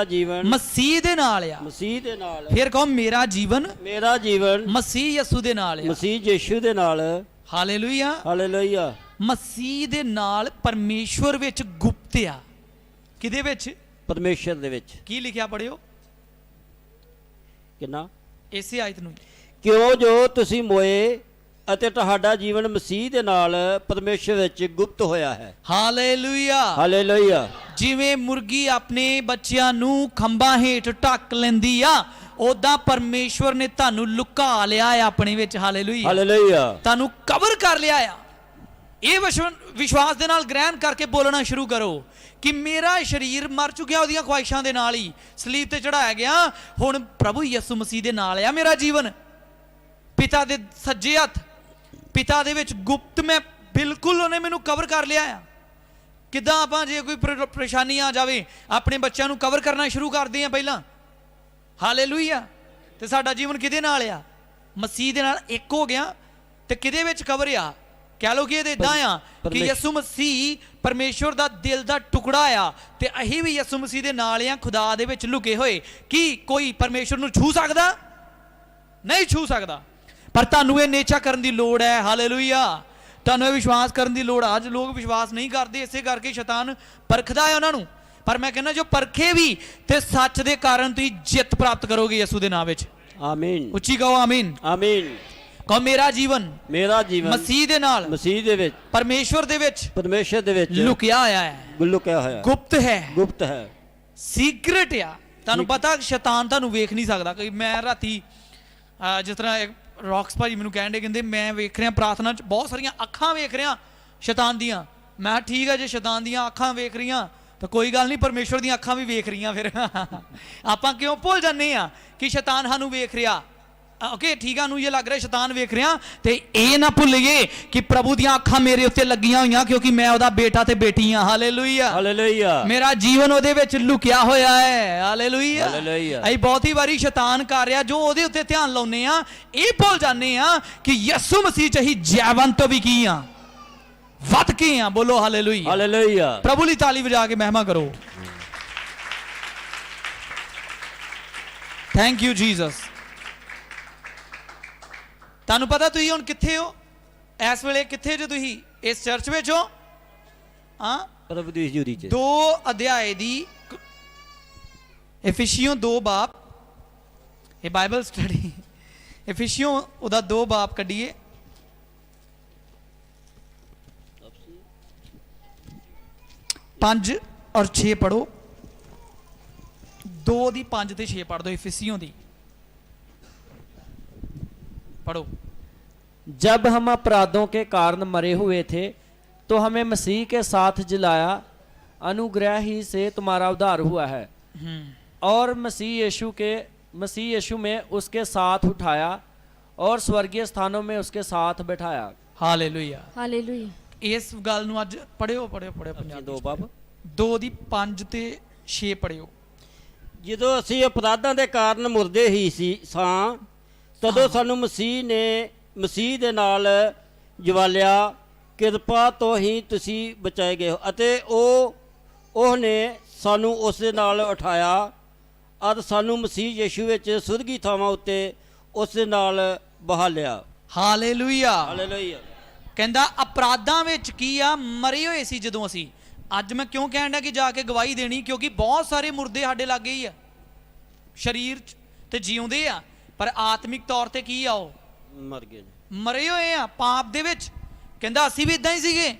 ਮਸੀਹ ਦੇ ਨਾਲ ਆ। ਮਸੀਹ ਦੇ ਨਾਲ। ਫਿਰ ਕਹੋ ਮੇਰਾ ਜੀਵਨ ਮਸੀਹ ਯਿਸੂ ਦੇ ਨਾਲ ਆ। ਮਸੀਹ ਯਿਸੂ ਦੇ ਨਾਲ। ਹਾਲੇਲੂਇਆ। ਹਾਲੇਲੂਇਆ। ਮਸੀਹ ਦੇ ਨਾਲ ਪਰਮੇਸ਼ਵਰ ਵਿੱਚ ਗੁਪਤ ਆ। ਕਿਹਦੇ ਵਿੱਚ? ਪਰਮੇਸ਼ਰ ਦੇ ਵਿੱਚ। ਕੀ ਲਿਖਿਆ? ਪੜਿਓ ਕਿੰਨਾ? ਇਸੇ ਆਇਤ ਨੂੰ। ਕਿਉਂ ਜੋ ਤੁਸੀਂ ਮੋਏ ਅਤੇ ਤੁਹਾਡਾ ਜੀਵਨ ਮਸੀਹ ਦੇ ਨਾਲ ਪਰਮੇਸ਼ਰ ਵਿੱਚ ਗੁਪਤ ਹੋਇਆ ਹੈ। ਹਾਲੇਲੂਇਆ। ਹਾਲੇਲੂਇਆ। ਜਿਵੇਂ ਮੁਰਗੀ ਆਪਣੇ ਬੱਚਿਆਂ ਨੂੰ ਖੰਭਾਂ ਹੇਠ ਢੱਕ ਲੈਂਦੀ ਆ, ਉਦਾਂ ਪਰਮੇਸ਼ਵਰ ਨੇ ਤੁਹਾਨੂੰ ਲੁਕਾ ਲਿਆ ਆ ਆਪਣੇ ਵਿੱਚ। ਹਾਲੇਲੂਇਆ। ਹਾਲੇਲੂਇਆ। ਤੁਹਾਨੂੰ ਕਵਰ ਕਰ ਲਿਆ ਆ। ਇਹ ਵਿਸ਼ਵਾਸ ਦੇ ਨਾਲ ਗ੍ਰਹਿਣ ਕਰਕੇ ਬੋਲਣਾ ਸ਼ੁਰੂ ਕਰੋ ਕਿ ਮੇਰਾ ਸਰੀਰ ਮਰ ਚੁੱਕਿਆ ਉਹਦੀਆਂ ਖੁਆਇਸ਼ਾਂ ਦੇ ਨਾਲ ਹੀ, ਸਲੀਬ ਤੇ ਚੜਾਇਆ ਗਿਆ। ਹੁਣ ਪ੍ਰਭੂ ਯਿਸੂ ਮਸੀਹ ਦੇ ਨਾਲ ਆ ਮੇਰਾ ਜੀਵਨ। ਪਿਤਾ ਦੇ ਸੱਜੇ ਹੱਥ, ਪਿਤਾ ਦੇ ਵਿੱਚ ਗੁਪਤ ਮੈਂ ਬਿਲਕੁਲ, ਉਹਨੇ ਮੈਨੂੰ ਕਵਰ ਕਰ ਲਿਆ ਆ। ਕਿੱਦਾਂ ਆਪਾਂ ਜੇ ਕੋਈ ਪਰੇਸ਼ਾਨੀ ਆ ਜਾਵੇ ਆਪਣੇ ਬੱਚਿਆਂ ਨੂੰ ਕਵਰ ਕਰਨਾ ਸ਼ੁਰੂ ਕਰਦੇ ਆ ਪਹਿਲਾਂ। ਹਾਲੇਲੂਇਆ। ਤੇ ਸਾਡਾ ਜੀਵਨ ਕਿਹਦੇ ਨਾਲ ਆ? ਮਸੀਹ ਦੇ ਨਾਲ ਇੱਕ ਹੋ ਗਿਆ। ਤੇ ਕਿਹਦੇ ਵਿੱਚ ਕਵਰ ਆ? ਕਹਿ ਲੋ ਕਿ ਇਹਦੇ ਇਦਾਂ ਆ ਕਿ ਯਿਸੂ ਮਸੀਹ ਪਰਮੇਸ਼ਵਰ ਦਾ ਦਿਲ ਦਾ ਟੁਕੜਾ ਆ ਤੇ ਅਸੀਂ ਵੀ ਯਿਸੂ ਮਸੀਹ ਦੇ ਨਾਲ ਆ, ਖੁਦਾ ਦੇ ਵਿੱਚ ਲੁਕੇ ਹੋਏ। ਕੀ ਕੋਈ ਪਰਮੇਸ਼ਵਰ ਨੂੰ ਛੂ ਸਕਦਾ? ਨਹੀਂ ਛੂ ਸਕਦਾ। ਪਰ ਤੁਹਾਨੂੰ ਇਹ ਨੇਚਾ ਕਰਨ ਦੀ ਲੋੜ ਹੈ। ਹਾਲੇਲੂਇਆ। ਤੁਹਾਨੂੰ ਇਹ ਵਿਸ਼ਵਾਸ ਕਰਨ ਦੀ ਲੋੜ। ਅੱਜ ਲੋਕ ਵਿਸ਼ਵਾਸ ਨਹੀਂ ਕਰਦੇ, ਇਸੇ ਕਰਕੇ ਸ਼ੈਤਾਨ ਪਰਖਦਾ ਹੈ ਉਹਨਾਂ ਨੂੰ। ਪਰ ਮੈਂ ਕਹਿੰਦਾ ਜੋ ਪਰਖੇ ਵੀ ਤੇ ਸੱਚ ਦੇ ਕਾਰਨ ਤੁਸੀਂ ਜਿੱਤ ਪ੍ਰਾਪਤ ਕਰੋਗੇ ਯਿਸੂ ਦੇ ਨਾਮ ਵਿੱਚ। ਆਮੀਨ। ਉੱਚੀ ਕਹੋ ਆਮੀਨ। ਆਮੀਨ। ਕਹੋ ਮੇਰਾ ਜੀਵਨ ਮਸੀਹ ਦੇ ਨਾਲ, ਮਸੀਹ ਦੇ ਵਿੱਚ, ਪਰਮੇਸ਼ਰ ਦੇ ਵਿੱਚ ਲੁਕਿਆ ਹੋਇਆ ਹੈ। ਲੁਕਿਆ ਹੋਇਆ, ਗੁਪਤ ਹੈ, ਸੀਕ੍ਰੇਟ ਆ। ਤੁਹਾਨੂੰ ਪਤਾ ਸ਼ੈਤਾਨ ਤੁਹਾਨੂੰ ਵੇਖ ਨਹੀਂ ਸਕਦਾ। ਕਿ ਮੈਂ ਰਾਤੀ ਜਿਸ ਤਰ੍ਹਾਂ ਰੌਕਸ ਭਾਜੀ ਮੈਨੂੰ ਕਹਿਣ ਦੇ, ਕਹਿੰਦੇ ਮੈਂ ਵੇਖ ਰਿਹਾ ਪ੍ਰਾਰਥਨਾ 'ਚ ਬਹੁਤ ਸਾਰੀਆਂ ਅੱਖਾਂ ਵੇਖ ਰਿਹਾ ਸ਼ੈਤਾਨ ਦੀਆਂ। ਮੈਂ ਠੀਕ ਹੈ, ਜੇ ਸ਼ੈਤਾਨ ਦੀਆਂ ਅੱਖਾਂ ਵੇਖ ਰਹੀਆਂ ਤਾਂ ਕੋਈ ਗੱਲ ਨਹੀਂ, ਪਰਮੇਸ਼ਵਰ ਦੀਆਂ ਅੱਖਾਂ ਵੀ ਵੇਖ ਰਹੀਆਂ। ਫਿਰ ਆਪਾਂ ਕਿਉਂ ਭੁੱਲ ਜਾਂਦੇ ਆ ਕਿ ਸ਼ੈਤਾਨ ਸਾਨੂੰ ਵੇਖ ਰਿਹਾ? ਓਕੇ ਠੀਕ ਆ, ਨੂੰ ਇਹ ਲੱਗ ਰਿਹਾ ਸ਼ੈਤਾਨ ਵੇਖ ਰਿਹਾ, ਤੇ ਇਹ ਨਾ ਭੁੱਲੀਏ ਕਿ ਪ੍ਰਭੂ ਦੀਆਂ ਅੱਖਾਂ ਮੇਰੇ ਉੱਤੇ ਲੱਗੀਆਂ ਹੋਈਆਂ ਕਿਉਂਕਿ ਮੈਂ ਉਹਦਾ ਬੇਟਾ ਤੇ ਬੇਟੀ ਆ। ਹਾਲੇਲੂਇਆ। ਹਾਲੇਲੂਇਆ। ਮੇਰਾ ਜੀਵਨ ਉਹਦੇ ਵਿੱਚ ਲੁਕਿਆ ਹੋਇਆ ਹੈ। ਹਾਲੇਲੂਇਆ। ਅਸੀਂ ਬਹੁਤੀ ਵਾਰੀ ਸ਼ੈਤਾਨ ਕਰ ਰਿਹਾ ਜੋ ਉਹਦੇ ਉੱਤੇ ਧਿਆਨ ਲਾਉਨੇ ਆ, ਇਹ ਭੁੱਲ ਜਾਂਦੇ ਆ ਕਿ ਯਿਸੂ ਮਸੀਹ 'ਚ ਅਸੀਂ ਜੈਵਨ ਤੋਂ ਵੀ ਕੀ ਆ, ਵੱਧ ਕੇ ਆ। ਬੋਲੋ ਹਾਲੇਲੂਇਆ। ਹਾਲੇਲੂਇਆ। ਪ੍ਰਭੂ ਲਈ ਤਾਲੀ ਵਜਾ ਕੇ ਮਹਿਮਾ ਕਰੋ। Thank you Jesus. ਤੁਹਾਨੂੰ ਪਤਾ ਤੁਸੀਂ ਹੁਣ ਕਿੱਥੇ ਹੋ ਇਸ ਵੇਲੇ? ਕਿੱਥੇ ਜੋ ਤੁਸੀਂ? ਇਸ ਚਰਚ ਵਿੱਚ ਹੋ। ਹਾਂ, ਪ੍ਰਭੂ ਦੀ ਹਜ਼ੂਰੀ 'ਚ। 2 ਅਧਿਆਏ ਦੀ ਇਫਿਸੀਓ 2 ਬਾਬ, ਇਹ ਬਾਈਬਲ ਸਟੱਡੀ। ਇਫਿਸੀਓ ਉਹਦਾ 2 ਬਾਬ ਕੱਢੀਏ। 5 और 6 पढ़ो। 2 दी 5 ते 6 पढ़ दो। इफिसियों दी पढ़ो। जब हम अपराधों के कारण मरे हुए थे तो हमें मसीह के साथ जिलाया, अनुग्रह ही से तुम्हारा उद्धार हुआ है, और मसीह यीशु में उसके साथ उठाया और स्वर्गीय स्थानों में उसके साथ बैठाया। हालेलुया। हालेलुया। इस गल नूं अज पढ़ियो पढ़ियो पढ़ियो पंजाबी दो बाब 2 दी 5 ਤੇ 6 ਪੜਿਓ। ਜਦੋਂ ਅਸੀਂ ਅਪਰਾਧਾਂ ਦੇ ਕਾਰਨ ਮੁਰਦੇ ਹੀ ਸਾਂ, ਤਦੋਂ ਸਾਨੂੰ ਮਸੀਹ ਦੇ ਨਾਲ ਜਵਾਲਿਆ, ਕਿਰਪਾ ਤੋਂ ਹੀ ਤੁਸੀਂ ਬਚਾਏ ਗਏ ਹੋ, ਅਤੇ ਉਹਨੇ ਸਾਨੂੰ ਉਸ ਦੇ ਨਾਲ ਉਠਾਇਆ ਅਤੇ ਸਾਨੂੰ ਮਸੀਹ ਯੀਸ਼ੂ ਵਿੱਚ ਸੁਰਗੀ ਥਾਵਾਂ ਉੱਤੇ ਉਸ ਦੇ ਨਾਲ ਬਹਾਲਿਆ। ਹਾਲੇਲੂਇਆ। ਹਾਲੇਲੂਇਆ। ਕਹਿੰਦਾ ਅਪਰਾਧਾਂ ਵਿੱਚ ਕੀ ਆ, ਮਰੇ ਹੋਏ ਸੀ ਜਦੋਂ ਅਸੀਂ। ਅੱਜ ਮੈਂ ਕਿਉਂ ਕਹਿਣ ਡਿਆ ਕਿ ਜਾ ਕੇ ਗਵਾਹੀ ਦੇਣੀ, ਕਿਉਂਕਿ ਬਹੁਤ ਸਾਰੇ ਮੁਰਦੇ ਸਾਡੇ ਲਾਗੇ ਹੀ ਆ, ਸਰੀਰ 'ਚ ਤੇ ਜਿਉਂਦੇ ਆ, ਪਰ ਆਤਮਿਕ ਤੌਰ ਤੇ ਕੀ ਆ, ਉਹ ਮਰ ਗਏ ਨੇ, ਮਰੇ ਹੋਏ ਆ ਪਾਪ ਦੇ ਵਿੱਚ। ਕਹਿੰਦਾ ਅਸੀਂ ਵੀ ਇਦਾਂ ਹੀ ਸੀਗੇ,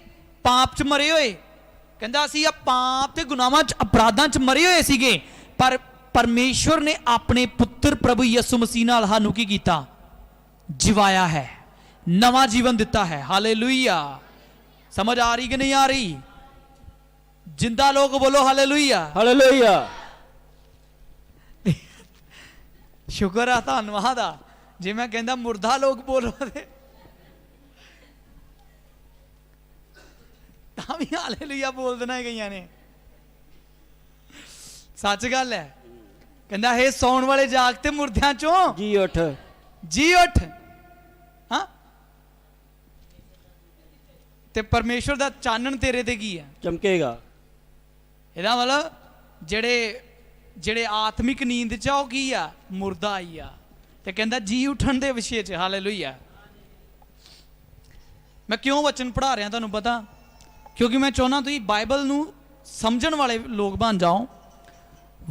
ਪਾਪ 'ਚ ਮਰੇ ਹੋਏ। ਕਹਿੰਦਾ ਅਸੀਂ ਆ ਪਾਪ ਤੇ ਗੁਨਾਹਾਂ 'ਚ, ਅਪਰਾਧਾਂ 'ਚ ਮਰੇ ਹੋਏ ਸੀਗੇ, ਪਰ ਪਰਮੇਸ਼ਵਰ ਨੇ ਆਪਣੇ ਪੁੱਤਰ ਪ੍ਰਭੂ ਯਿਸੂ ਮਸੀਹ ਨਾਲ ਸਾਨੂੰ ਕੀ ਕੀਤਾ, ਜਿਵਾਇਆ ਹੈ, ਨਵਾਂ ਜੀਵਨ ਦਿੱਤਾ ਹੈ। ਹਾਲੇਲੂਇਆ। ਸਮਝ ਆ ਰਹੀ ਕਿ ਨਹੀਂ ਆ ਰਹੀ? ਜਿੰਦਾ ਲੋਕ ਬੋਲੋ ਹਾਲੇਲੂਇਆ। ਹਾਲੇਲੂਇਆ। ਸ਼ੁਕਰ ਆ, ਧੰਨਵਾਦ ਆ। ਜੇ ਮੈਂ ਕਹਿੰਦਾ ਮੁਰਦਾ ਲੋਕ ਬੋਲੋ ਤੇ ਤਾਂ ਵੀ ਹਾਲੇਲੂਇਆ ਬੋਲ ਦੇਣਾ ਕਈਆਂ ਨੇ। ਸੱਚ ਗੱਲ ਹੈ। ਕਹਿੰਦਾ ਹੈ ਸੌਣ ਵਾਲੇ ਜਾਗਤੇ ਮੁਰਦਿਆਂ ਚੋਂ ਜੀ ਉੱਠ, ਜੀ ਉੱਠ। ਹਾਂ, ਤੇ ਪਰਮੇਸ਼ਵਰ ਦਾ ਚਾਨਣ ਤੇਰੇ ਤੇ ਕੀ ਹੈ, ਚਮਕੇਗਾ। ਇਹਦਾ ਮਤਲਬ ਜਿਹੜੇ ਆਤਮਿਕ ਨੀਂਦ ਚ ਆ, ਉਹ ਕੀ ਆ, ਮੁਰਦਾ ਆਈ ਆ। ਤੇ ਕਹਿੰਦਾ ਜੀ ਉੱਠਣ ਦੇ ਵਿਸ਼ੇ ਚ। ਹਾਲੇਲੂਇਆ। ਮੈਂ ਕਿਉਂ ਵਚਨ ਪੜ੍ਹਾ ਰਿਹਾ ਤੁਹਾਨੂੰ ਪਤਾ, ਕਿਉਂਕਿ ਮੈਂ ਚਾਹੁੰਦਾ ਤੁਸੀਂ ਬਾਈਬਲ ਨੂੰ ਸਮਝਣ ਵਾਲੇ ਲੋਕ ਬਣ ਜਾਓ,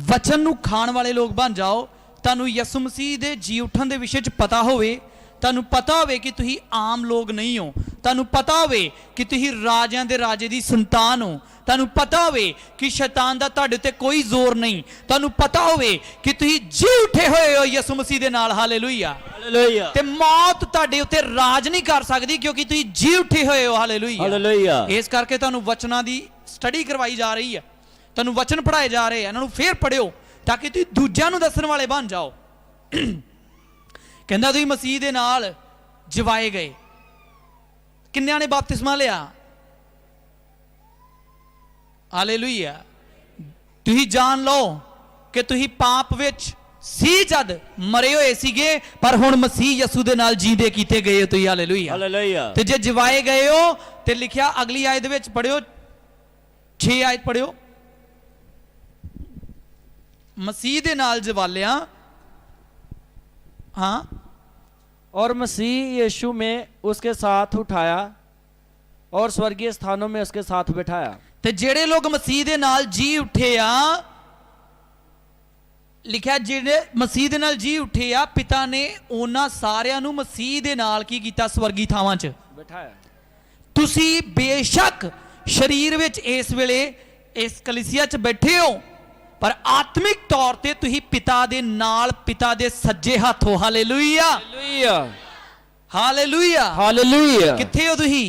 ਵਚਨ ਨੂੰ ਖਾਣ ਵਾਲੇ ਲੋਕ ਬਣ ਜਾਓ। ਤੁਹਾਨੂੰ ਯਿਸੂ ਮਸੀਹ ਦੇ ਜੀ ਉੱਠਣ ਦੇ ਵਿਸ਼ੇ 'ਚ ਪਤਾ ਹੋਵੇ, ਤੁਹਾਨੂੰ ਪਤਾ ਹੋਵੇ ਕਿ ਤੁਸੀਂ ਆਮ ਲੋਕ ਨਹੀਂ ਹੋ, ਤੁਹਾਨੂੰ ਪਤਾ ਹੋਵੇ ਕਿ ਤੁਸੀਂ ਰਾਜਿਆਂ ਦੇ ਰਾਜੇ ਦੀ ਸੰਤਾਨ ਹੋ, ਤੁਹਾਨੂੰ ਪਤਾ ਹੋਵੇ ਕਿ ਸ਼ੈਤਾਨ ਦਾ ਤੁਹਾਡੇ ਉੱਤੇ ਕੋਈ ਜ਼ੋਰ ਨਹੀਂ, ਤੁਹਾਨੂੰ ਪਤਾ ਹੋਵੇ ਕਿ ਤੁਸੀਂ ਜੀ ਉੱਠੇ ਹੋਏ ਹੋ ਯਿਸੂ ਮਸੀਹ ਦੇ ਨਾਲ। ਹਾਲੇਲੂਇਆ। ਹਾਲੇਲੂਇਆ। ਤੇ ਮੌਤ ਤੁਹਾਡੇ ਉੱਤੇ ਰਾਜ ਨਹੀਂ ਕਰ ਸਕਦੀ, ਕਿਉਂਕਿ ਤੁਸੀਂ ਜੀ ਉੱਠੇ ਹੋਏ ਹੋ। ਹਾਲੇਲੂਇਆ। ਹਾਲੇਲੂਇਆ। ਇਸ ਕਰਕੇ ਤੁਹਾਨੂੰ ਵਚਨਾਂ ਦੀ ਸਟੱਡੀ ਕਰਵਾਈ ਜਾ ਰਹੀ ਹੈ, ਤੁਹਾਨੂੰ ਵਚਨ ਪੜ੍ਹਾਏ ਜਾ ਰਹੇ ਆ। ਇਹਨਾਂ ਨੂੰ ਫੇਰ ਪੜ੍ਹਿਓ ਤਾਂ ਕਿ ਤੁਸੀਂ ਦੂਜਿਆਂ ਨੂੰ ਦੱਸਣ ਵਾਲੇ ਬਣ ਜਾਓ। ਕਹਿੰਦਾ ਤੁਸੀਂ ਮਸੀਹ ਦੇ ਨਾਲ ਜਿਵਾਏ ਗਏ। ਕਿੰਨਿਆਂ ਨੇ ਬਪਤਿਸਮਾ ਲਿਆ? ਹਾਲੇਲੂਇਆ। ਤੁਸੀਂ ਜਾਣ ਲਓ ਕਿ ਤੁਸੀਂ ਪਾਪ ਵਿੱਚ ਸੀ ਜਦ ਮਰੇ ਹੋਏ ਸੀਗੇ, ਪਰ ਹੁਣ ਮਸੀਹ ਯਸੂ ਦੇ ਨਾਲ ਜੀਂਦੇ ਕੀਤੇ ਗਏ ਹੋ ਤੁਸੀਂ। ਹਾਲੇਲੂਇਆ। ਹਾਲੇਲੂਇਆ। ਤੇ ਜੇ ਜਿਵਾਏ ਗਏ ਹੋ ਤੇ ਲਿਖਿਆ ਅਗਲੀ ਆਇਤ ਵਿੱਚ ਪੜਿਓ, 6 ਆਇਤ ਪੜਿਓ। मसीह दे नाल जवालिया। हाँ, और मसीह यीशु में उसके साथ उठाया और स्वर्गीय स्थानों में उसके साथ बिठाया। ते जेड़े लोग मसीह दे नाल जी उठे आ, लिखा जेड़े मसीह दे नाल जी उठे आ, पिता ने उन्हां सारियां नूं मसीह दे नाल की कीता, स्वर्गी थावां च बिठाया। तुसी बेशक शरीर विच इस वेले इस कलीसिया च बैठे हो, पर आत्मिक तौर ते तुही पिता दे नाल, पिता दे सज्जे हाथ हो। हालेलुया। हालेलुया। हालेलुया। हालेलुया। किथे हो तुही?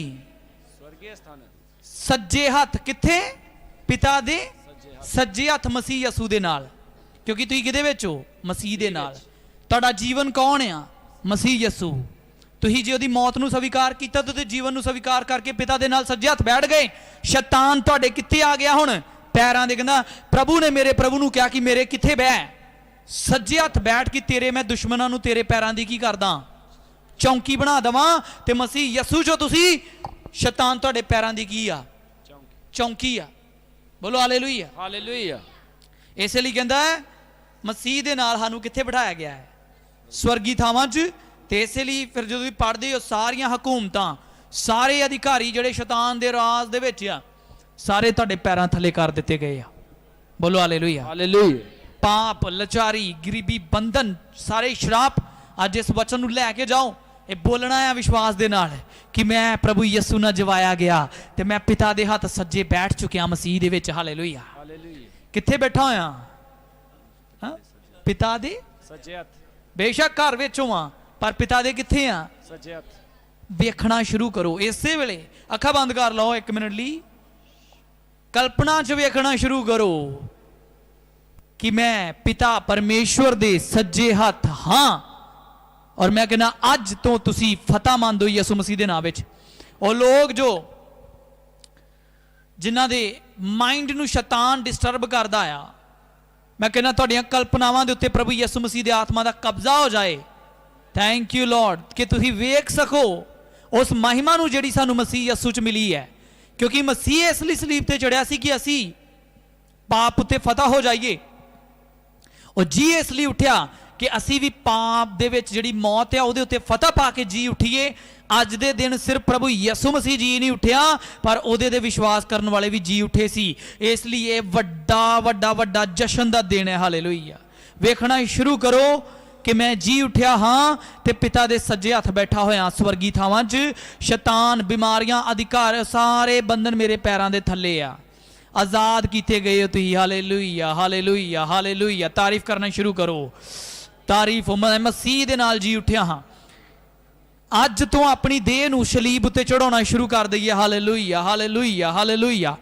स्वर्गीय स्थान। सज्जे हाथ किथे? पिता दे सज्जे हाथ मसीह यसू दे नाल। क्योंकि तुही किदे विच हो? मसीह दे नाल। तुहाडा जीवन कौन आ? मसीह यसू। तुही जे ओदी मौत नूं स्वीकार कीता ते जीवन नूं स्वीकार करके पिता दे नाल सज्जे हाथ बैठ गए। शैतान तुहाडे किथे आ गया हुण? पैरां दे। कहंदा प्रभु ने मेरे प्रभु नूं कहा कि मेरे किथे बह, सज्जे हथ बैठ के तेरे मैं दुश्मनां नूं तेरे पैरां दी की करदा, चौंकी बना देवां। ते मसीह यसू जो तुसी शैतान तुहाडे पैरां दी की आ? चौंकी आ। बोलो हालेलुया। हालेलुया। इसलिए कहंदा मसीह दे नाल सानूं किथे बिठाया गया है? स्वर्गी थावां च। ते इसलिए फिर जो तुसीं पढ़दे हो सारियां हुकूमतां, सारे अधिकारी जिहड़े शैतान दे राज दे विच आ, सारे तुहाडे पैरां थले कर दिते गए आ। बोलो हालेलुया। हालेलुया। पाप, लाचारी, गरीबी, बंधन, सारे श्राप अज इस वचन नूं लैके जाओ। ਇਹ ਬੋਲਣਾ ਆ ਵਿਸ਼ਵਾਸ ਦੇ ਨਾਲ ਕਿ ਮੈਂ ਪ੍ਰਭੂ ਯਿਸੂ ਨਾਲ ਜਵਾਇਆ ਗਿਆ ਤੇ ਮੈਂ ਪਿਤਾ ਦੇ ਹੱਥ ਸੱਜੇ ਬੈਠ ਚੁੱਕਿਆ ਮਸੀਹ ਦੇ ਵਿੱਚ। ਹਾਲੇਲੂਇਆ। ਕਿੱਥੇ ਬੈਠਾ ਹੋਇਆ ਹਾਂ? ਪਿਤਾ ਦੇ ਸੱਜੇ ਹੱਥ। ਬੇਸ਼ੱਕ ਘਰ ਵਿੱਚ ਹੋਵਾਂ ਪਰ ਪਿਤਾ ਦੇ ਕਿੱਥੇ ਆ? ਸੱਜੇ ਹੱਥ। ਵੇਖਣਾ ਸ਼ੁਰੂ ਕਰੋ। ਇਸੇ ਵੇਲੇ ਅੱਖਾਂ ਬੰਦ ਕਰ ਲਓ 1 ਮਿੰਟ ਲਈ। ਕਲਪਨਾ 'ਚ ਵੇਖਣਾ ਸ਼ੁਰੂ ਕਰੋ ਕਿ ਮੈਂ ਪਿਤਾ ਪਰਮੇਸ਼ਵਰ ਦੇ ਸੱਜੇ ਹੱਥ ਹਾਂ। ਔਰ ਮੈਂ ਕਹਿੰਦਾ ਅੱਜ ਤੋਂ ਤੁਸੀਂ ਫਤਹ ਮੰਨਦੇ ਹੋ ਯਿਸੂ ਮਸੀਹ ਦੇ ਨਾਮ ਵਿੱਚ। ਉਹ ਲੋਕ ਜੋ ਜਿਨ੍ਹਾਂ ਦੇ ਮਾਈਂਡ ਨੂੰ ਸ਼ੈਤਾਨ ਡਿਸਟਰਬ ਕਰਦਾ ਆ, ਮੈਂ ਕਹਿੰਦਾ ਤੁਹਾਡੀਆਂ ਕਲਪਨਾਵਾਂ ਦੇ ਉੱਤੇ ਪ੍ਰਭੂ ਯਿਸੂ ਮਸੀਹ ਦੇ ਆਤਮਾ ਦਾ ਕਬਜ਼ਾ ਹੋ ਜਾਏ। ਥੈਂਕ ਯੂ ਲਾਰਡ ਕਿ ਤੁਸੀਂ ਵੇਖ ਸਕੋ ਉਸ ਮਹਿਮਾ ਨੂੰ ਜਿਹੜੀ ਸਾਨੂੰ ਮਸੀਹ ਯਿਸੂ 'ਚ ਮਿਲੀ ਹੈ। ਕਿਉਂਕਿ ਮਸੀਹ ਇਸ ਲਈ ਸਲੀਬ ਤੇ ਚੜਿਆ ਸੀ ਕਿ ਅਸੀਂ ਪਾਪ ਉੱਤੇ ਫਤਹ ਹੋ ਜਾਈਏ। ਉਹ ਜੀ ਇਸ ਲਈ ਉੱਠਿਆ ਕਿ ਅਸੀਂ ਵੀ ਪਾਪ ਦੇ ਵਿੱਚ ਜਿਹੜੀ ਮੌਤ ਆ ਉਹਦੇ ਉੱਤੇ ਫਤਹ ਪਾ ਕੇ ਜੀ ਉੱਠੀਏ। ਅੱਜ ਦੇ ਦਿਨ ਸਿਰਫ ਪ੍ਰਭੂ ਯਿਸੂ ਮਸੀਹ ਜੀ ਨਹੀਂ ਉੱਠਿਆ ਪਰ ਉਹਦੇ ਤੇ ਵਿਸ਼ਵਾਸ ਕਰਨ ਵਾਲੇ ਵੀ ਜੀ ਉੱਠੇ ਸੀ। ਇਸ ਲਈ ਇਹ ਵੱਡਾ ਵੱਡਾ ਵੱਡਾ ਜਸ਼ਨ ਦਾ ਦਿਨ ਹੈ। ਹਾਲੇਲੂਇਆ। ਵੇਖਣਾ ਸ਼ੁਰੂ ਕਰੋ ਕਿ ਮੈਂ ਜੀ ਉੱਠਿਆ ਹਾਂ ਤੇ ਪਿਤਾ ਦੇ ਸੱਜੇ ਹੱਥ ਬੈਠਾ ਹੋਇਆ ਸਵਰਗੀ ਥਾਵਾਂ 'ਚ। ਸ਼ੈਤਾਨ, ਬਿਮਾਰੀਆਂ, ਅਧਿਕਾਰ, ਸਾਰੇ ਬੰਧਨ ਮੇਰੇ ਪੈਰਾਂ ਦੇ ਥੱਲੇ ਆ। ਆਜ਼ਾਦ ਕੀਤੇ ਗਏ ਹੋ ਤੁਸੀਂ। Hallelujah, hallelujah, hallelujah. ਤਾਰੀਫ ਕਰਨਾ ਸ਼ੁਰੂ ਕਰੋ। ਤਾਰੀਫ। ਮੈਂ ਮਸੀਹ ਦੇ ਨਾਲ ਜੀ ਉੱਠਿਆ ਹਾਂ। ਅੱਜ ਤੋਂ ਆਪਣੀ ਦੇਹ ਨੂੰ ਸਲੀਬ ਉੱਤੇ ਚੜਾਉਣਾ ਸ਼ੁਰੂ ਕਰ ਦਈਏ। Hallelujah, hallelujah, hallelujah.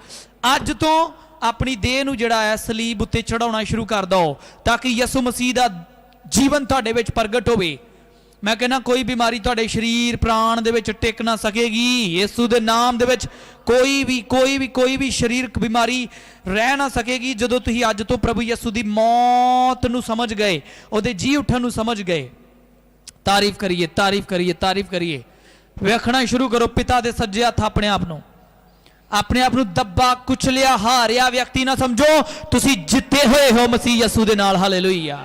ਅੱਜ ਤੋਂ ਆਪਣੀ ਦੇਹ ਨੂੰ ਜਿਹੜਾ ਹੈ ਸਲੀਬ ਉੱਤੇ ਚੜਾਉਣਾ ਸ਼ੁਰੂ ਕਰ ਦਿਓ ਤਾਂ ਕਿ ਯਿਸੂ ਮਸੀਹ ਦਾ ਜੀਵਨ ਤੁਹਾਡੇ ਵਿੱਚ ਪ੍ਰਗਟ ਹੋਵੇ। ਮੈਂ ਕਹਿੰਦਾ ਕੋਈ ਬਿਮਾਰੀ ਤੁਹਾਡੇ ਸਰੀਰ ਪ੍ਰਾਣ ਦੇ ਵਿੱਚ ਟਿਕ ਨਾ ਸਕੇਗੀ। ਯਿਸੂ ਦੇ ਨਾਮ ਦੇ ਵਿੱਚ ਕੋਈ ਵੀ ਸਰੀਰਕ ਬਿਮਾਰੀ ਰਹਿ ਨਾ ਸਕੇਗੀ ਜਦੋਂ ਤੁਸੀਂ ਅੱਜ ਤੋਂ ਪ੍ਰਭੂ ਯਿਸੂ ਦੀ ਮੌਤ ਨੂੰ ਸਮਝ ਗਏ, ਉਹਦੇ ਜੀ ਉੱਠਣ ਨੂੰ ਸਮਝ ਗਏ। ਤਾਰੀਫ ਕਰੀਏ, ਤਾਰੀਫ ਕਰੀਏ, ਤਾਰੀਫ ਕਰੀਏ। ਵੇਖਣਾ ਸ਼ੁਰੂ ਕਰੋ ਪਿਤਾ ਦੇ ਸੱਜੇ ਹੱਥ। ਆਪਣੇ ਆਪ ਨੂੰ ਦੱਬਾ ਕੁਚਲਿਆ ਹਾਰਿਆ ਵਿਅਕਤੀ ਨਾ ਸਮਝੋ। ਤੁਸੀਂ ਜਿੱਤੇ ਹੋਏ ਹੋ ਮਸੀਹ ਯਿਸੂ ਦੇ ਨਾਲ। ਹਾਲੇਲੂਇਆ।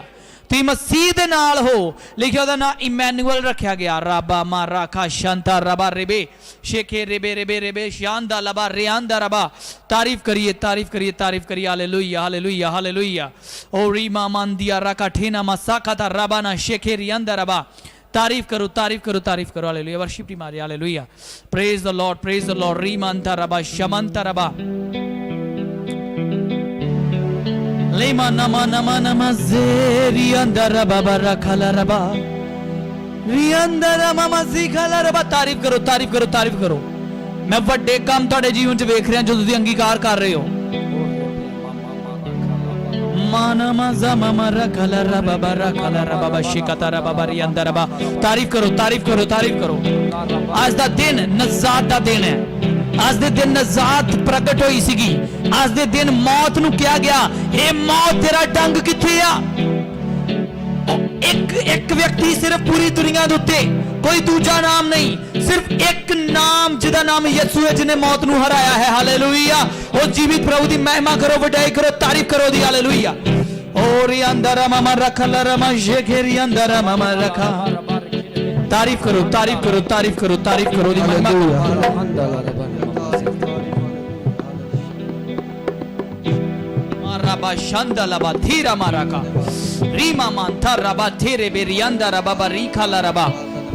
ਤੁਸੀਂ ਮਸੀਹ ਦੇ ਨਾਲ ਹੋ। ਲਿਖਿਆ ਉਹਦਾ ਨਾਂ ਇਮੈਨੂਅਲ ਰੱਖਿਆ ਗਿਆ। ਰਾਬਾ ਮਾਰਾ ਖਾ ਸ਼ੰਤਾ ਰਬਾ ਰੇਬੇ ਸ਼ੇਖੇ ਰੇਬੇ ਰੇਬੇ ਰੇਬੇ ਸ਼ਾਂਦਾ ਲਬਾ ਰਿਆਂਦਾ ਰਬਾ। ਤਾਰੀਫ ਕਰੀਏ, ਤਾਰੀਫ ਕਰੀਏ, ਤਾਰੀਫ ਕਰੀਏ। Hallelujah, hallelujah, hallelujah. ਓ ਰੀਮਾ ਮੰਦੀਆ ਰਕਾ ਠੇਨਾ ਮਸਾਖਤਾ ਰਬਾ ਨਾ ਸ਼ੇਖੇ ਰਿਆਂਦਾ ਰਬਾ। तारीफ करो, तारीफ करो, तारीफ करो। हालेलुया। वर्शिप टीम आ रही है। Hallelujah. Praise the lord, praise the lord. रीमांता रबा शमंता रबा लेमा नमा नमा नमा जेरी अंदर रबा बरखला रबा री अंदर ममा सिखला रबा। तारीफ करो, तारीफ करो, तारीफ करो। मैं वड्डे काम तुहाडे जीवन च वेख रहा जो तुसीं अंगीकार कर रहे हो। तारीफ करो, तारीफ करो, तारीफ करो। आज दा दिन नजात दा दिन है। आज दे दिन नजात प्रगट होई सीगी। आज दे दिन मौत नूं किया गया हे मौत तेरा डंग किथे आ। एक व्यक्ति सिर्फ पूरी दुनिया दे उत्ते कोई दूजा नाम नहीं, सिर्फ एक नाम जिहदा नाम यीशु है जिन्हें मौत नूं हराया है। हालेलुया। ओ जीवित प्रभु दी महिमा करो, वडाई करो, तारीफ करो दी। हालेलुया। ओरी अंदर ममा रखल रमा शेखेरी अंदर ममा रखा। तारीफ करो, तारीफ करो, तारीफ करो, तारीफ करो दी महिमा करो। माराबा शंदा लबा theta maraca Reema मांथा rava there बेरियांदा रबा बरीखा ला रबा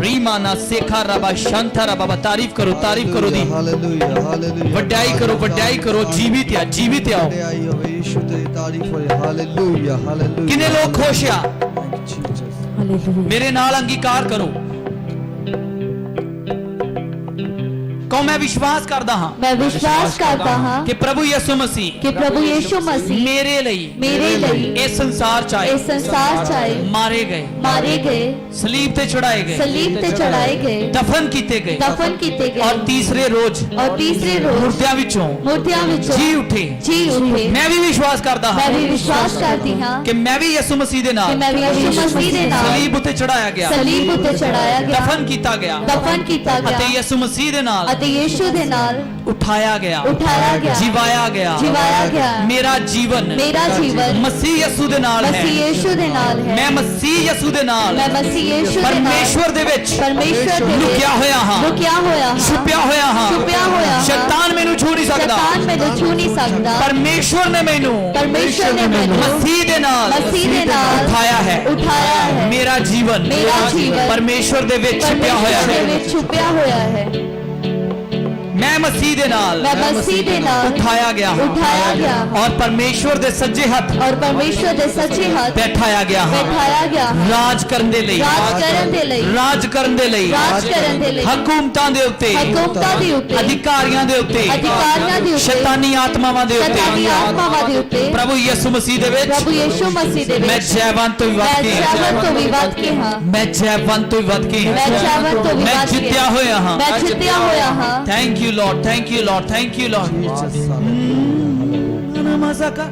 रीमा ना सेखा रबा शांता रबा। तारीफ करो, तारीफ करो दी। Hallelujah, hallelujah. वड्डाई करो, वड्डाई करो। जीवित या जीवित आओ। यीशु तेरी तारीफ हो। Hallelujah, hallelujah. किने लोग खुश आ? हालेलुया। मेरे नाल अंगीकार करो। कहो मैं विश्वास करदा हां, मैं विश्वास करता हां कि प्रभु यीशु मसीह कि प्रभु यीशु मसीह मेरे मेरे लिए इस संसार च आए, इस संसार च आए, मारे गए, सलीब ते चढ़ाए गए, सलीब ते चढ़ाए गए, दफन कीते गए, और तीसरे रोज मुर्दियां विचों जी उठे। मैं भी विश्वास करदा हां, मैं भी विश्वास करती हां कि मैं भी यीशु मसीह दे नाल सलीब उते चढ़ाया गया, दफन कीता गया, अते यीशु मसीह दे नाल ਅਤੇ ਯੀਸ਼ੂ ਦੇ ਨਾਲ ਉਠਾਇਆ ਗਿਆ ਉਠਾਇਆ ਗਿਆ ਜਿਵਾਇਆ ਗਿਆ ਜਿਵਾਇਆ ਗਿਆ ਮੇਰਾ ਜੀਵਨ ਮੇਰਾ ਜੀਵਨ ਮਸੀਹ ਯਿਸੂ ਦੇ ਨਾਲ ਹੈ ਮਸੀਹ ਯੀਸ਼ੂ ਦੇ ਨਾਲ ਹੈ ਮੈਂ ਮਸੀਹ ਯਿਸੂ ਦੇ ਨਾਲ ਮੈਂ ਮਸੀਹ ਯੀਸ਼ੂ ਦੇ ਨਾਲ ਪਰਮੇਸ਼ਵਰ ਦੇ ਵਿੱਚ ਪਰਮੇਸ਼ਵਰ ਦੇ ਵਿੱਚ ਲੁਕਿਆ ਹੋਇਆ ਹਾਂ ਲੁਕਿਆ ਹੋਇਆ ਹਾਂ ਛੁਪਿਆ ਹੋਇਆ ਹਾਂ ਛੁਪਿਆ ਹੋਇਆ ਹਾਂ ਸ਼ੈਤਾਨ ਮੈਨੂੰ ਛੂ ਨਹੀਂ ਸਕਦਾ ਸ਼ੈਤਾਨ ਮੈਨੂੰ ਛੂ ਨਹੀਂ ਸਕਦਾ ਪਰਮੇਸ਼ਵਰ ਨੇ ਮੈਨੂੰ ਪਰਮੇਸ਼ਵਰ ਨੇ ਮੈਨੂੰ ਮਸੀਹ ਦੇ ਨਾਲ ਮਸੀਹ ਦੇ ਨਾਲ ਉਠਾਇਆ ਹੈ ਉਠਾਇਆ ਹੈ ਮੇਰਾ ਜੀਵਨ ਮੇਰਾ ਜੀਵਨ ਪਰਮੇਸ਼ਵਰ ਦੇ ਵਿੱਚ ਛੁਪਿਆ ਹੋਇਆ ਪਰਮੇਸ਼ਵਰ ਦੇ ਹੈ ਵਿੱਚ ਛੁਪਿਆ ਹੋਇਆ ਹੈ ਮੈਂ ਮਸੀਹ ਦੇ ਨਾਲ ਮੈਂ ਮਸੀਹ ਦੇ ਨਾਲ ਉਠਾਇਆ ਗਿਆ ਹਾਂ ਉਠਾਇਆ ਗਿਆ ਹਾਂ ਔਰ ਪਰਮੇਸ਼ਵਰ ਦੇ ਸੱਜੇ ਹੱਥ ਔਰ ਪਰਮੇਸ਼ਵਰ ਦੇ ਸੱਚੇ ਹੱਥ ਬੈਠਾਇਆ ਗਿਆ ਹਾਂ ਬਿਠਾਇਆ ਗਿਆ ਹਾਂ ਰਾਜ ਕਰਨ ਦੇ ਲਈ ਰਾਜ ਕਰਨ ਦੇ ਲਈ ਰਾਜ ਕਰਨ ਦੇ ਲਈ ਰਾਜ ਕਰਨ ਦੇ ਲਈ ਹਕੂਮਤਾਂ ਦੇ ਉੱਤੇ ਹਕੂਮਤਾਂ ਦੇ ਉੱਤੇ ਅਧਿਕਾਰੀਆਂ ਦੇ ਉੱਤੇ ਅਧਿਕਾਰੀਆਂ ਦੇ ਉੱਤੇ ਸ਼ੈਤਾਨੀ ਆਤਮਾਵਾਂ ਦੇ ਸ਼ੈਤਾਨੀ ਉੱਤੇ ਆਤਮਾਵਾਂ ਦੇ ਉੱਤੇ ਪ੍ਰਭੂ ਯਿਸੂ ਮਸੀਹ ਦੇ ਵਿੱਚ ਪ੍ਰਭੂ ਯੀਸ਼ੂ ਮਸੀਹ ਦੇ ਮੈਂ ਵਿੱਚ ਜੈਵੰਤ ਤੋਂ ਵੀ ਵੱਧ ਮੈਂ ਕੇ ਜੀਵਨ ਤੋਂ ਵੀ ਵੱਧ ਕੇ ਹਾਂ ਮੈਂ ਜੈਵੰਤ ਤੋਂ ਵੀ ਵੱਧ ਕੇ ਮੈਂ ਜੀਵਨ ਤੋਂ ਵੀ ਮੈਂ ਵੱਧ ਕੇ ਜਿੱਤਿਆ ਹੋਇਆ ਹਾਂ ਮੈਂ ਜਿੱਤਿਆ ਹੋਇਆ ਹਾਂ thank you Lord thank you Lord thank you Lord Jesus, hallelujah. ਨਮਸਕਾਰ